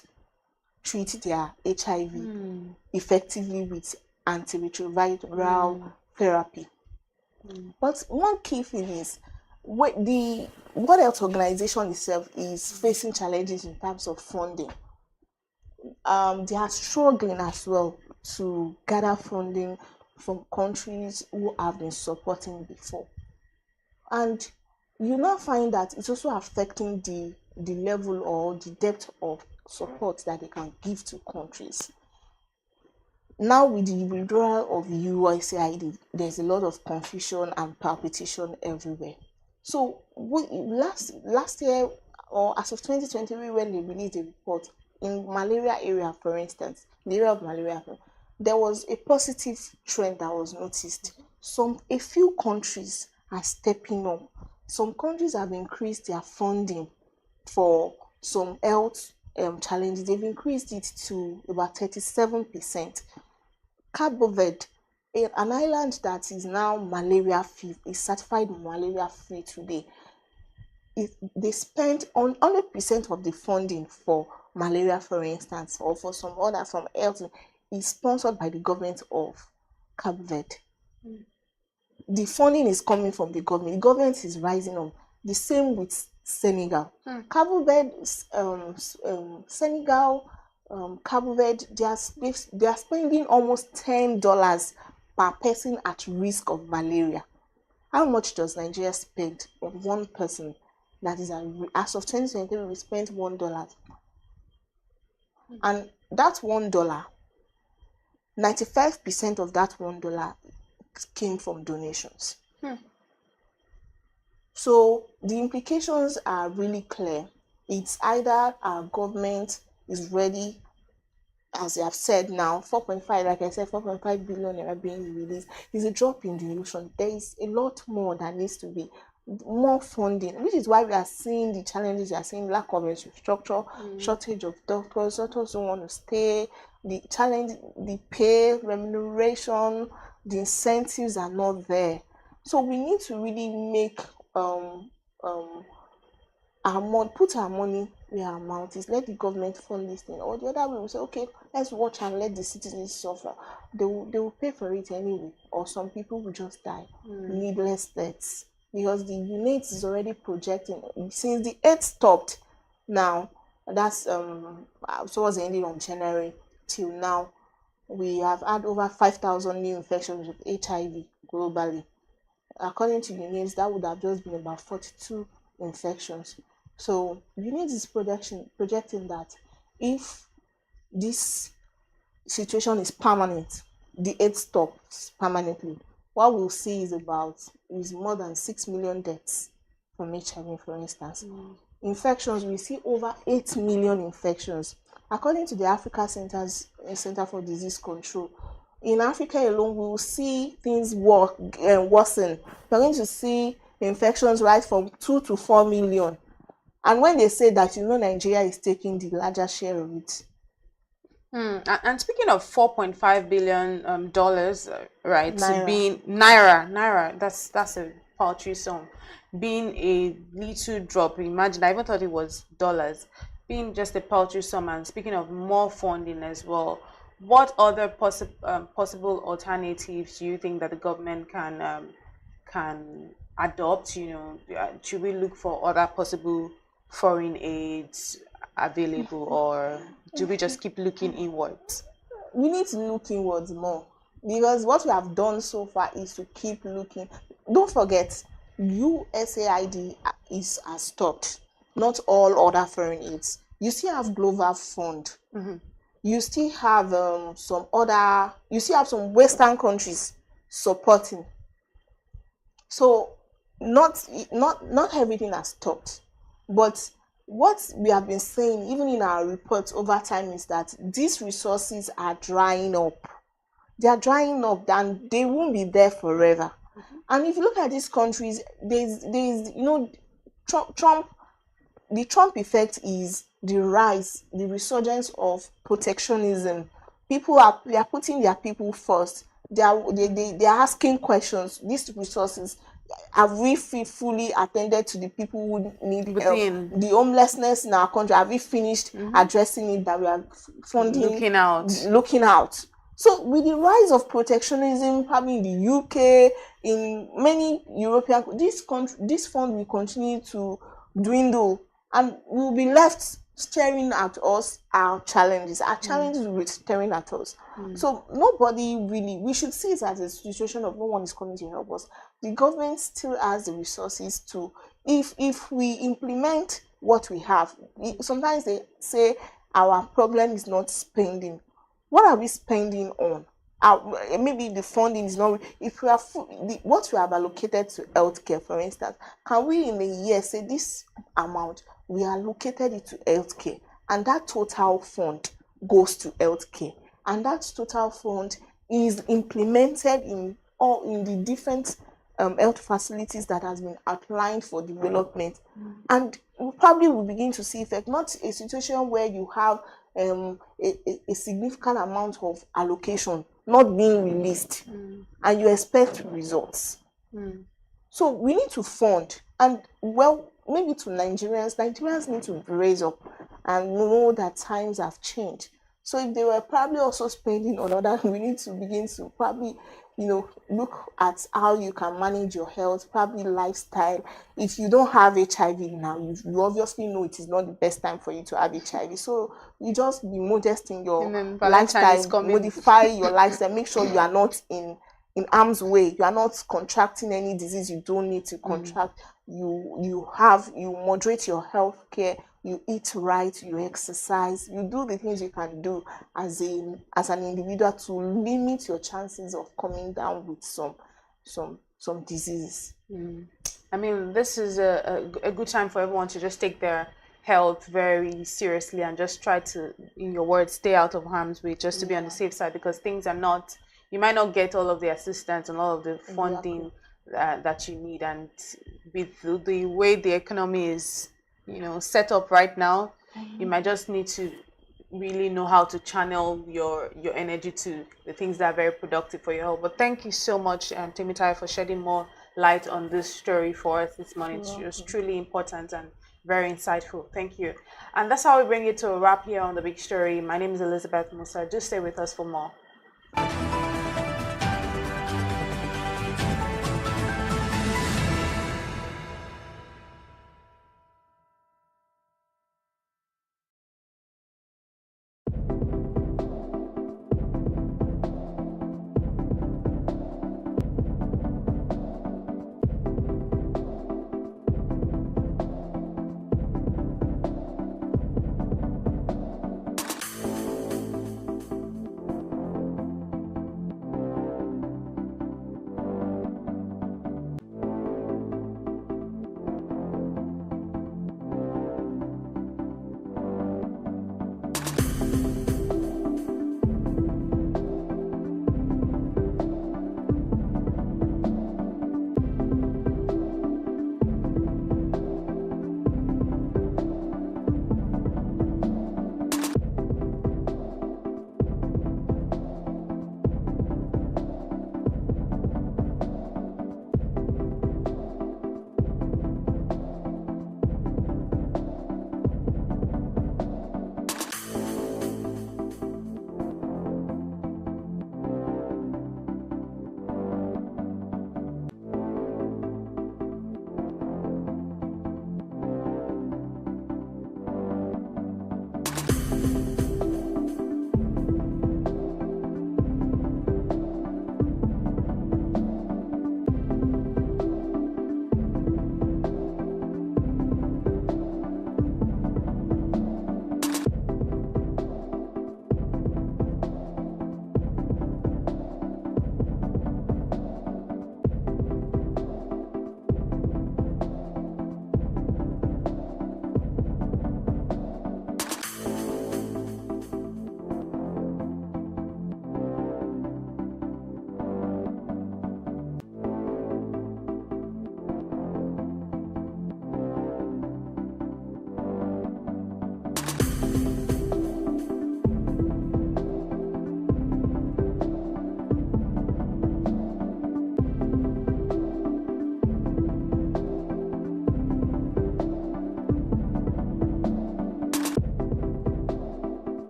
treat their HIV effectively with antiretroviral therapy. But one key thing is the World Health Organization itself is facing challenges in terms of funding. They are struggling as well to gather funding from countries who have been supporting before. And you now find that it's also affecting the level or the depth of support that they can give to countries. Now with the withdrawal of USAID, there's a lot of confusion and palpitation everywhere. So last year, or as of 2023, when they released a report in malaria area, for instance, the area of malaria, there was a positive trend that was noticed. A few countries are stepping up. Some countries have increased their funding for some health challenges. They've increased it to about 37%. Cabo Verde, an island that is now malaria-free, is certified malaria-free today. They spent on 100% of the funding for malaria, for instance, or for some other from health, is sponsored by the government of Cabo Verde. the funding is coming from the government. The government is rising up. The same with Senegal. Cabo Verde, Senegal, Cabo Verde, they are spending almost $10 per person at risk of malaria. How much does Nigeria spend on one person that is as of 2023, we spent $1. And that $1, 95% of that $1 came from donations. So the implications are really clear. It's either our government is ready, as they have said now, 4.5, like I said, 4.5 billion are being released. It's a drop in the ocean. There is a lot more that needs to be, more funding, which is why we are seeing the challenges. We are seeing lack of infrastructure, shortage of doctors don't want to stay, the challenge, the pay, remuneration, the incentives are not there. So we need to really make put our money where our mouth is. Let the government fund this thing, or the other way we say, okay, let's watch and let the citizens suffer. They will pay for it anyway, or some people will just die needless deaths, because the unit is already projecting since the 8th stopped. Now that's towards the ending of January till now, we have had over 5,000 new infections with HIV globally. According to UNAIDS, that would have just been about 42 infections. So UNAIDS is projecting that if this situation is permanent, the AIDS stops permanently, what we'll see is more than 6 million deaths from HIV, for instance. Infections, we see over 8 million infections. According to the Africa Center for Disease Control, in Africa alone, we will see things worsen. We're going to see infections rise from 2 to 4 million. And when they say that, Nigeria is taking the larger share of it. And speaking of $4.5 billion, right? Naira. Being naira, that's a paltry sum. Being a little drop, imagine, I even thought it was dollars. Being just a paltry sum, and speaking of more funding as well, what other possible alternatives do you think that the government can adopt? Should we look for other possible foreign aids available, or do we just keep looking inwards? We need to look inwards more, because what we have done so far is to keep looking. Don't forget, USAID has stopped. Not all other foreign aids. You still have Global Fund. You still have some Western countries supporting. So not everything has stopped. But what we have been saying, even in our reports over time, is that these resources are drying up. They are drying up, and they won't be there forever. And if you look at these countries, there's Trump. The Trump effect is the rise, the resurgence of protectionism. People are putting their people first. They are asking questions. These resources, have we fully attended to the people who need help? The homelessness in our country, have we finished addressing it, that we are funding? Looking out. So with the rise of protectionism, probably in the UK, in many European, this fund will continue to dwindle, and we'll be left staring at us, our challenges. Our challenges will be staring at us. So nobody really, we should see it as a situation of no one is coming to help us. The government still has the resources to, if we implement what we have. Sometimes they say our problem is not spending. What are we spending on? Maybe the funding is not. If we are what we have allocated to healthcare, for instance, can we in a year say this amount we allocated it to healthcare, and that total fund goes to healthcare, and that total fund is implemented in the different health facilities that has been outlined for development, and we probably will begin to see effect. Not a situation where you have a significant amount of allocation not being released, and you expect results. So we need to fund, and maybe to Nigerians need to raise up and know that times have changed. So if they were probably also spending on other, we need to begin to probably look at how you can manage your health, probably lifestyle. If you don't have HIV now, you obviously know it is not the best time for you to have HIV. So you just be modest in your And then Valentine is lifestyle, coming. modify your lifestyle, make sure you are not in harm's way, you are not contracting any disease you don't need to contract. You moderate your health care, you eat right, you exercise, you do the things you can do as an individual to limit your chances of coming down with some diseases. I mean, this is a good time for everyone to just take their health very seriously and just try to, in your words, stay out of harm's way, just to be on the safe side, because things are not, you might not get all of the assistance and all of the funding that you need. And with the way the economy is, set up right now, you might just need to really know how to channel your energy to the things that are very productive for your health. But thank you so much, Temitai, for shedding more light on this story for us this morning. It was truly important and very insightful. Thank you. And that's how we bring it to a wrap here on The Big Story. My name is Elizabeth Musa. Do stay with us for more.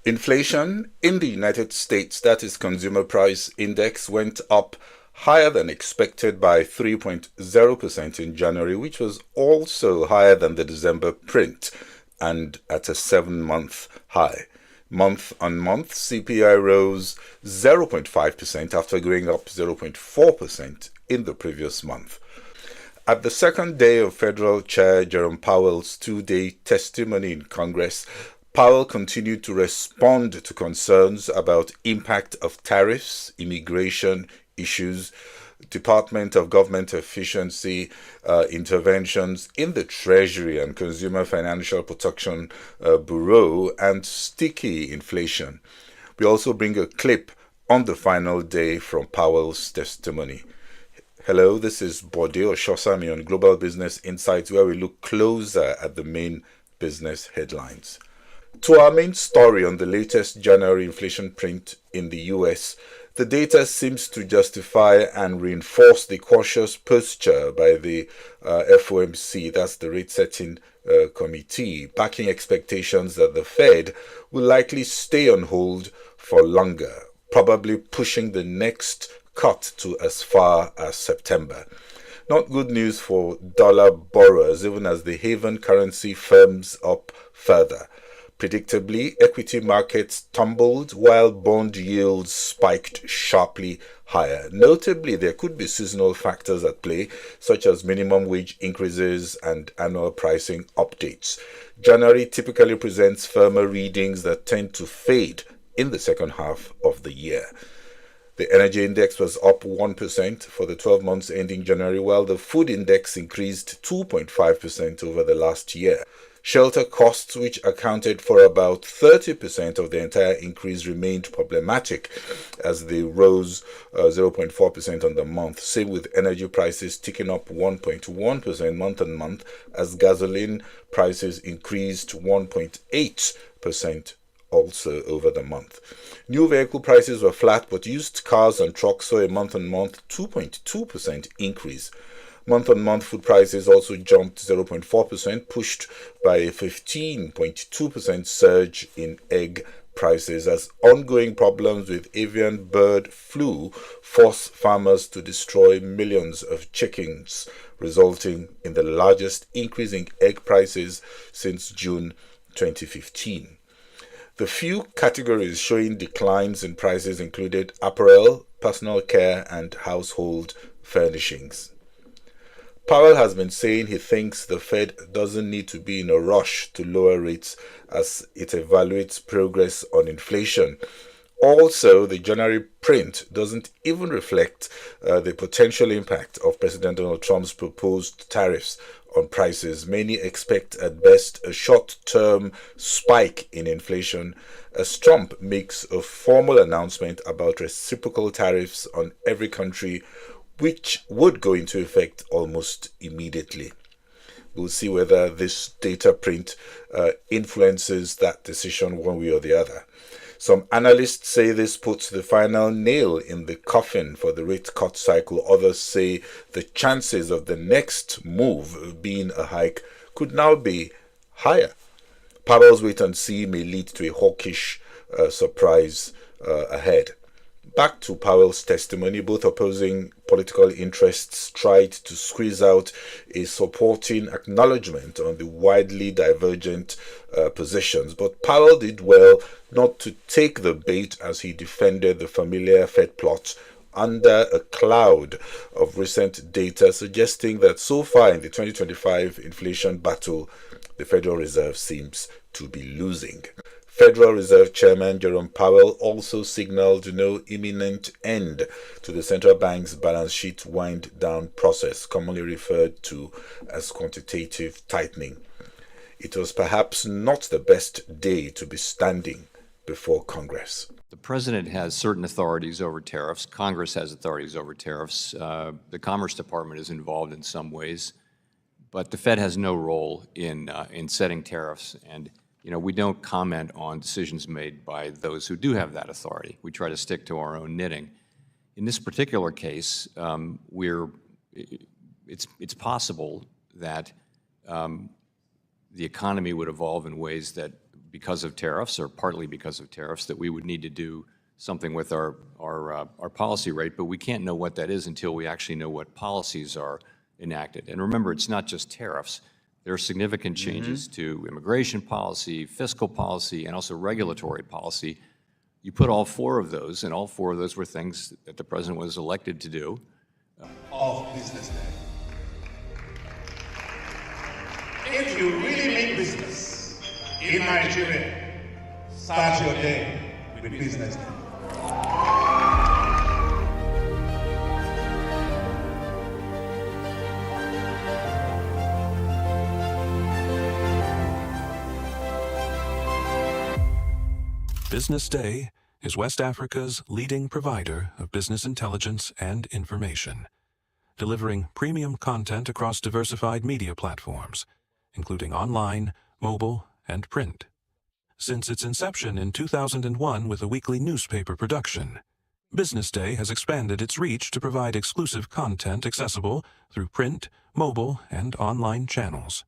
Inflation in the United States, that is Consumer Price Index, went up higher than expected by 3.0% in January, which was also higher than the December print and at a 7-month high. Month on month, CPI rose 0.5% after going up 0.4% in the previous month. At the second day of Federal Chair Jerome Powell's 2-day testimony in Congress, Powell continued to respond to concerns about impact of tariffs, immigration issues, Department of Government Efficiency interventions in the Treasury and Consumer Financial Protection Bureau, and sticky inflation. We also bring a clip on the final day from Powell's testimony. Hello, this is Bode Oshosami on Global Business Insights, where we look closer at the main business headlines. To our main story on the latest January inflation print in the US, the data seems to justify and reinforce the cautious posture by the FOMC, that's the rate setting committee, backing expectations that the Fed will likely stay on hold for longer, probably pushing the next cut to as far as September. Not good news for dollar borrowers, even as the haven currency firms up further. Predictably, equity markets tumbled while bond yields spiked sharply higher. Notably, there could be seasonal factors at play, such as minimum wage increases and annual pricing updates. January typically presents firmer readings that tend to fade in the second half of the year. The energy index was up 1% for the 12 months ending January, while the food index increased 2.5% over the last year. Shelter costs, which accounted for about 30% of the entire increase, remained problematic as they rose 0.4% on the month. Same with energy prices ticking up 1.1% month on month as gasoline prices increased 1.8% also over the month. New vehicle prices were flat, but used cars and trucks saw a month-on-month 2.2% increase. Month-on-month food prices also jumped 0.4%, pushed by a 15.2% surge in egg prices as ongoing problems with avian bird flu force farmers to destroy millions of chickens, resulting in the largest increase in egg prices since June 2015. The few categories showing declines in prices included apparel, personal care, and household furnishings. Powell has been saying he thinks the Fed doesn't need to be in a rush to lower rates as it evaluates progress on inflation. Also, the January print doesn't even reflect the potential impact of President Donald Trump's proposed tariffs on prices. Many expect at best a short-term spike in inflation as Trump makes a formal announcement about reciprocal tariffs on every country, which would go into effect almost immediately. We'll see whether this data print influences that decision one way or the other. Some analysts say this puts the final nail in the coffin for the rate cut cycle. Others say the chances of the next move being a hike could now be higher. Powell's wait and see may lead to a hawkish surprise ahead. Back to Powell's testimony, both opposing political interests tried to squeeze out a supporting acknowledgement on the widely divergent positions, but Powell did well not to take the bait as he defended the familiar Fed plot under a cloud of recent data suggesting that so far in the 2025 inflation battle, the Federal Reserve seems to be losing. Federal Reserve Chairman Jerome Powell also signaled no imminent end to the central bank's balance sheet wind-down process, commonly referred to as quantitative tightening. It was perhaps not the best day to be standing before Congress. The president has certain authorities over tariffs. Congress has authorities over tariffs. The Commerce Department is involved in some ways, but the Fed has no role in setting tariffs. And we don't comment on decisions made by those who do have that authority. We try to stick to our own knitting. In this particular case, it's possible that the economy would evolve in ways that, because of tariffs or partly because of tariffs, that we would need to do something with our policy rate, but we can't know what that is until we actually know what policies are enacted. And remember, it's not just tariffs. There are significant changes to immigration policy, fiscal policy, and also regulatory policy. You put all four of those, and all four of those were things that the president was elected to do. Of Business Day. If you really mean business in Nigeria, start your day with Business Day. BusinessDay is West Africa's leading provider of business intelligence and information. delivering premium content across diversified media platforms, including online, mobile, and print. Since its inception in 2001 with a weekly newspaper production, BusinessDay has expanded its reach to provide exclusive content accessible through print, mobile, and online channels.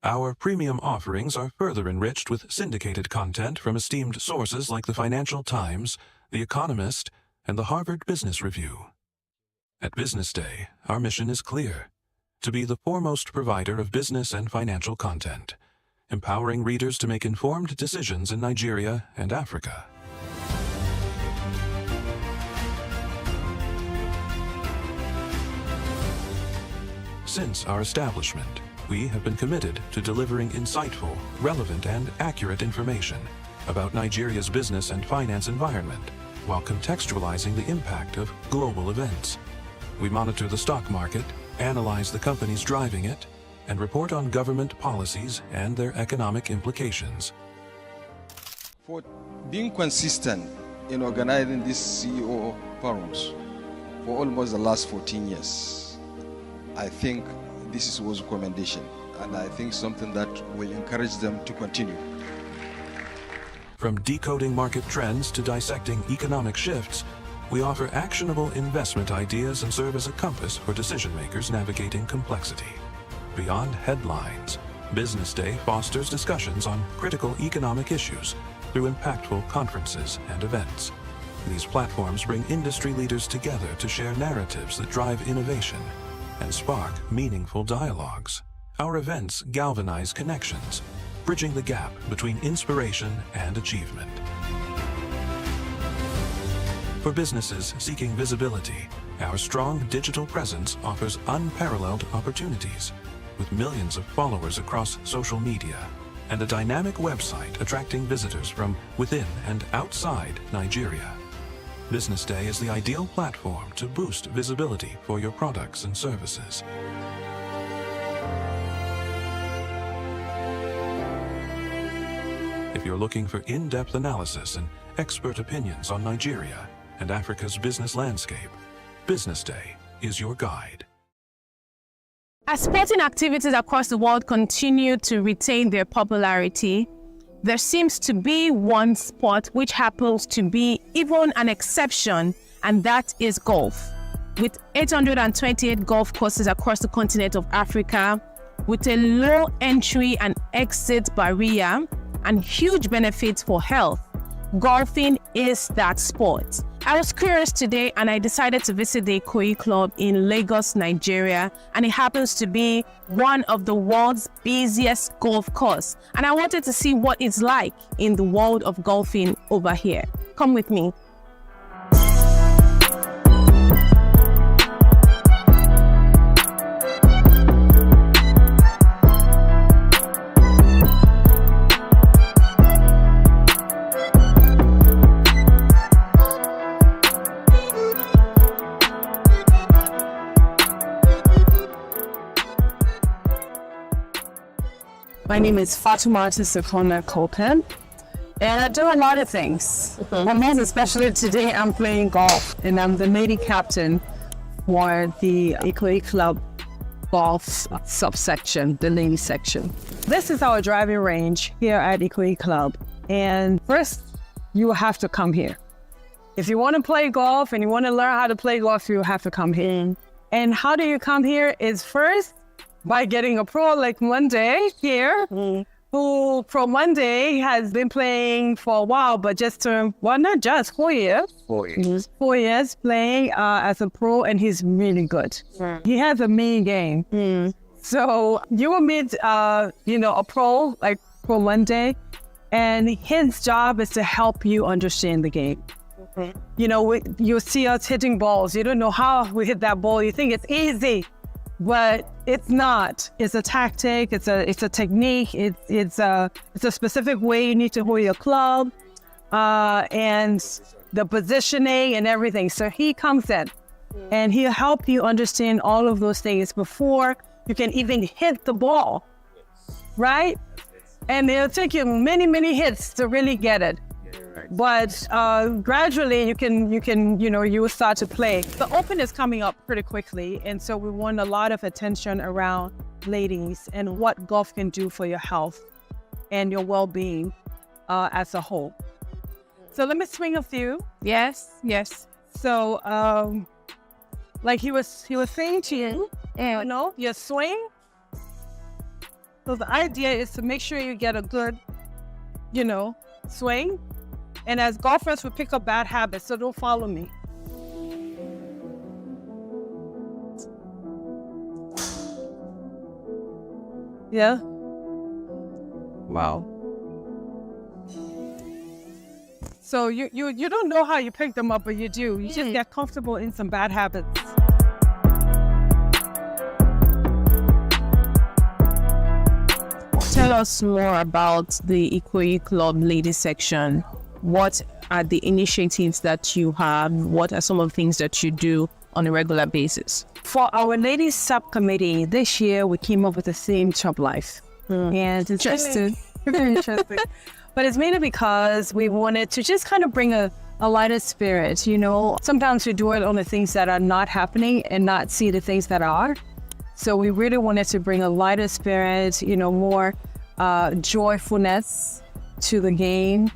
Our premium offerings are further enriched with syndicated content from esteemed sources like the Financial Times, The Economist, and the Harvard Business Review. At BusinessDay, our mission is clear: to be the foremost provider of business and financial content, empowering readers to make informed decisions in Nigeria and Africa. Since our establishment, we have been committed to delivering insightful, relevant, and accurate information about Nigeria's business and finance environment, while contextualizing the impact of global events. We monitor the stock market, analyze the companies driving it, and report on government policies and their economic implications. For being consistent in organizing these CEO forums for almost the last 14 years, I think this is worth commendation, and I think something that will encourage them to continue. From decoding market trends to dissecting economic shifts, we offer actionable investment ideas and serve as a compass for decision-makers navigating complexity. Beyond headlines, BusinessDay fosters discussions on critical economic issues through impactful conferences and events. These platforms bring industry leaders together to share narratives that drive innovation and spark meaningful dialogues. Our events galvanize connections, bridging the gap between inspiration and achievement. For businesses seeking visibility, our strong digital presence offers unparalleled opportunities, with millions of followers across social media and a dynamic website attracting visitors from within and outside Nigeria. BusinessDay is the ideal platform to boost visibility for your products and services. If you're looking for in-depth analysis and expert opinions on Nigeria and Africa's business landscape, BusinessDay is your guide. As sporting activities across the world continue to retain their popularity, there seems to be one sport which happens to be even an exception, and that is golf. With 828 golf courses across the continent of Africa, with a low entry and exit barrier and huge benefits for health, golfing is that sport. I was curious today and I decided to visit the Ikoyi Club in Lagos, Nigeria, and it happens to be one of the world's busiest golf courses. And I wanted to see what it's like in the world of golfing over here. Come with me. My name is Fatumata Sekona Kopen, and I do a lot of things. And most especially today, I'm playing golf, and I'm the lady captain for the Ikoyi Club golf subsection, the lady section. This is our driving range here at Ikoyi Club, and first, you have to come here. If you want to play golf and you want to learn how to play golf, you have to come here. And how do you come here is first, by getting a pro like Monday here, who Pro Monday has been playing for a while, but not just 4 years. 4 years. 4 years playing as a pro, and he's really good. He has a mean game. So you will meet, a pro like Pro Monday, and his job is to help you understand the game. You see us hitting balls. You don't know how we hit that ball. You think it's easy. But it's not. It's a tactic. It's a technique. It's a specific way you need to hold your club, and the positioning and everything. So he comes in, and he'll help you understand all of those things before you can even hit the ball, right? And it'll take you many hits to really get it. But gradually, you will start to play. The Open is coming up pretty quickly, and so we want a lot of attention around ladies and what golf can do for your health and your well-being as a whole. So let me swing a few. Yes. So, like he was saying to you, your swing. So the idea is to make sure you get a good, swing. And as golfers, we pick up bad habits, so don't follow me. Yeah. Wow. So you don't know how you pick them up, but you do. You just get comfortable in some bad habits. Tell us more about the Ikoyi Club ladies section. What are the initiatives that you have? What are some of the things that you do on a regular basis? For our ladies subcommittee, this year we came up with the theme Chop Life. And it's Interesting. Very interesting. But it's mainly because we wanted to just kind of bring a lighter spirit, Sometimes we do it on the things that are not happening and not see the things that are. So we really wanted to bring a lighter spirit, more joyfulness to the game.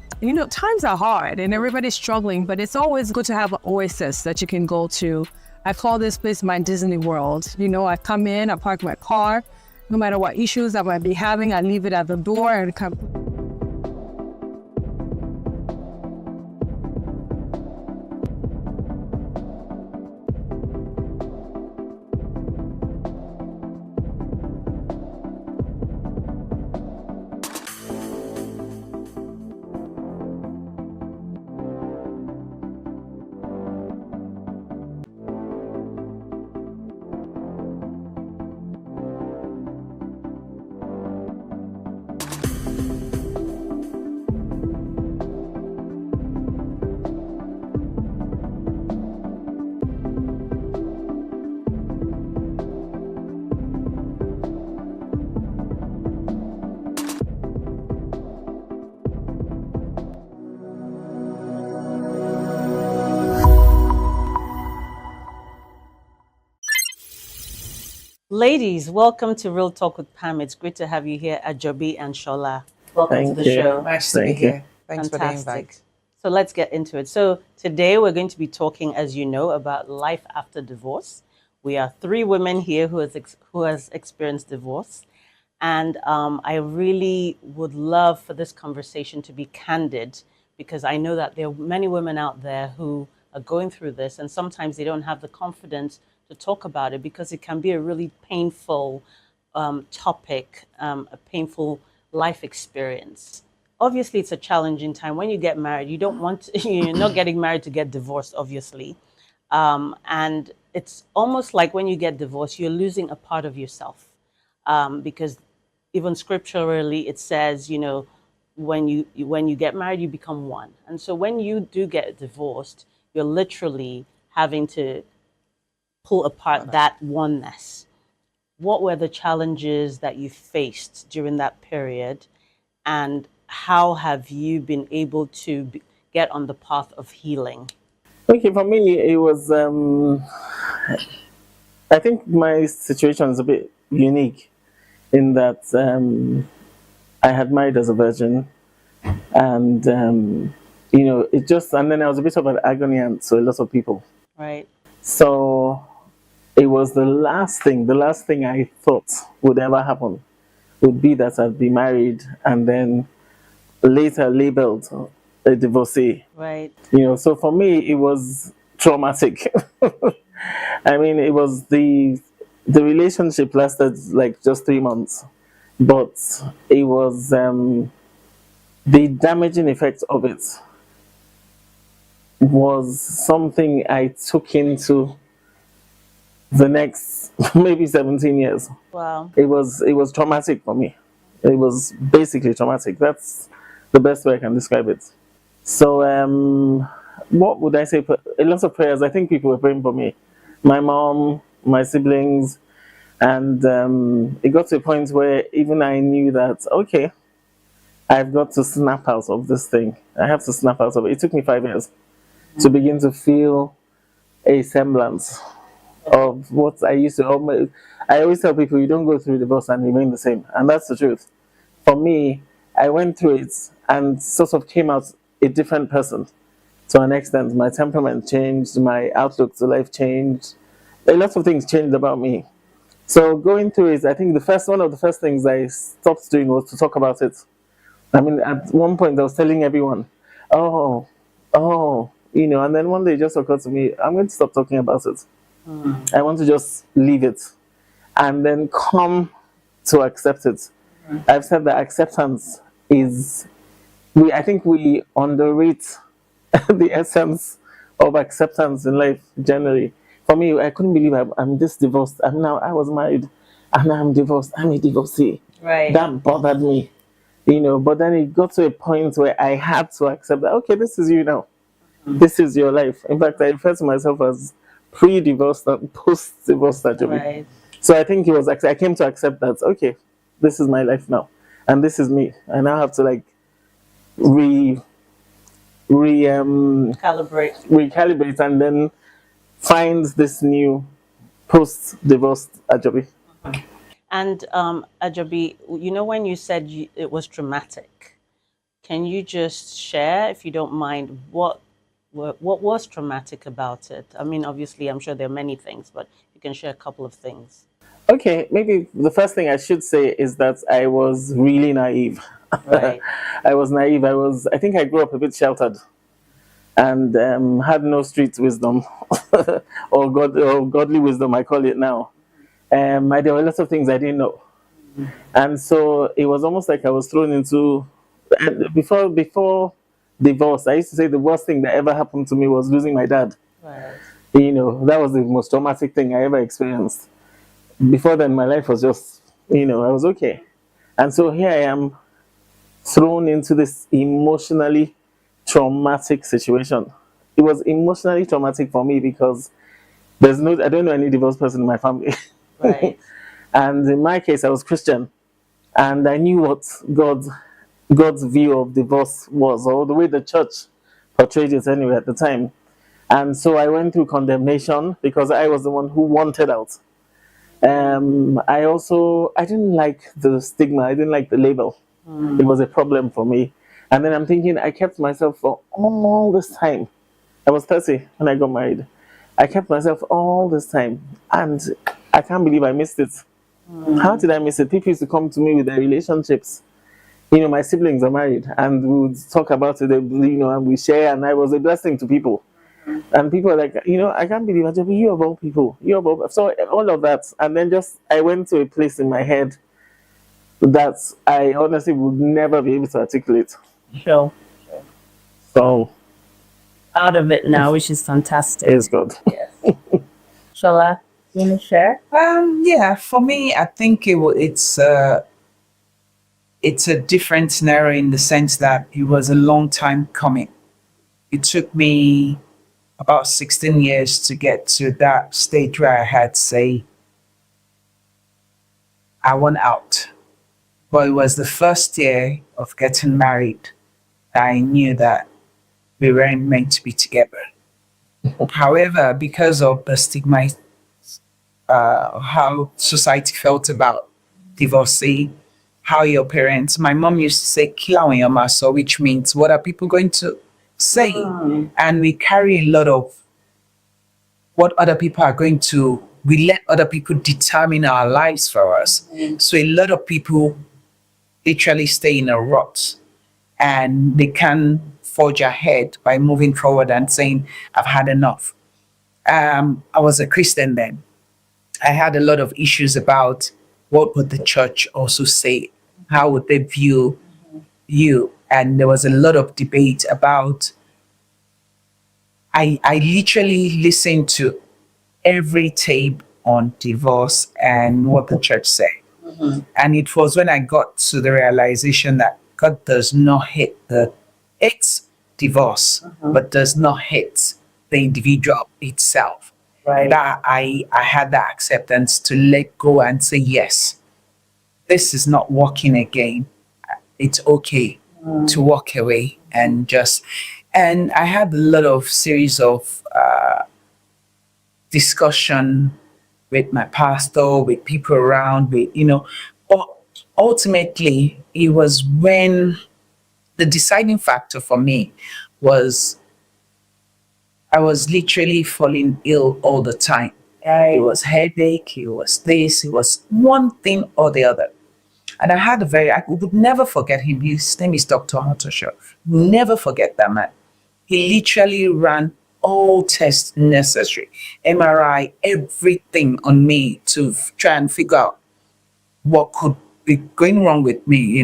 Times are hard and everybody's struggling, but it's always good to have an oasis that you can go to. I call this place my Disney World. I come in, I park my car, no matter what issues I might be having, I leave it at the door and come. Ladies, welcome to Real Talk with Pam. It's great to have you here, Ajobi and Shola. Welcome to the show. Nice to be here. Thanks for the Fantastic. invite. So let's get into it. So today we're going to be talking, as you know, about life after divorce. We are three women here who has experienced divorce. And I really would love for this conversation to be candid, because I know that there are many women out there who are going through this, and sometimes they don't have the confidence to talk about it because it can be a really painful topic, a painful life experience. Obviously, it's a challenging time. When you get married, you don't want to, you're not getting married to get divorced, obviously. And it's almost like when you get divorced, you're losing a part of yourself, because even scripturally it says, when you get married, you become one. And so when you do get divorced, you're literally having to pull apart that oneness. What were the challenges that you faced during that period, and how have you been able to get on the path of healing? Okay, for me, it was, I think my situation is a bit unique in that I had married as a virgin, and, it just, and then I was a bit of an agony aunt to a lot of people. Right. So it was the last thing I thought would ever happen would be that I'd be married and then later labeled a divorcee. Right. So for me, it was traumatic. I mean, it was the relationship lasted like just 3 months, but it was the damaging effect of it was something I took into the next maybe 17 years. Wow. It was traumatic for me. It was basically traumatic. That's the best way I can describe it. So what would I say? A lot of prayers. I think people were praying for me. My mom, my siblings, and it got to a point where even I knew that, okay, I've got to snap out of this thing. I have to snap out of it. It took me 5 years to begin to feel a semblance of what I used to. I always tell people, you don't go through divorce and remain the same, and that's the truth. For me, I went through it and sort of came out a different person to an extent. My temperament changed, my outlook to life changed. A lot of things changed about me. So going through it, I think one of the first things I stopped doing was to talk about it. I mean, at one point I was telling everyone, oh, and then one day it just occurred to me, I'm going to stop talking about it. I want to just leave it and then come to accept it. I've said that acceptance is, I think we underrate the essence of acceptance in life generally. For me, I couldn't believe I'm this divorced. I was married and now I'm divorced. I'm a divorcee. Right. That bothered me. But then it got to a point where I had to accept that, okay, this is you now. This is your life. In fact, I refer to myself as pre-divorce and post-divorce Ajobi. Right. So I think I came to accept that, okay, this is my life now. And this is me. I now have to recalibrate and then find this new post-divorce Ajobi. And Ajobi, when you said it was traumatic, can you just share, if you don't mind, what was traumatic about it? I mean, obviously, I'm sure there are many things, but you can share a couple of things. Okay, maybe the first thing I should say is that I was really naive. Right. I was naive. I think I grew up a bit sheltered and had no street wisdom or godly wisdom, I call it now. There were lots of things I didn't know. And so it was almost like I was thrown into, before divorce, I used to say the worst thing that ever happened to me was losing my dad. Right. That was the most traumatic thing I ever experienced. Before then, my life was just, I was okay. And so here I am, thrown into this emotionally traumatic situation. It was emotionally traumatic for me because I don't know any divorced person in my family. Right. And in my case, I was Christian. And I knew what God's view of divorce was, or the way the church portrayed it anyway at the time. And so I went through condemnation because I was the one who wanted out. I didn't like the stigma. I didn't like the label. It was a problem for me. And then I'm thinking, I kept myself for all this time. I was 30 when I got married. I kept myself all this time. And I can't believe I missed it. How did I miss it? People used to come to me with their relationships. My siblings are married and we would talk about it, and we share, and I was a blessing to people. And people are like, I can't believe it, you of all people, so all of that. And then I went to a place in my head that I honestly would never be able to articulate. Sure. So out of it now, which is fantastic. It's good. Yes. Shola, you want to share? Yeah, for me, I think it's a different scenario in the sense that it was a long time coming. It took me about 16 years to get to that stage where I had to say, I want out. But it was the first year of getting married that I knew that we weren't meant to be together. However, because of the stigma, how society felt about divorcee, how your parents, my mom used to say, "Kilawe your maso," which means, what are people going to say? And we carry a lot of what other people are going to, we let other people determine our lives for us. So a lot of people literally stay in a rut and they can forge ahead by moving forward and saying, I've had enough. I was a Christian then. I had a lot of issues about what would the church also say? How would they view you? And there was a lot of debate about, I literally listened to every tape on divorce and what the church said. And it was when I got to the realization that God does not hate it's divorce, but does not hate the individual itself. Right. That I had that acceptance to let go and say, yes, this is not working again. it's okay to walk away and just. And I had a lot of series of discussion with my pastor, with people around, but ultimately it was when the deciding factor for me was I was literally falling ill all the time. It was headache, it was this, it was one thing or the other. And I would never forget him. His name is Dr. Hatosha. Never forget that man. He literally ran all tests necessary, MRI, everything on me to try and figure out what could be going wrong with me.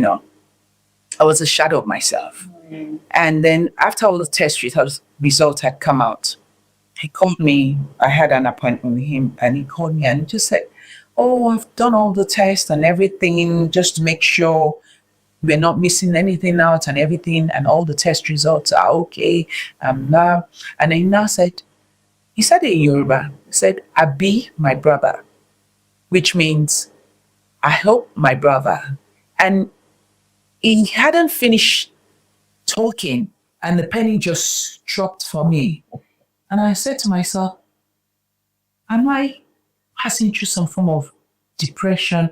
I was a shadow of myself. And then after all the test results had come out, he called me. I had an appointment with him, and he called me and just said, "Oh, I've done all the tests and everything just to make sure we're not missing anything out and everything, and all the test results are okay." Now, and then he said it in Yoruba, he said, "Abi, my brother," which means, "I hope my brother." And he hadn't finished talking, and the penny just dropped for me. And I said to myself, am I passing through some form of depression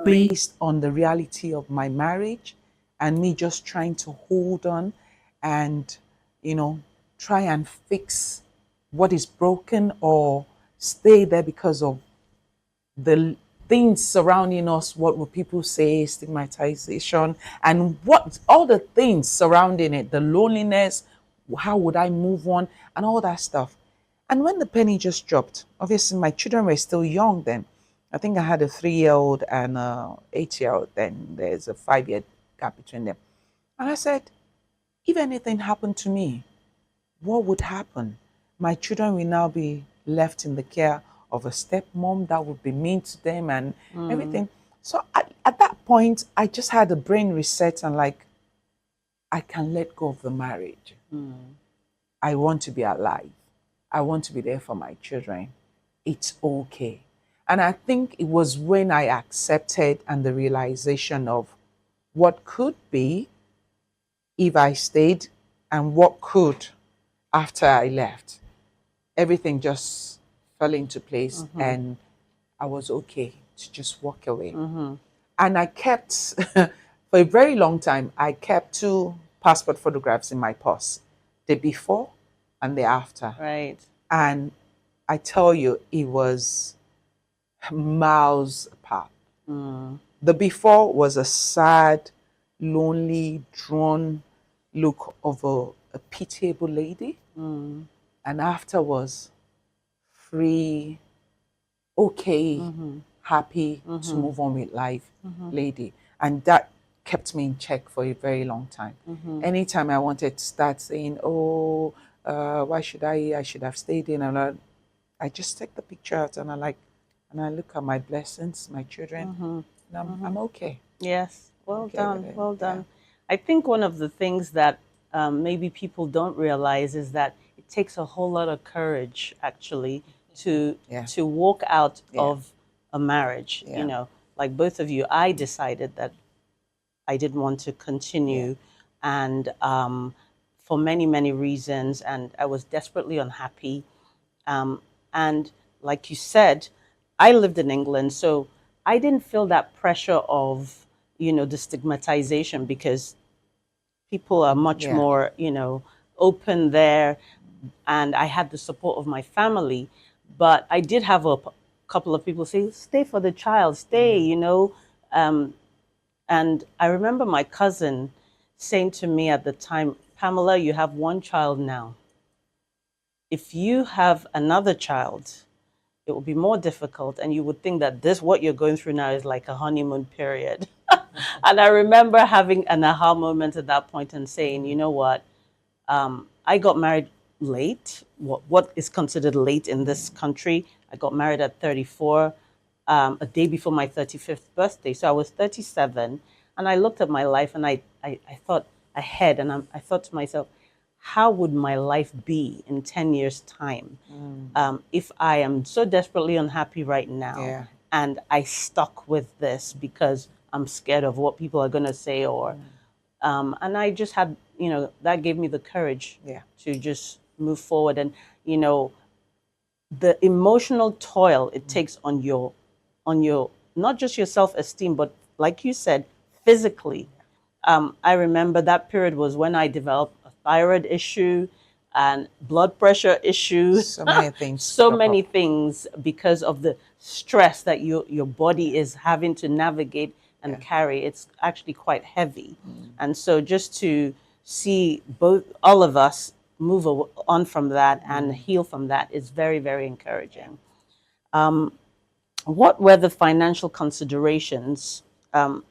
based on the reality of my marriage and me just trying to hold on and, try and fix what is broken or stay there because of the things surrounding us? What will people say? Stigmatization, and what all the things surrounding it, the loneliness, how would I move on, and all that stuff. And when the penny just dropped, obviously my children were still young then. I think I had a 3-year-old and a 8-year-old. Then there's a 5-year gap between them. And I said, if anything happened to me, what would happen? My children will now be left in the care of a stepmom that would be mean to them and everything. So at that point, I just had a brain reset and I can let go of the marriage. I want to be alive. I want to be there for my children. It's okay. And I think it was when I accepted and the realization of what could be if I stayed and what could after I left. Everything just fell into place and I was okay to just walk away. And I kept, for a very long time, I kept 2 passport photographs in my purse, the before and the after. Right. And I tell you, it was miles apart. The before was a sad, lonely, drawn look of a pitiable lady. And after was free, okay, happy to move on with life lady. And that kept me in check for a very long time. Anytime I wanted to start saying, oh, why should I should have stayed in, and I just take the picture out and I look at my blessings, my children, and I'm okay. Yes, well Okay done, with it, well done. I think one of the things that maybe people don't realize is that it takes a whole lot of courage actually to walk out of a marriage. You know, like both of you, I decided that I didn't want to continue, and for many, many reasons, and I was desperately unhappy. And like you said, I lived in England, so I didn't feel that pressure of, the stigmatization because people are much more, open there. And I had the support of my family. But I did have a couple of people say, stay for the child, stay, and I remember my cousin saying to me at the time, Pamela, you have 1 child now. If you have another child, it will be more difficult, and you would think that what you're going through now is like a honeymoon period. And I remember having an aha moment at that point and saying, you know what, I got married late, what is considered late in this country. I got married at 34, a day before my 35th birthday. So I was 37, and I looked at my life and I thought ahead, and I thought to myself, how would my life be in 10 years' time if I am so desperately unhappy right now and I stuck with this because I'm scared of what people are going to say or And I just had, that gave me the courage to just move forward. And, the emotional toil it takes on your, not just your self-esteem, but like you said, physically. I remember that period was when I developed a thyroid issue and blood pressure issues. So many things. So many things because of the stress that your body is having to navigate and carry. It's actually quite heavy. And so just to see all of us move on from that and heal from that is very, very encouraging. What were the financial considerations,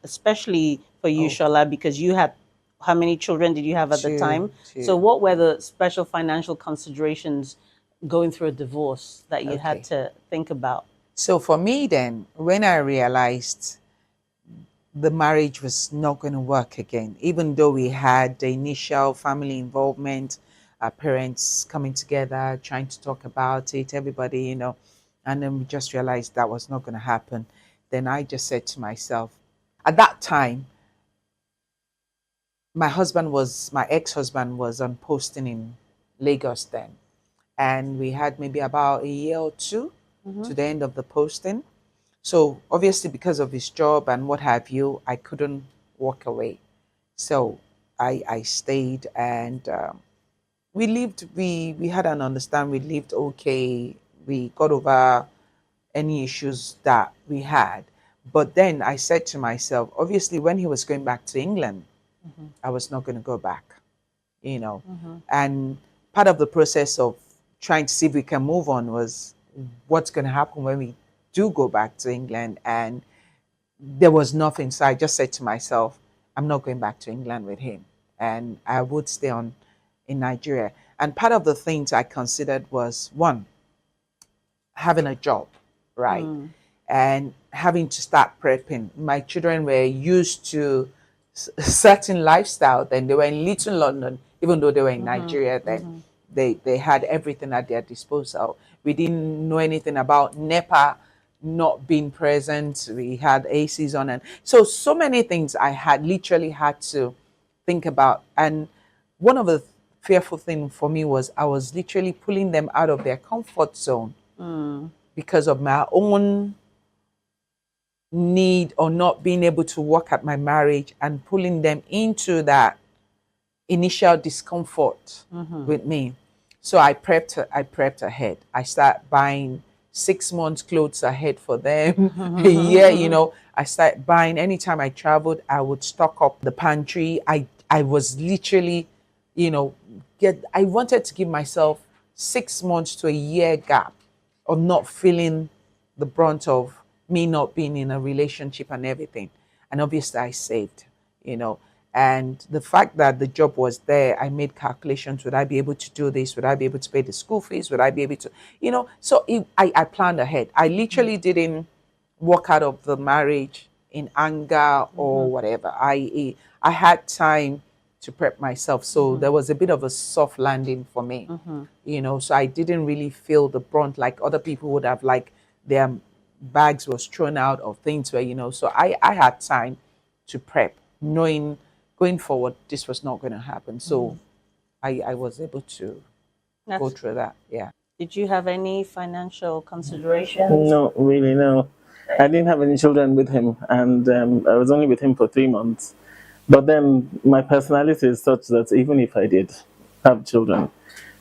especially for you, Shola, because you had, how many children did you have at the time? Two. So what were the special financial considerations going through a divorce that you had to think about? So for me then, when I realized the marriage was not going to work again, even though we had the initial family involvement, our parents coming together, trying to talk about it, everybody, and then we just realized that was not going to happen. Then I just said to myself, at that time, my ex-husband was on posting in Lagos then. And we had maybe about a year or two to the end of the posting. So obviously because of his job and what have you, I couldn't walk away. So I stayed, and we had an understanding, we lived okay, we got over any issues that we had. But then I said to myself, obviously when he was going back to England, I was not going to go back, and part of the process of trying to see if we can move on was what's going to happen when we do go back to England. And there was nothing. So I just said to myself, I'm not going back to England with him, and I would stay on in Nigeria. And part of the things I considered was, one, having a job, right? And having to start prepping. My children were used to certain lifestyle. Then they were in Little London, even though they were in Nigeria then. They had everything at their disposal. We didn't know anything about NEPA not being present. We had ACs on, and so many things I literally had to think about. And one of the fearful things for me was I was literally pulling them out of their comfort zone because of my own need or not being able to work at my marriage, and pulling them into that initial discomfort with me. So I prepped ahead. I started buying 6 months clothes ahead for them. A year, I started buying. Anytime I traveled, I would stock up the pantry. I was literally, I wanted to give myself 6 months to a year gap of not feeling the brunt of me not being in a relationship and everything. And obviously I saved, and the fact that the job was there, I made calculations. Would I be able to do this? Would I be able to pay the school fees? Would I be able to, so I planned ahead. I literally didn't walk out of the marriage in anger or whatever. I had time to prep myself. So there was a bit of a soft landing for me, so I didn't really feel the brunt like other people would have, like their bags was thrown out or things where, so I had time to prep, knowing going forward, this was not going to happen. So I was able to go through that. Yeah. Did you have any financial considerations? No, really, no. I didn't have any children with him, and I was only with him for 3 months. But then my personality is such that even if I did have children,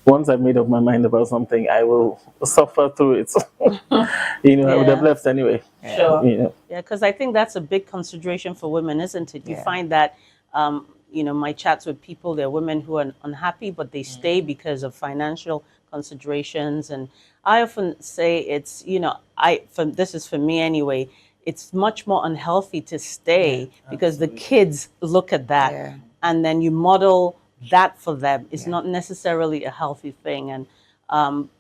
once I've made up my mind about something, I will suffer through it. I would have left anyway. Sure. Yeah, because I think that's a big consideration for women, isn't it? You find that, my chats with people, there are women who are unhappy, but they stay because of financial considerations. And I often say it's, this is for me anyway, it's much more unhealthy to stay because the kids look at that and then you model that for them. It's not necessarily a healthy thing. And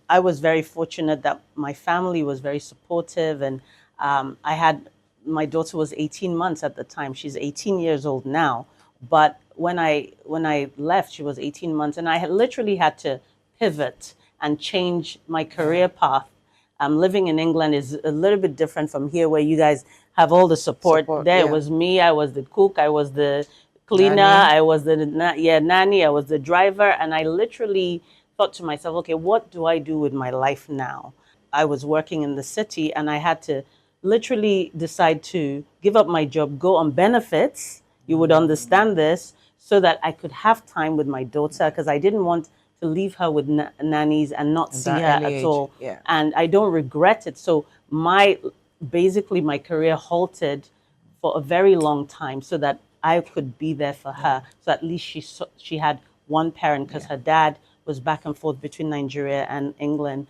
I was very fortunate that my family was very supportive, and my daughter was 18 months at the time. She's 18 years old now. But when I left, she was 18 months, and I literally had to pivot and change my career path. Living in England is a little bit different from here, where you guys have all the support. There it was me. I was the cook. I was the cleaner, Nanny. I was the nanny, I was the driver, and I literally thought to myself, okay, what do I do with my life now? I was working in the city, and I had to literally decide to give up my job, go on benefits. You would understand this, so that I could have time with my daughter, because I didn't want to leave her with nannies and not At see that her early at age, all. yeah. And I don't regret it. So basically my career halted for a very long time so that I could be there for her. So at least she had one parent, because her dad was back and forth between Nigeria and England.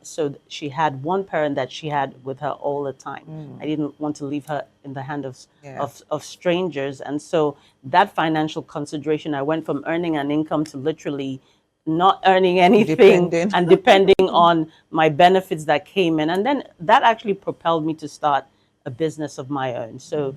So she had one parent that she had with her all the time. I didn't want to leave her in the hand of strangers. And so that financial consideration, I went from earning an income to literally not earning anything Depending. and depending on my benefits that came in. And then that actually propelled me to start a business of my own. So,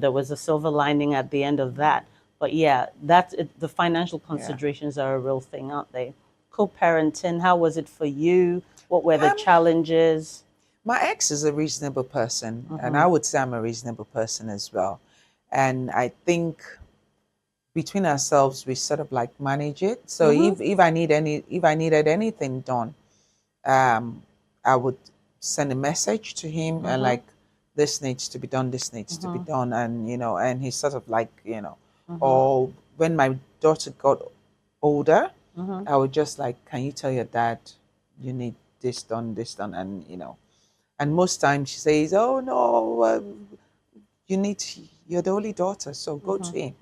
there was a silver lining at the end of that. But yeah, that's it. The financial considerations are a real thing, aren't they? Co-parenting, how was it for you? What were the challenges? My ex is a reasonable person, and I would say I'm a reasonable person as well. And I think between ourselves, we sort of like manage it. So if I needed anything done, I would send a message to him and like, this needs to be done, this needs to be done, and and he's sort of like, or when my daughter got older, I would just like, can you tell your dad you need this done, and and most times she says, oh no, you're the only daughter, so go to him.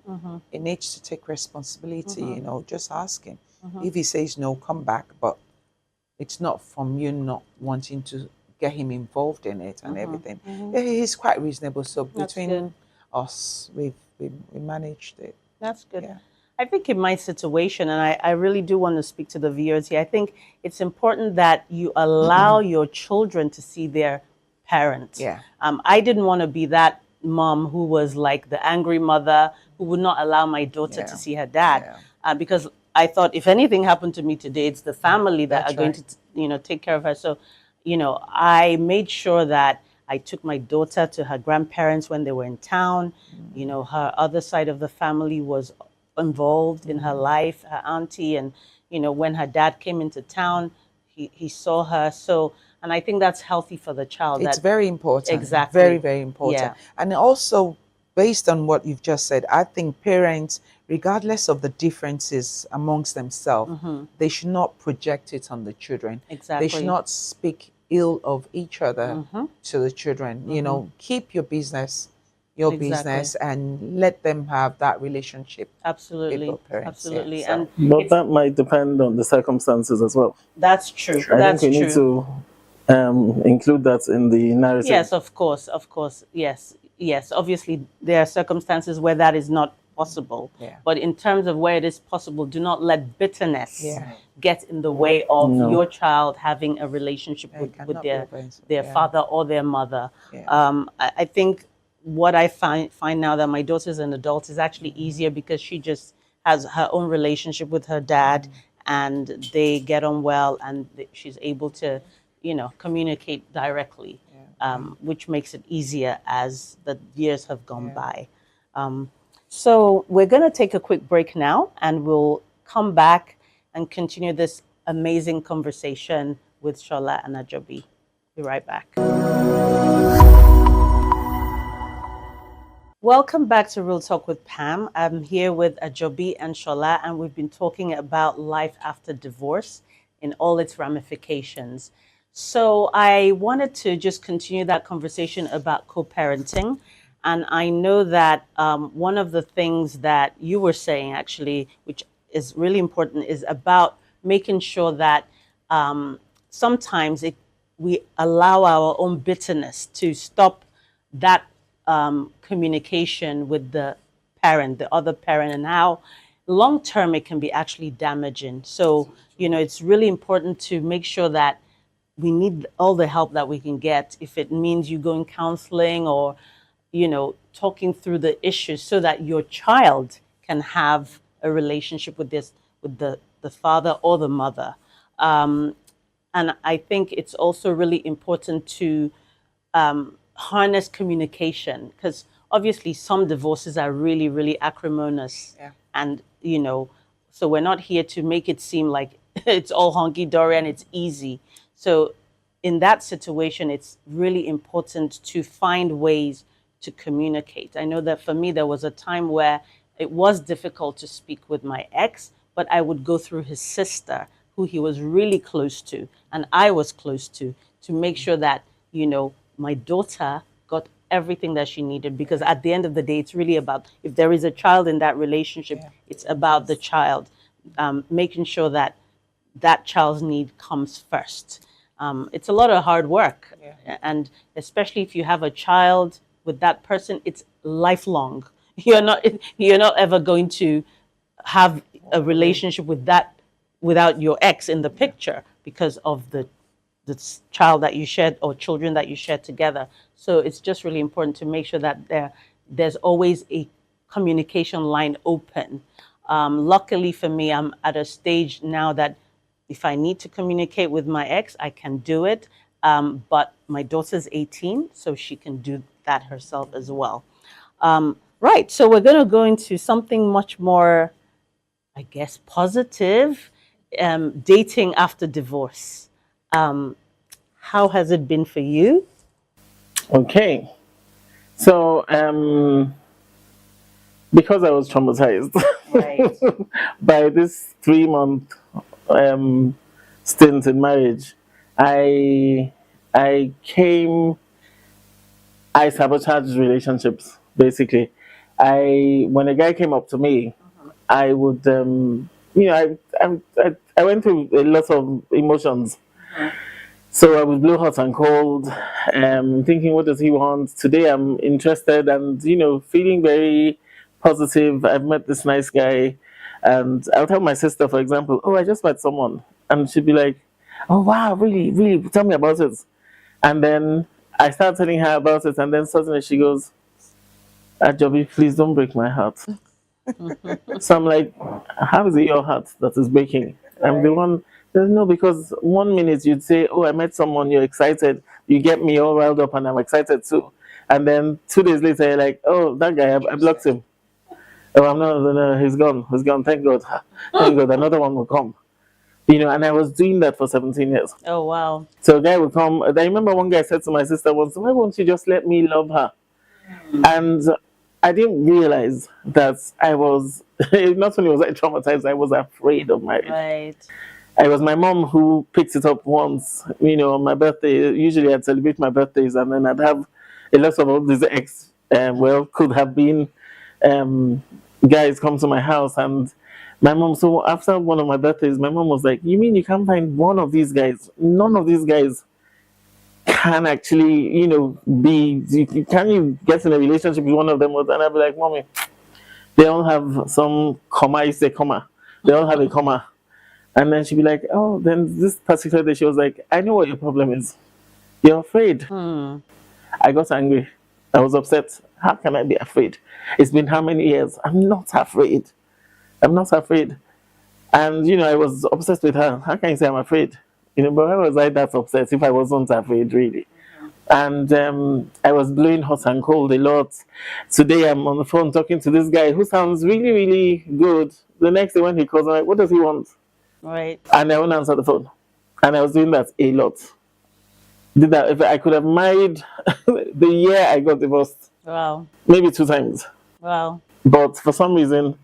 He needs to take responsibility, just ask him. If he says no, come back, but it's not from you not wanting to get him involved in it and everything. He's quite reasonable, so between us, we managed it. That's good. Yeah. I think in my situation, and I really do want to speak to the viewers here, I think it's important that you allow your children to see their parents. Yeah. I didn't want to be that mom who was like the angry mother who would not allow my daughter to see her dad, because I thought if anything happened to me today, it's the family that are going to take care of her. So, I made sure that I took my daughter to her grandparents when they were in town. Her other side of the family was involved in her life, her auntie, and when her dad came into town, he saw her. So, and I think that's healthy for the child. It's very important. Exactly. Very, very important. Yeah. And also, based on what you've just said, I think parents, regardless of the differences amongst themselves, they should not project it on the children. Exactly. They should not speak ill of each other to the children. Keep your business and let them have that relationship. Absolutely. With parents. Absolutely. Yeah, so. But that might depend on the circumstances as well. That's true. I think we need to include that in the narrative. Yes, of course. Yes. Obviously, there are circumstances where that is not possible. Yeah. But in terms of where it is possible, do not let bitterness get in the way of your child having a relationship with their father or their mother. Yeah. I think what I find now that my daughter's an adult is actually easier, because she just has her own relationship with her dad, and they get on well, and she's able to communicate directly, which makes it easier as the years have gone by. So we're going to take a quick break now, and we'll come back and continue this amazing conversation with Shola and Ajobi. Be right back. Welcome back to Real Talk with Pam. I'm here with Ajobi and Shola, and we've been talking about life after divorce in all its ramifications. So I wanted to just continue that conversation about co-parenting. And I know that one of the things that you were saying, actually, which is really important, is about making sure that sometimes we allow our own bitterness to stop that communication with the parent, the other parent, and how long-term it can be actually damaging. So, it's really important to make sure that we need all the help that we can get, if it means you going counseling or, talking through the issues, so that your child can have a relationship with the father or the mother. And I think it's also really important to harness communication, because obviously some divorces are really, really acrimonious. Yeah. And, so we're not here to make it seem like it's all hunky-dory and it's easy. So in that situation, it's really important to find ways to communicate. I know that for me, there was a time where it was difficult to speak with my ex, but I would go through his sister, who he was really close to, and I was close to make sure that, my daughter got everything that she needed. Because at the end of the day, it's really about, if there is a child in that relationship, it's about the child, making sure that that child's need comes first. It's a lot of hard work. And especially if you have a child with that person, it's lifelong. You're not ever going to have a relationship with that without your ex in the picture, because of the child that you shared, or children that you shared together. So it's just really important to make sure that there's always a communication line open. Luckily for me, I'm at a stage now that if I need to communicate with my ex, I can do it. But my daughter's 18, so she can do that herself as well. Right, so we're going to go into something much more, I guess, positive. Dating after divorce. How has it been for you? Okay. So, because I was traumatized by this 3-month stint in marriage, I sabotaged relationships, basically. When a guy came up to me, I would, I went through a lot of emotions. So I would blow hot and cold, thinking, what does he want? Today I'm interested and, feeling very positive. I've met this nice guy. And I'll tell my sister, for example, oh, I just met someone. And she'd be like, oh, wow, really, really, tell me about it. And then I start telling her about it. And then suddenly she goes, Ajobi, please don't break my heart. So I'm like, how is it your heart that is breaking? I'm the one. No, because 1 minute you'd say, oh, I met someone, you're excited, you get me all riled up and I'm excited too. And then 2 days later, you're like, oh, that guy, I blocked him. Oh, I'm not, no, he's gone, thank God. Thank God, another one will come. And I was doing that for 17 years. Oh, wow. So a guy would come. I remember one guy said to my sister once, why won't you just let me love her? And I didn't realize that I was, not only was I traumatized, I was afraid of marriage. Right. It was my mom who picked it up once, on my birthday. Usually I'd celebrate my birthdays and then I'd have a lot of all these could have been guys come to my house. And my mom, so after one of my birthdays, my mom was like, you mean you can't find one of these guys? None of these guys can actually, can you get in a relationship with one of them? And I'd be like, mommy, they all have some comma, you say comma. They all have a comma. And then she'd be like, oh, then this particular day, she was like, I know what your problem is. You're afraid. I got angry. I was upset. How can I be afraid? It's been how many years? I'm not afraid. I'm not afraid. And, I was obsessed with her. How can you say I'm afraid? But why was I that upset if I wasn't afraid, really? And I was blowing hot and cold a lot. Today I'm on the phone talking to this guy who sounds really, really good. The next day when he calls, I'm like, what does he want? Right. And I won't answer the phone. And I was doing that a lot. Did that if I could have married the year I got divorced. Wow. Maybe 2 times. Wow. But for some reason,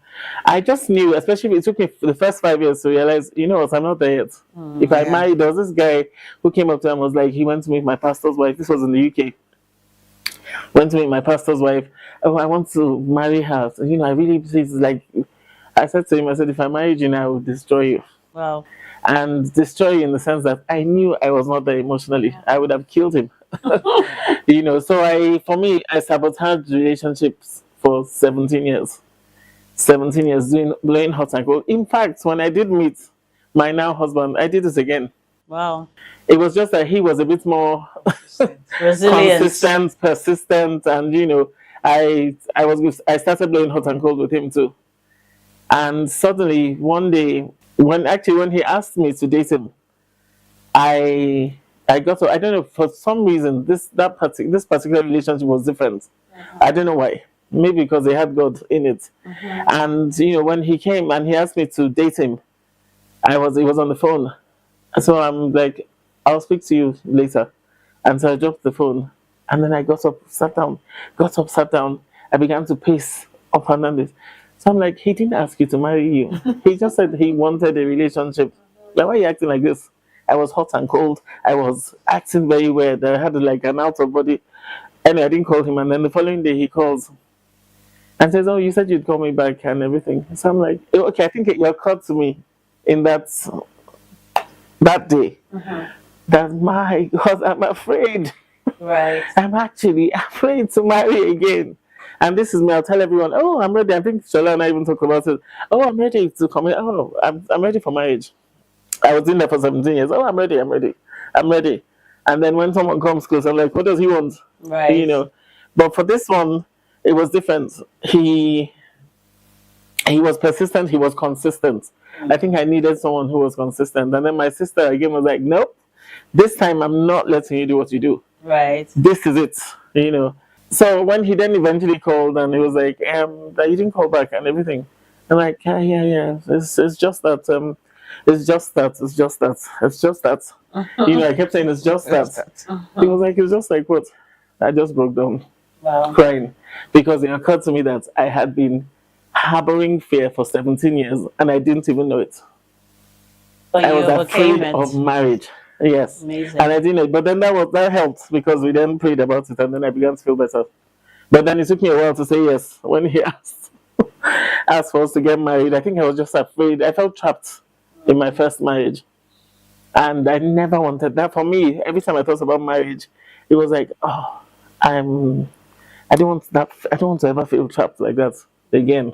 I just knew, especially if it took me the first 5 years to realize, what, I'm not there yet. If I married, there was this guy who came up to him and was like, he went to meet my pastor's wife. This was in the UK. Went to meet my pastor's wife. Oh, I want to marry her. So, I really, please, I said to him, if I married you now, I would destroy you. Wow. And destroy you in the sense that I knew I was not there emotionally. I would have killed him. So for me, I sabotaged relationships for 17 years. 17 years blowing hot and cold. In fact, when I did meet my now husband, I did it again. Wow. It was just that he was a bit more consistent, persistent, and I started blowing hot and cold with him too. And suddenly one day, when he asked me to date him, I got to, I don't know, for some reason this particular relationship was different. I don't know why. Maybe because they had God in it. And when he came and he asked me to date him, he was on the phone. So I'm like, I'll speak to you later. And so I dropped the phone. And then I got up, sat down, sat down. I began to pace up and down this. So I'm like, he didn't ask you to marry you. He just said he wanted a relationship. Like, why are you acting like this? I was hot and cold. I was acting very weird. I had like an out of body. Anyway, I didn't call him. And then the following day he calls and says, oh, you said you'd call me back and everything. So I'm like, okay, I think it occurred to me in that day that, my God, I'm afraid. Right. I'm actually afraid to marry again. And this is me. I'll tell everyone, oh, I'm ready. I think Shola and I even talk about it. Oh, I'm ready to commit. Oh, I'm ready for marriage. I was in there for 17 years. Oh, I'm ready. I'm ready. And then when someone comes close, I'm like, what does he want? Right. But for this one, it was different. He was persistent. He was consistent. I think I needed someone who was consistent. And then my sister again was like, nope, this time I'm not letting you do what you do. Right. This is it. So when he then eventually called and he was like, that you didn't call back and everything. I'm like, yeah. It's just that, it's just that. I kept saying it's just that. He was like, it's just like what? I just broke down crying because it occurred to me that I had been harboring fear for 17 years and I didn't even know it. But I you was overcame afraid it. of marriage. Yes. Amazing. And I didn't. But then that helped because we then prayed about it and then I began to feel better. But then it took me a while to say yes. When he asked for us to get married, I think I was just afraid. I felt trapped in my first marriage. And I never wanted that. For me, every time I thought about marriage, it was like, oh, I don't want that. I don't want to ever feel trapped like that again.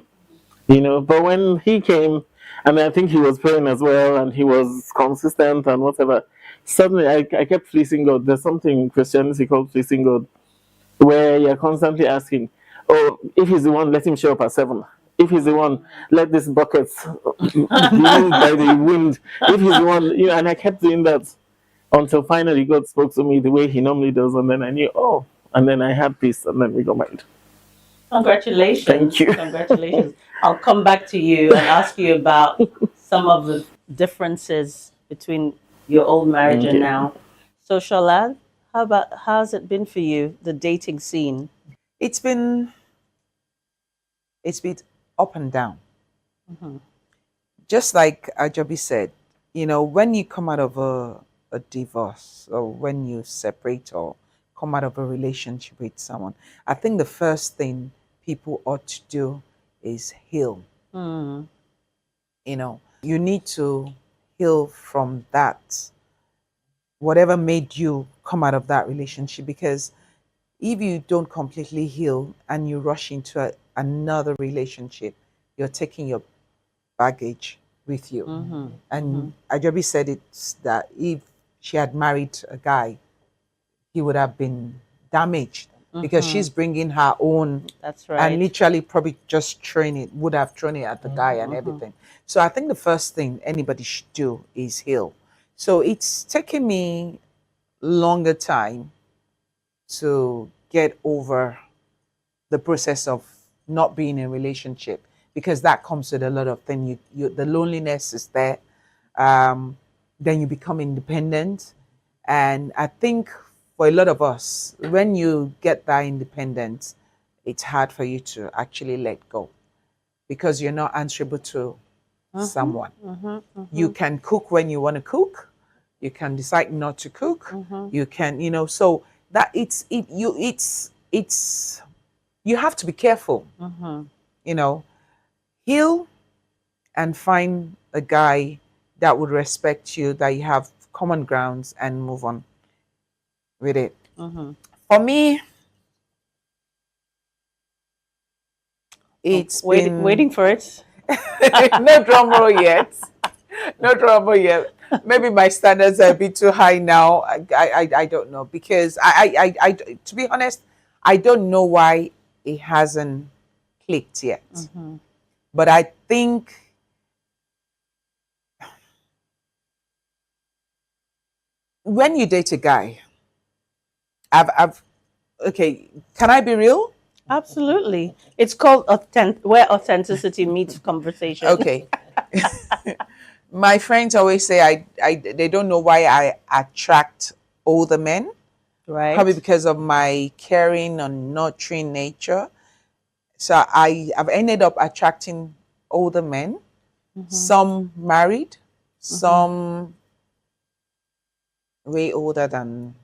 But when he came, and I think he was praying as well, and he was consistent and whatever, suddenly I kept fleecing God. There's something in Christianity called fleecing God, where you're constantly asking, oh, if he's the one, let him show up at 7. If he's the one, let this bucket be moved by the wind. If he's the one, and I kept doing that until finally God spoke to me the way he normally does, and then I knew, oh, and then I had peace, and then we got married. Congratulations. Thank you. Congratulations. I'll come back to you and ask you about some of the differences between your old marriage and now. So Shola, how's it been for you, the dating scene? It's been up and down. Just like Ajobi said, when you come out of a divorce or when you separate or come out of a relationship with someone, I think the first thing people ought to do is heal. You need to heal from that, whatever made you come out of that relationship, because if you don't completely heal and you rush into another relationship, you're taking your baggage with you. And Ajobi said it that if she had married a guy, he would have been damaged because she's bringing her own. That's right. And literally probably just would have thrown it at the guy and everything. So I think the first thing anybody should do is heal. So it's taken me longer time to get over the process of not being in a relationship, because that comes with a lot of things. The loneliness is there. Then you become independent. And I think for a lot of us, when you get that independence, it's hard for you to actually let go because you're not answerable to someone. You can cook when you want to cook. You can decide not to cook. You can, so that you have to be careful. Heal and find a guy that would respect you, that you have common grounds, and move on with it. For me, it's waiting for it. No drum roll yet. No drum roll yet. Maybe my standards are a bit too high now. I don't know, because I to be honest, I don't know why it hasn't clicked yet. But I think when you date a guy, okay, can I be real? Absolutely. It's called where authenticity meets conversation. Okay. My friends always say they don't know why I attract older men. Right. Probably because of my caring and nurturing nature. So I've ended up attracting older men, some married, some way older than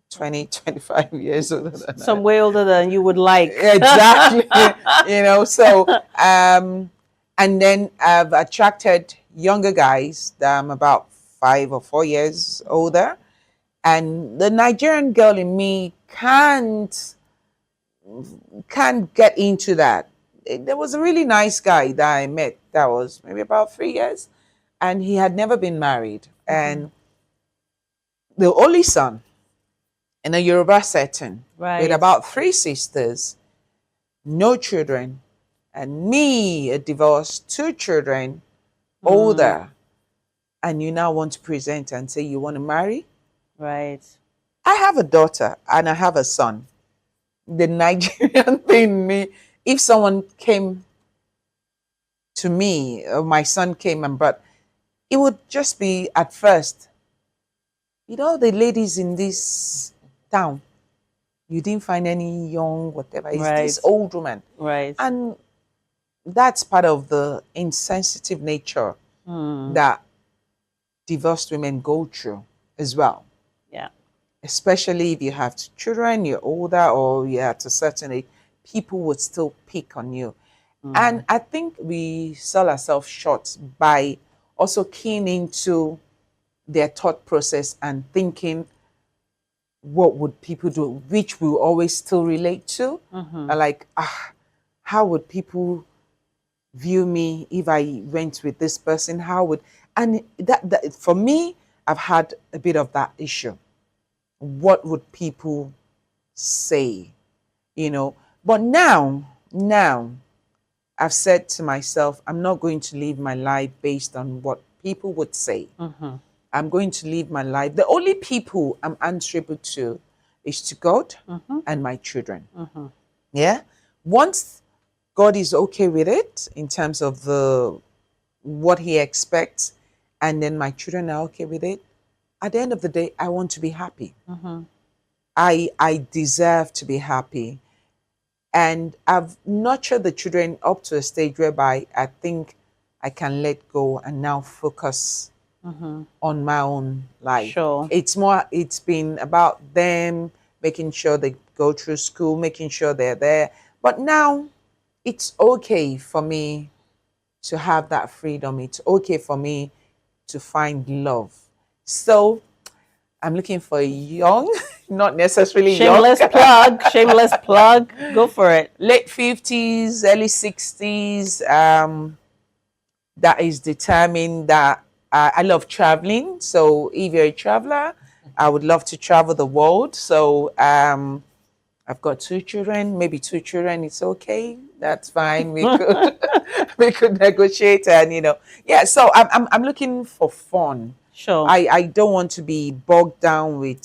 20, 25 years older than Some way older than you would like. Exactly. So and then I've attracted younger guys that I'm about 5 or 4 years older. And the Nigerian girl in me can't get into that. There was a really nice guy that I met that was maybe about 3 years, and he had never been married. And the only son in a Yoruba setting Right. with about 3 sisters, no children, and me, a divorced, 2 children, older, and you now want to present and say you want to marry? Right. I have a daughter and I have a son. The Nigerian thing in me, if someone came to me, or my son came and brought, it would just be at first, the ladies in this town, you didn't find any young, whatever. It's this old woman. Right. And that's part of the insensitive nature that divorced women go through as well. Yeah. Especially if you have children, you're older, or you're at a certain age, people would still pick on you. And I think we sell ourselves short by also keying into their thought process and thinking, what would people do, which we always still relate to. Like, how would people view me if I went with this person? How would, and that for me, I've had a bit of that issue. What would people say? But now I've said to myself, I'm not going to live my life based on what people would say. I'm going to live my life. The only people I'm answerable to is to God and my children. Yeah. Once God is okay with it in terms of what he expects, and then my children are okay with it, at the end of the day, I want to be happy. I deserve to be happy. And I've nurtured the children up to a stage whereby I think I can let go and now focus on my own life. Sure. It's been about them, making sure they go through school, making sure they're there. But now it's okay for me to have that freedom. It's okay for me to find love. So I'm looking for a young, not necessarily shameless young. plug, shameless plug. Go for it. Late 50s, early 60s. That is determined that I love traveling. So if you're a traveler, I would love to travel the world. So I've got 2 children, maybe 2 children. It's okay. That's fine. We could we could negotiate, and yeah. So I'm looking for fun. Sure. I don't want to be bogged down with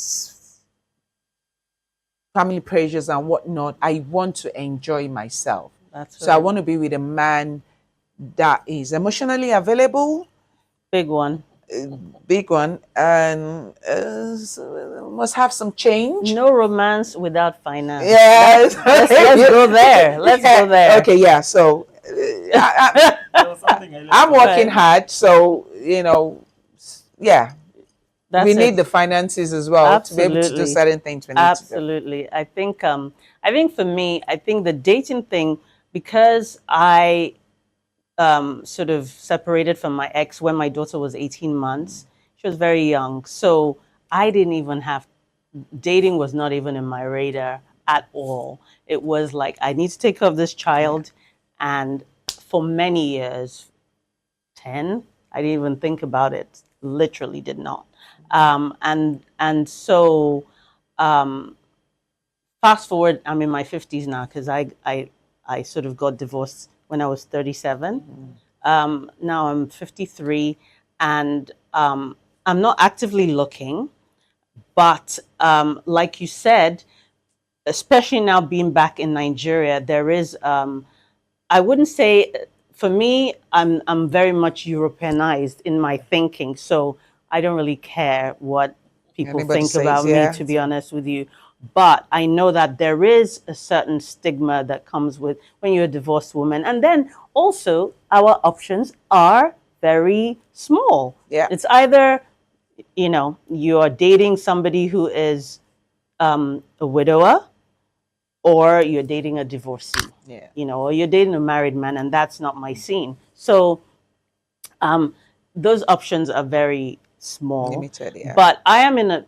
family pressures and whatnot. I want to enjoy myself. That's so I want to be with a man that is emotionally available. Big one. Big one. And must have some change. No romance without finance. Yes. Let's go there. Let's go there. Okay, yeah. So I'm working hard. So, yeah. We need the finances as well to be able to do certain things we need Absolutely. to do. I think for me, I think the dating thing, because I sort of separated from my ex when my daughter was 18 months. She was very young. So I didn't even have, dating was not even in my radar at all. It was like, I need to take care of this child. And for many years, 10, I didn't even think about it. Literally did not. And so fast forward, I'm in my 50s now because I sort of got divorced when I was 37. Now I'm 53, and I'm not actively looking, but like you said, especially now being back in Nigeria, there is, I wouldn't say, for me, I'm very much Europeanized in my thinking, so I don't really care what people Anybody think says, about me, to be honest with you. But I know that there is a certain stigma that comes with when you're a divorced woman. And then also, our options are very small. Yeah. It's either, you know, you're dating somebody who is a widower, or you're dating a divorcee, Yeah. you know, or you're dating a married man, and that's not my scene. So those options are very small. Limited, yeah. But I am in a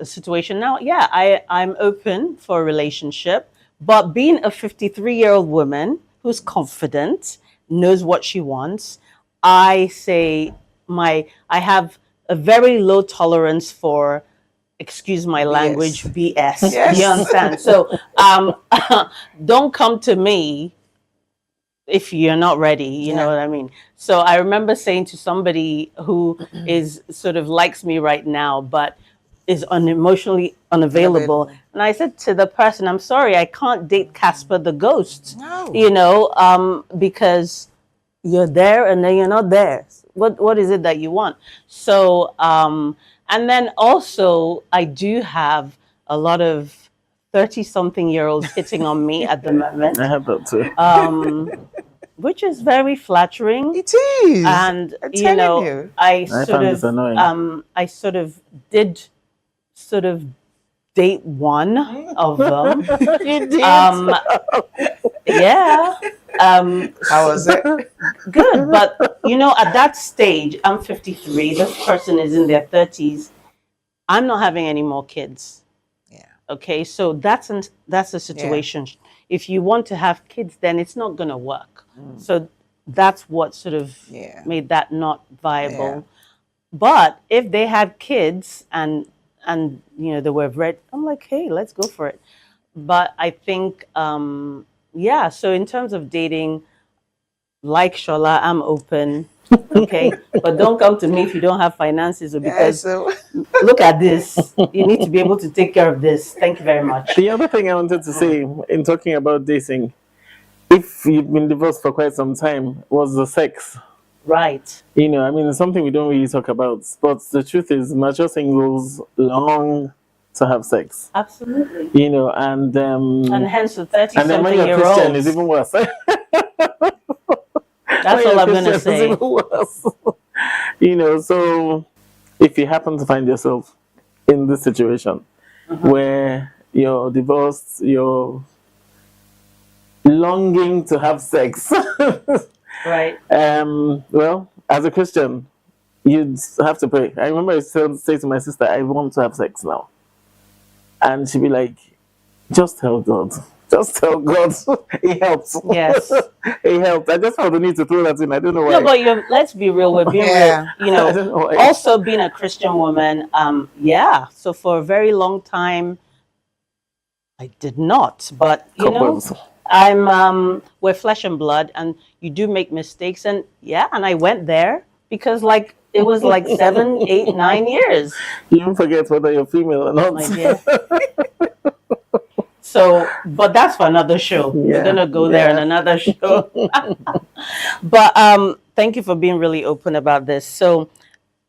situation now, yeah, I'm open for a relationship, but being a 53-year-old woman who's confident, knows what she wants, I say I have a very low tolerance for, excuse my language, BS. Yes. You understand? So don't come to me if you're not ready, you know what I mean? So I remember saying to somebody who is sort of likes me right now, but is emotionally unavailable. And I said to the person, I'm sorry, I can't date Casper the ghost, you know, because you're there and then you're not there. What is it that you want? So, and then also I do have a lot of 30-something-year-olds hitting on me at the moment. I have that too. Which is very flattering. It is. And I'm you telling know, you. I find sort this of annoying. I sort of did sort of date one of them. You did? Yeah. How was it? Good, but you know, at that stage, I'm 53. This person is in their 30s. I'm not having any more kids. Yeah. Okay, so that's a situation. If you want to have kids, then it's not going to work. So that's what sort of made that not viable. But if they had kids and you know they were ready, I'm like, hey, let's go for it. But I think yeah. So in terms of dating, like Shola, I'm open. Okay, but don't come to me if you don't have finances, or because look at this, you need to be able to take care of this. Thank you very much. The other thing I wanted to say in talking about dating, if you've been divorced for quite some time, was the sex. Right. You know, I mean, it's something we don't really talk about. But the truth is, mature singles long to have sex. Absolutely. You know, and hence the 30 and then when you're Christian, it's even worse. That's all I'm going to say. You know, so if you happen to find yourself in this situation where you're divorced, you're longing to have sex, right? Well, as a Christian, you'd have to pray. I remember I say to my sister, I want to have sex now. And she'd be like, just tell God. Just tell God. It helps. Yes. It helps. I just felt the need to throw that in. I don't know why. No, but let's be real. We're being real. You know, also being a Christian woman, yeah. So for a very long time, I did not. But, you know, we're flesh and blood, and you do make mistakes. And yeah, and I went there because like, it was like 7, 8, 9 years. You don't forget whether you're female or not. My dear. So, but that's for another show. We're gonna go there in another show. But thank you for being really open about this. So,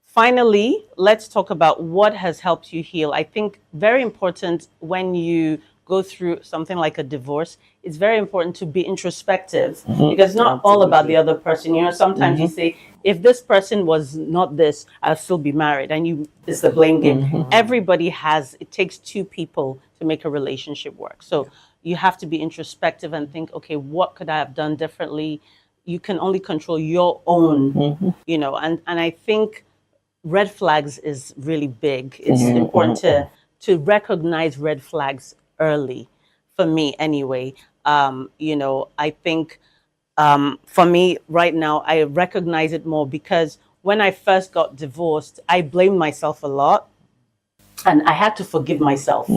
finally, let's talk about what has helped you heal. I think very important when you go through something like a divorce, it's very important to be introspective because it's not all about the other person. You know, sometimes you say, if this person was not this, I'll still be married. And it's the blame game. Everybody it takes two people to make a relationship work. So you have to be introspective and think, okay, what could I have done differently? You can only control your own, you know, and I think red flags is really big. It's important to recognize red flags early, for me anyway. You know, I think for me right now, I recognize it more because when I first got divorced, I blamed myself a lot and I had to forgive myself,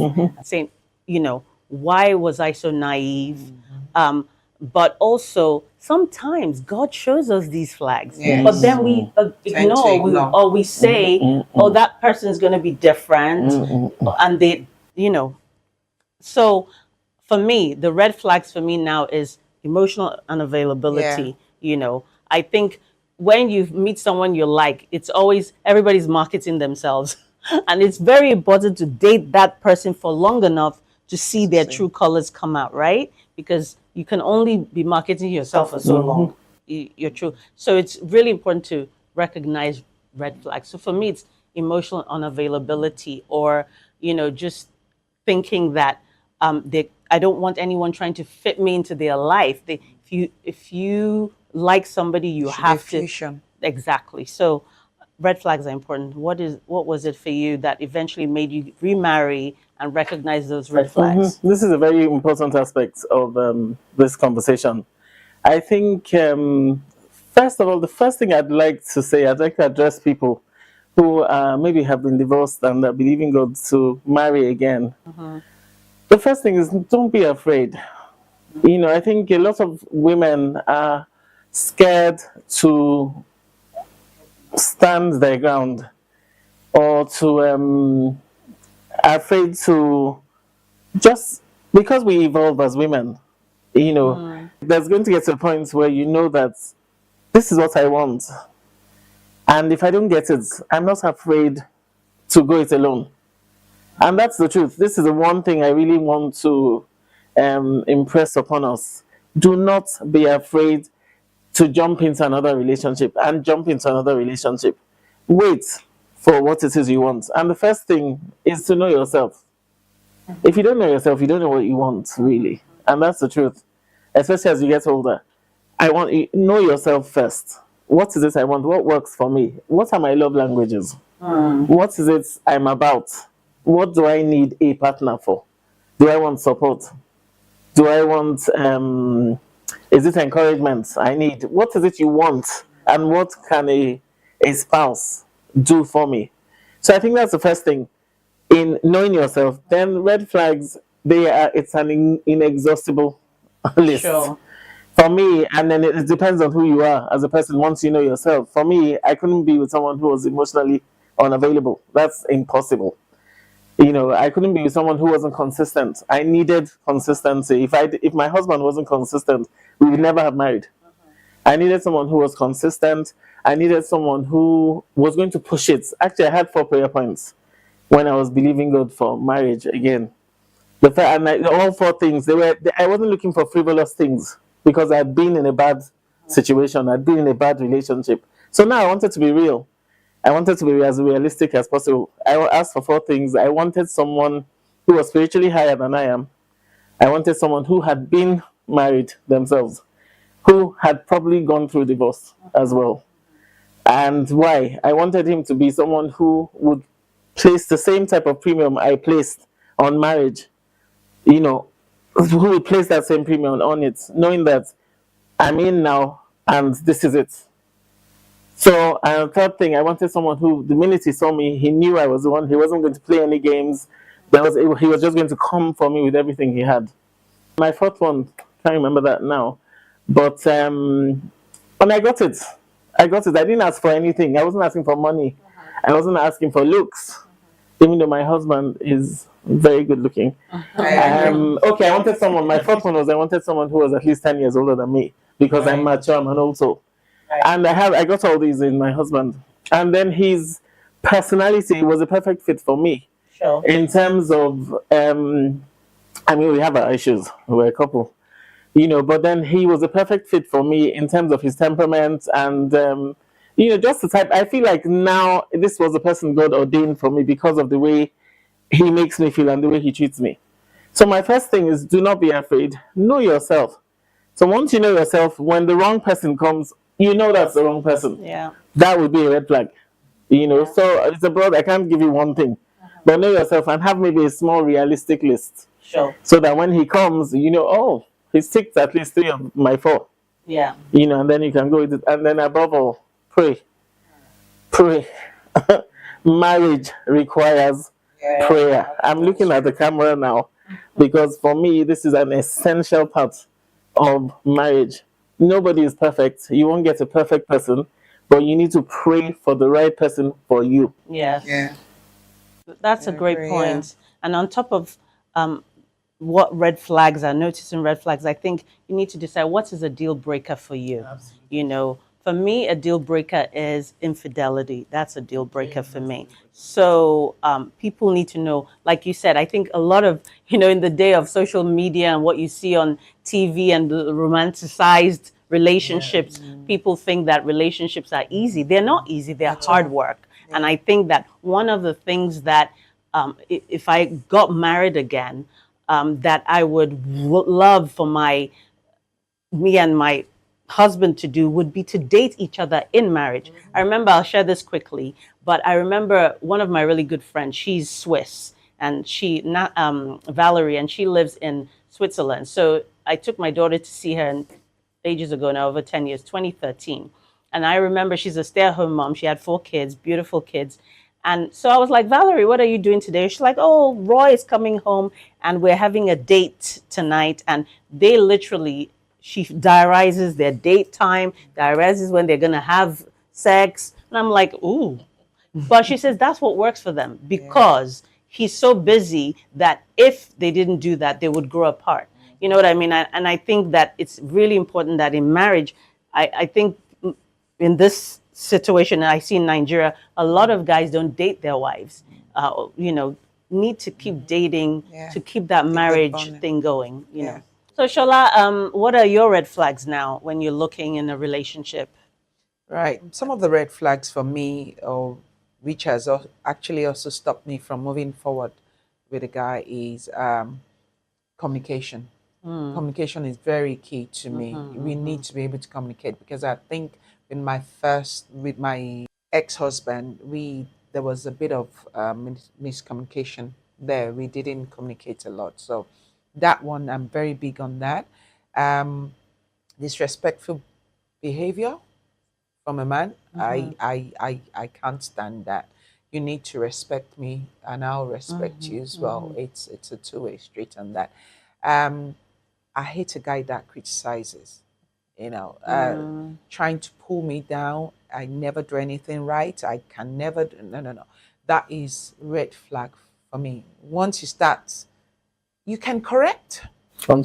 saying, you know, why was I so naive? But also sometimes God shows us these flags, but then we ignore, or we say, oh, that person is going to be different. And they, you know, So for me, the red flags for me now is emotional unavailability. You know, I think when you meet someone you like, it's always everybody's marketing themselves. And it's very important to date that person for long enough to see their true colors come out, right? Because you can only be marketing yourself for so long. You're true. So it's really important to recognize red flags. So for me, it's emotional unavailability, or, you know, just thinking that I don't want anyone trying to fit me into their life. If you like somebody, you have to. Exactly. So red flags are important. What was it for you that eventually made you remarry and recognize those red flags? This is a very important aspect of this conversation. I think, first of all, the first thing I'd like to address people who maybe have been divorced and are believing God to marry again. The first thing is, don't be afraid. You know, I think a lot of women are scared to stand their ground, or to afraid to, just because we evolve as women, you know, there's going to get to a point where you know that this is what I want. And if I don't get it, I'm not afraid to go it alone. And that's the truth. This is the one thing I really want to impress upon us. Do not be afraid to jump into another relationship and jump into another relationship. Wait for what it is you want. And the first thing is to know yourself. If you don't know yourself, you don't know what you want, really. And that's the truth. Especially as you get older. I want you know yourself first. What is it I want? What works for me? What are my love languages? What is it I'm about? What do I need a partner for? Do I want support? Do I want, is it encouragement I need? What is it you want? And what can a spouse do for me? So I think that's the first thing in knowing yourself. Then red flags, it's an inexhaustible list. Sure. For me, and then it depends on who you are as a person once you know yourself. For me, I couldn't be with someone who was emotionally unavailable. That's impossible. You know, I couldn't be with someone who wasn't consistent. I needed consistency. If my husband wasn't consistent, we would never have married. I needed someone who was consistent. I needed someone who was going to push it. Actually, I had 4 prayer points when I was believing God for marriage again. All 4 things, I wasn't looking for frivolous things because I'd been in a bad situation. I'd been in a bad relationship. So now I wanted to be real. I wanted to be as realistic as possible. I asked for 4 things. I wanted someone who was spiritually higher than I am. I wanted someone who had been married themselves, who had probably gone through divorce as well. And why? I wanted him to be someone who would place the same type of premium I placed on marriage, you know, who would place that same premium on it, knowing that I'm in now and this is it. So, third thing, I wanted someone who, the minute he saw me, he knew I was the one. He wasn't going to play any games. He was just going to come for me with everything he had. My 4th one, can't remember that now. But, and I got it. I didn't ask for anything. I wasn't asking for money. I wasn't asking for looks, even though my husband is very good looking. Okay, I wanted someone, my 4th one was I wanted someone who was at least 10 years older than me, because I'm mature, I'm an old soul. And I got all these in my husband. And then his personality was a perfect fit for me. Sure. In terms of, we have our issues. We're a couple. You know, but then he was a perfect fit for me in terms of his temperament and, just the type. I feel like now this was the person God ordained for me because of the way he makes me feel and the way he treats me. So my first thing is, do not be afraid. Know yourself. So once you know yourself, when the wrong person comes, you know that's the wrong person. Yeah. That would be a red flag. You know, so it's a broad, I can't give you one thing. But know yourself and have maybe a small realistic list. Sure. So that when he comes, you know, oh, he's ticked at least 3 of my 4. Yeah. You know, and then you can go with it. And then above all, pray. Pray. Marriage requires prayer. I'm looking at the camera now because for me, this is an essential part of marriage. Nobody is perfect. You won't get a perfect person, but you need to pray for the right person for you. Yes. Yeah. That's a great point. And on top of what red flags are, noticing red flags, I think you need to decide what is a deal breaker for you. Absolutely. You know, for me, a deal breaker is infidelity. That's a deal breaker for me. So people need to know, like you said, I think a lot of, in the day of social media and what you see on TV and the romanticized relationships, people think that relationships are easy. They're not easy, they're hard work. And I think that one of the things that if I got married again, that I would love for me and my husband to do would be to date each other in marriage. I remember, I'll share this quickly, but I remember one of my really good friends, she's Swiss, and Valerie, and she lives in Switzerland. So I took my daughter to see her ages ago now, over 10 years, 2013. And I remember she's a stay-at-home mom. She had 4 kids, beautiful kids. And so I was like, Valerie, what are you doing today? She's like, oh, Roy is coming home and we're having a date tonight. And they literally, she diarizes their date time, diarizes when they're going to have sex. And I'm like, ooh. But she says that's what works for them because he's so busy that if they didn't do that, they would grow apart. You know what I mean? And I think that it's really important that in marriage, I think in this situation I see in Nigeria, a lot of guys don't date their wives. Need to keep dating to keep that marriage thing going. You know. So Shola, what are your red flags now when you're looking in a relationship? Right. Some of the red flags for me, or which has actually also stopped me from moving forward with a guy, is communication. Communication is very key to me. We need to be able to communicate, because I think with my ex-husband, there was a bit of miscommunication there. We didn't communicate a lot. So that one, I'm very big on that. Disrespectful behavior from a man, I can't stand that. You need to respect me and I'll respect you as well. It's a two-way street on that. I hate a guy that criticizes, trying to pull me down. I never do anything right. I can never do, no. That is red flag for me. Once you start, you can correct.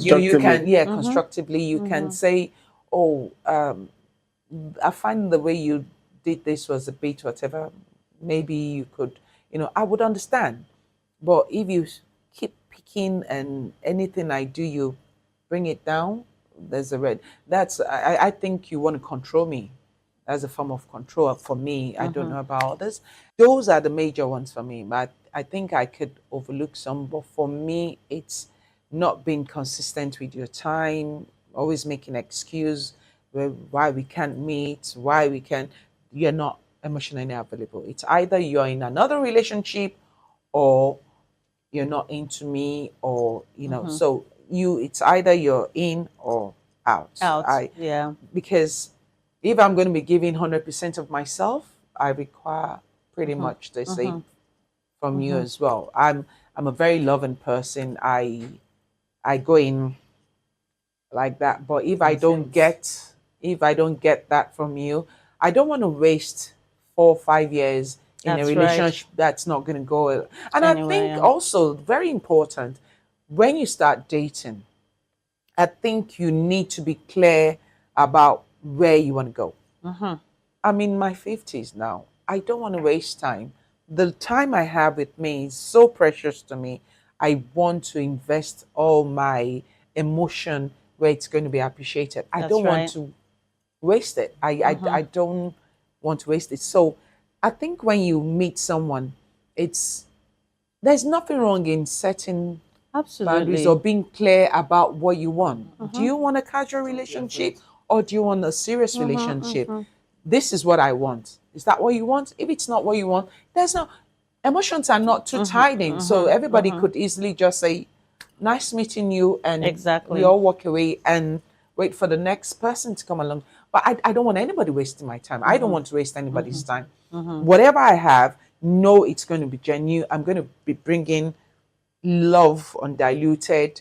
You can, constructively. You can say, oh, I find the way you did this was a bit whatever. Maybe you could, I would understand. But if you keep picking and anything I do, you bring it down, there's a red. I think you want to control me. As a form of control for me. I don't know about others. Those are the major ones for me. But I think I could overlook some. But for me, it's not being consistent with your time, always making excuse why we can't meet, you're not emotionally available. It's either you're in another relationship or you're not into me, or so it's either you're in or out. Because if I'm going to be giving 100% of myself, I require pretty much the same from you as well. I'm a very loving person. I go in like that. But if I don't get that from you, I don't want to waste 4 or 5 years in a relationship that's not going to go. And I think also very important, when you start dating, I think you need to be clear about where you want to go. I'm in my 50s now. I don't want to waste time. The time I have with me is so precious to me. I want to invest all my emotion where it's going to be appreciated. I don't want to waste it. I don't want to waste it. So I think when you meet someone, there's nothing wrong in setting boundaries or being clear about what you want. Do you want a casual relationship or do you want a serious relationship? This is what I want. Is that what you want? If it's not what you want, emotions are not too tied in. So everybody could easily just say, nice meeting you, and we all walk away and wait for the next person to come along. But I don't want anybody wasting my time. I don't want to waste anybody's time. Whatever I have, know it's going to be genuine. I'm going to be bringing love undiluted.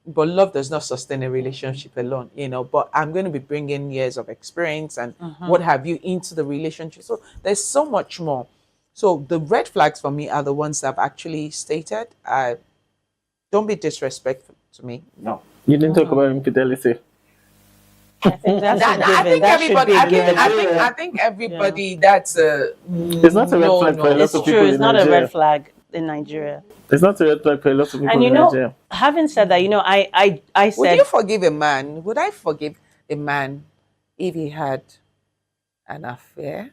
But love does not sustain a relationship alone, but I'm going to be bringing years of experience and what have you into the relationship. So there's so much more. So the red flags for me are the ones I've actually stated. Don't be disrespectful to me. No. You didn't talk about infidelity. I think that's a I given. think That should everybody. be I a think. I given. think. I think everybody. That's a. It's not a red no, flag for a no. lot It's of true. people It's in not a Nigeria. red flag in Nigeria. It's not a red flag for a lot of people And you in know, Nigeria. having said that, you know, I Would said, you forgive a man? Would I forgive a man if he had an affair?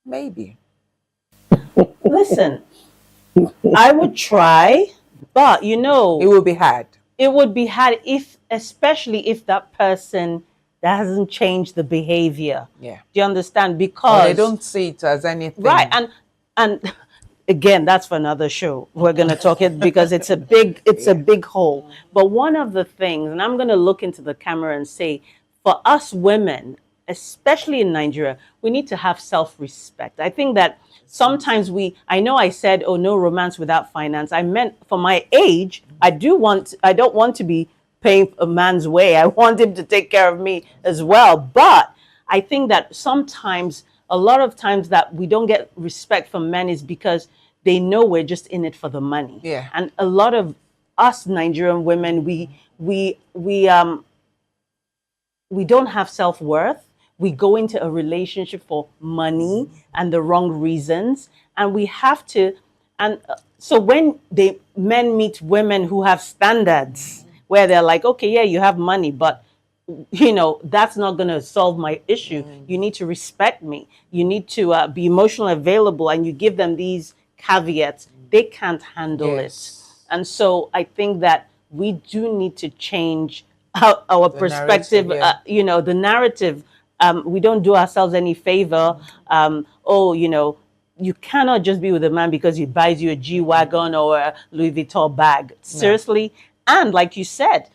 Maybe. listen, I would try, but you know, It would be hard. It would be hard if, especially if that person that hasn't changed the behavior. Yeah. Do you understand? Or Because they don't see it as anything. right, and again, that's for another show. We're gonna talk it because it's a big hole. But one of the things, and I'm gonna look into the camera and say, for us women, especially in Nigeria, we need to have self-respect. I think that sometimes I know I said, oh, no romance without finance. I meant for my age, I don't want to be paying a man's way. I want him to take care of me as well. But I think that sometimes, a lot of times that we don't get respect from men is because they know we're just in it for the money. Yeah. And a lot of us Nigerian women, we don't have self-worth. We go into a relationship for money and the wrong reasons. And we have to, and so when men meet women who have standards, where they're like, okay, yeah, you have money, but you know, that's not going to solve my issue. You need to respect me. You need to be emotionally available, and you give them these caveats. They can't handle it. And so I think that we do need to change our perspective, narrative, yeah. you know, the narrative. We don't do ourselves any favor. Oh, you know, you cannot just be with a man because he buys you a G-Wagon or a Louis Vuitton bag. Seriously. And like you said,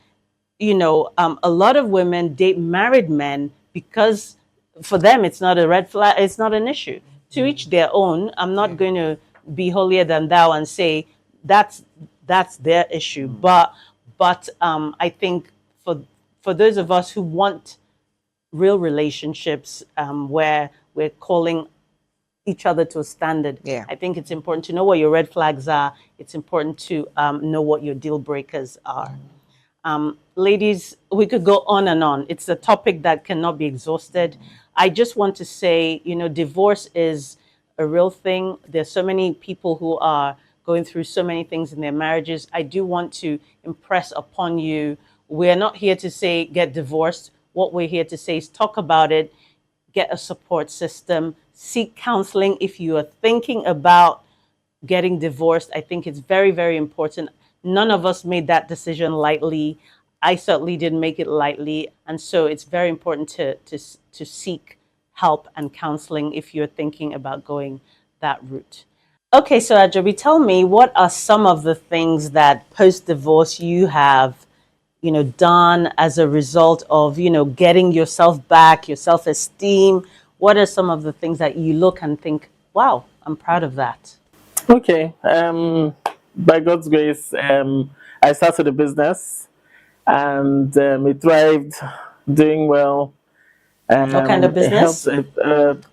you know, a lot of women date married men because for them it's not a red flag, it's not an issue. To each their own. I'm not going to be holier than thou and say that's their issue. But I think for those of us who want real relationships, where we're calling each other to a standard, I think it's important to know what your red flags are. It's important to know what your deal breakers are. Ladies, we could go on and on. It's a topic that cannot be exhausted. I just want to say, you know, divorce is a real thing. There's so many people who are going through so many things in their marriages. I do want to impress upon you, we're not here to say get divorced. What we're here to say is talk about it, get a support system, seek counseling if you are thinking about getting divorced. I think it's very, very important. None of us made that decision lightly. I certainly didn't make it lightly. And so it's very important to seek help and counseling if you're thinking about going that route. Okay, so Ajobi, tell me, what are some of the things that post-divorce you have, you know, done as a result of, you know, getting yourself back, your self-esteem? What are some of the things that you look and think, wow, I'm proud of that? Okay. By God's grace, I started a business and it thrived, doing well. What kind of business?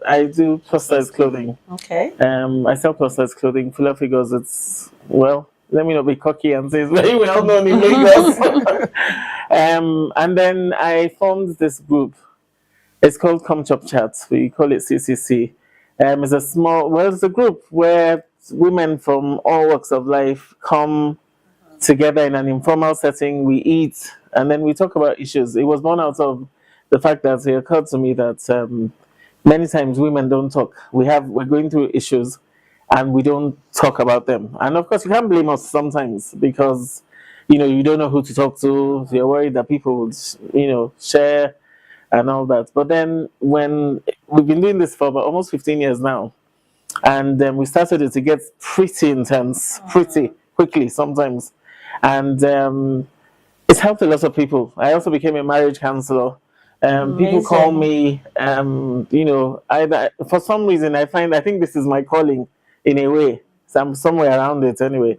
I do plus-size clothing. Okay. I sell plus-size clothing, fuller figures. It's, well, let me not be cocky and say it's very well known in Lagos. And then I formed this group. It's called Come Chop Chat. We call it CCC. It's a group where women from all walks of life come together in an informal setting. We eat and then we talk about issues. It was born out of the fact that it occurred to me that many times women don't talk. We're going through issues and we don't talk about them. And of course, you can't blame us sometimes because, you know, you don't know who to talk to. You're worried that people would, you know, share and all that. But then when we've been doing this for about almost 15 years now, and then we started it to get pretty intense, pretty quickly sometimes. And it's helped a lot of people. I also became a marriage counselor. People call me, you know, either for some reason I think this is my calling in a way. So I'm somewhere around it anyway.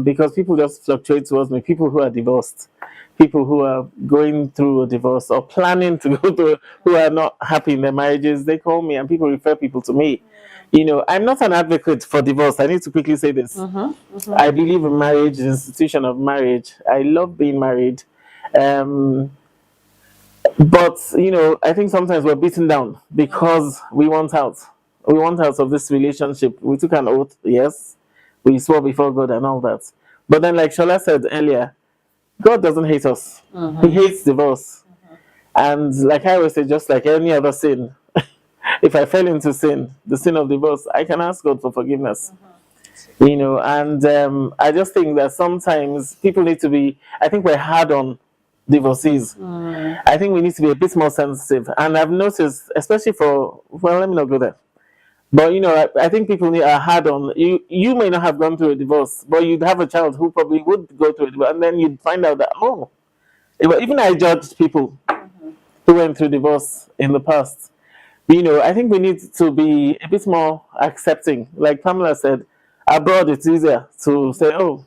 Because people just fluctuate towards me. People who are divorced, people who are going through a divorce or planning to go through, who are not happy in their marriages, they call me and people refer people to me. I'm not an advocate for divorce. I need to quickly say this. I believe in marriage, the institution of marriage. I love being married. But, I think sometimes we're beaten down because we want out. We want out of this relationship. We took an oath, yes. We swore before God and all that. But then, like Shola said earlier, God doesn't hate us. He hates divorce. And like I always say, just like any other sin, if I fell into sin, the sin of divorce, I can ask God for forgiveness. And I just think that sometimes people need to be, I think we're hard on divorcees. I think we need to be a bit more sensitive. And I've noticed, especially let me not go there. But I think people are hard on you. You may not have gone through a divorce, but you'd have a child who probably would go through it, and then you'd find out that even I judged people who went through divorce in the past. I think we need to be a bit more accepting. Like Pamela said, abroad it's easier to say, "Oh,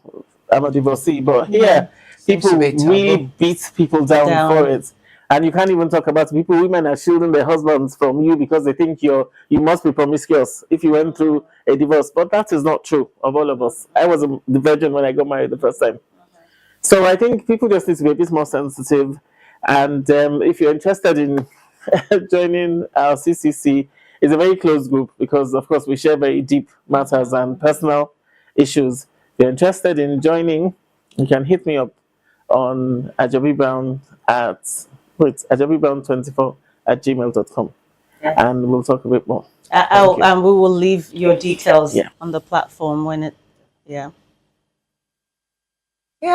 I'm a divorcee," but here people really beat people down for it. And you can't even talk about women are shielding their husbands from you because they think you must be promiscuous if you went through a divorce. But that is not true of all of us. I was the virgin when I got married the first time. So I think people just need to be a bit more sensitive. And if you're interested in joining our CCC, it's a very close group because, of course, we share very deep matters and personal issues. If you're interested in joining, you can hit me up on ajobibrown ajobibrown24@gmail.com, and we'll talk a bit more. And we will leave your details on the platform when it. Yeah,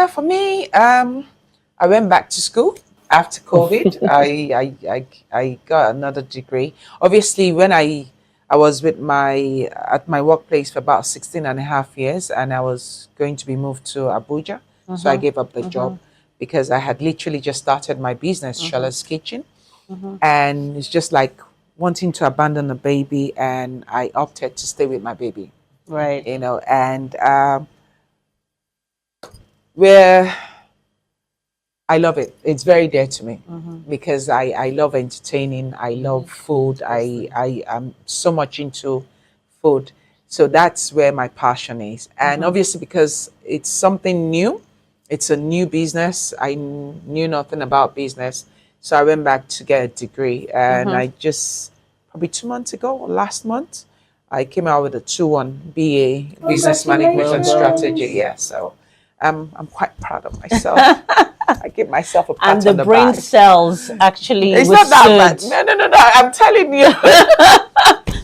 for me, I went back to school after COVID. I got another degree. Obviously, when I was at my workplace for about 16 and a half years, and I was going to be moved to Abuja. So I gave up the job because I had literally just started my business, Shola's Kitchen. And it's just like wanting to abandon a baby, and I opted to stay with my baby. Right. And where I love it. It's very dear to me because I love entertaining. I love food. I am so much into food. So that's where my passion is. And obviously because it's something new, it's a new business. I knew nothing about business. So I went back to get a degree, and I just, probably 2 months ago, or last month, I came out with a 2-1 BA, Business Management and Strategy. Yeah, so I'm quite proud of myself. I give myself a pat on the back. And the brain cells actually It's not that bad. No. I'm telling you.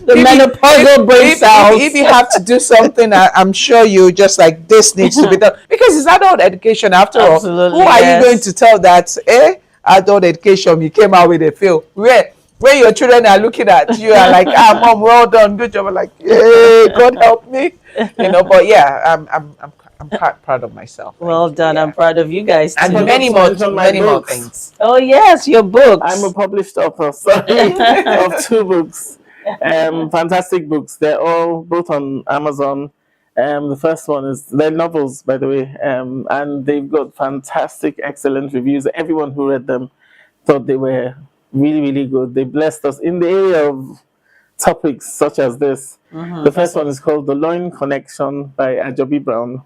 The menopausal brain cells. If you have to do something, I'm sure you just like, this needs to be done. Because it's adult education after all. Who are you going to tell that, adult education, you came out with a fail? Where your children are looking at you are like, mom, well done, good job. I'm like, God help me. But yeah, I'm quite proud of myself. Well done. I'm proud of you guys too. And many more things. Oh yes, your books. I'm a published author, of 2 books. Fantastic books. They're all both on Amazon. The first one they're novels, by the way, and they've got fantastic, excellent reviews. Everyone who read them thought they were really, really good. They blessed us in the area of topics such as this. The first one is called The Loin Connection by Ajobi Brown.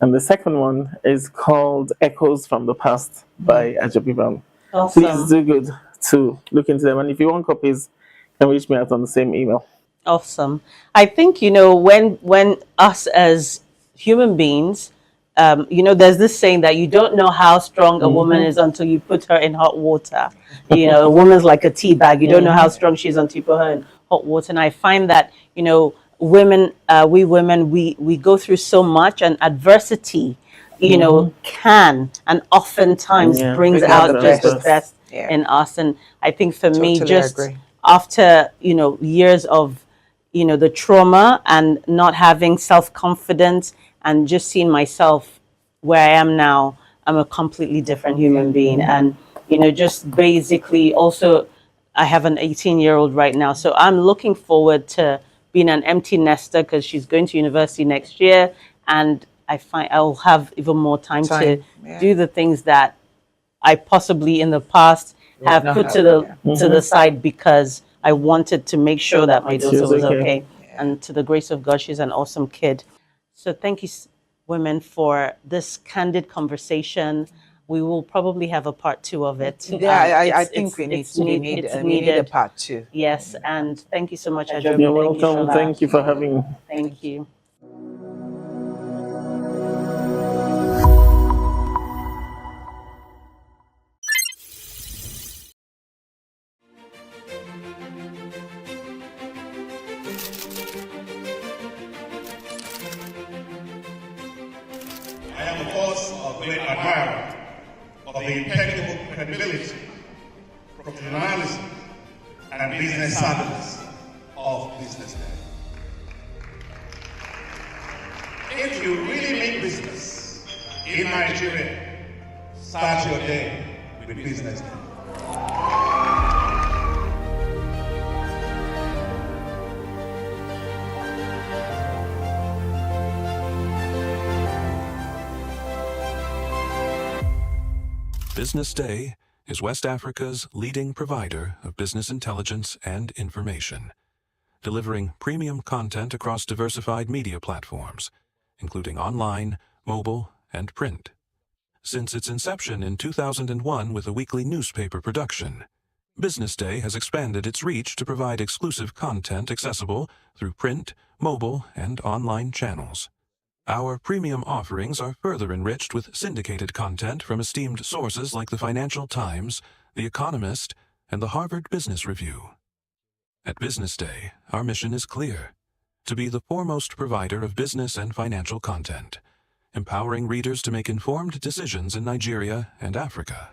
And the second one is called Echoes from the Past by Ajobi Brown. Awesome. Please do good to look into them. And if you want copies, you can reach me out on the same email. Awesome. I think, when us as human beings, there's this saying that you don't know how strong a woman is until you put her in hot water. A woman's like a tea bag. You don't know how strong she is until you put her in hot water. And I find that, women, we go through so much, and adversity, can and oftentimes brings out just the best in us. And I think for me, just after, years of, the trauma and not having self-confidence and just seeing myself where I am now, I'm a completely different human being. And, just basically also, I have an 18-year-old right now. So I'm looking forward to being an empty nester because she's going to university next year. And I find I'll have even more time to do the things that I possibly in the past have put to the side because I wanted to make sure that my daughter was okay. And to the grace of God, she's an awesome kid. So thank you, women, for this candid conversation. We will probably have a part 2 of it. Yeah, I think we need a part 2. Yes, and thank you so much, You're Ajobi. welcome. Thank you for having me. Thank you. I am, of course, a great admirer of the impeccable credibility, professionalism, and business savviness of BusinessDay. If you really mean business in Nigeria, start your day with BusinessDay. BusinessDay is West Africa's leading provider of business intelligence and information, delivering premium content across diversified media platforms, including online, mobile, and print. Since its inception in 2001 with a weekly newspaper production, BusinessDay has expanded its reach to provide exclusive content accessible through print, mobile, and online channels. Our premium offerings are further enriched with syndicated content from esteemed sources like the Financial Times, The Economist, and the Harvard Business Review. At BusinessDay, our mission is clear: to be the foremost provider of business and financial content, empowering readers to make informed decisions in Nigeria and Africa.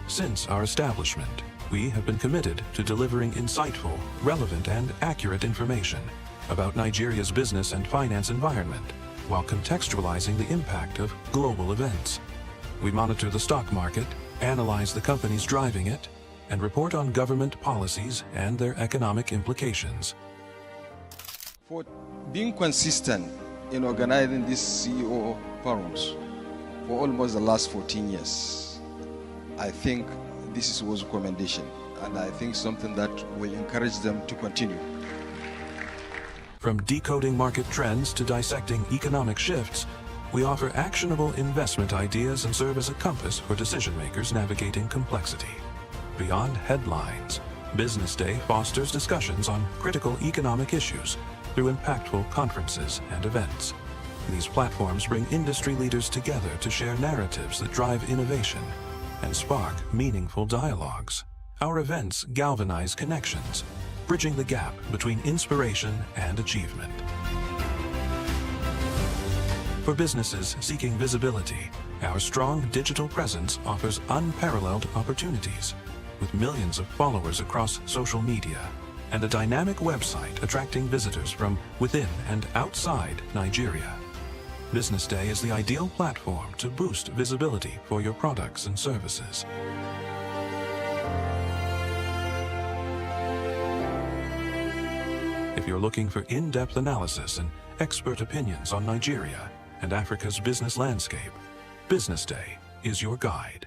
Since our establishment, we have been committed to delivering insightful, relevant, and accurate information about Nigeria's business and finance environment, while contextualizing the impact of global events. We monitor the stock market, analyze the companies driving it, and report on government policies and their economic implications. For being consistent in organizing these CEO forums for almost the last 14 years, I think this is worth commendation, and I think something that will encourage them to continue. From decoding market trends to dissecting economic shifts, we offer actionable investment ideas and serve as a compass for decision makers navigating complexity. Beyond headlines, BusinessDay fosters discussions on critical economic issues through impactful conferences and events. These platforms bring industry leaders together to share narratives that drive innovation and spark meaningful dialogues. Our events galvanize connections, bridging the gap between inspiration and achievement. For businesses seeking visibility, our strong digital presence offers unparalleled opportunities, with millions of followers across social media and a dynamic website attracting visitors from within and outside Nigeria. BusinessDay is the ideal platform to boost visibility for your products and services. If you're looking for in-depth analysis and expert opinions on Nigeria and Africa's business landscape, BusinessDay is your guide.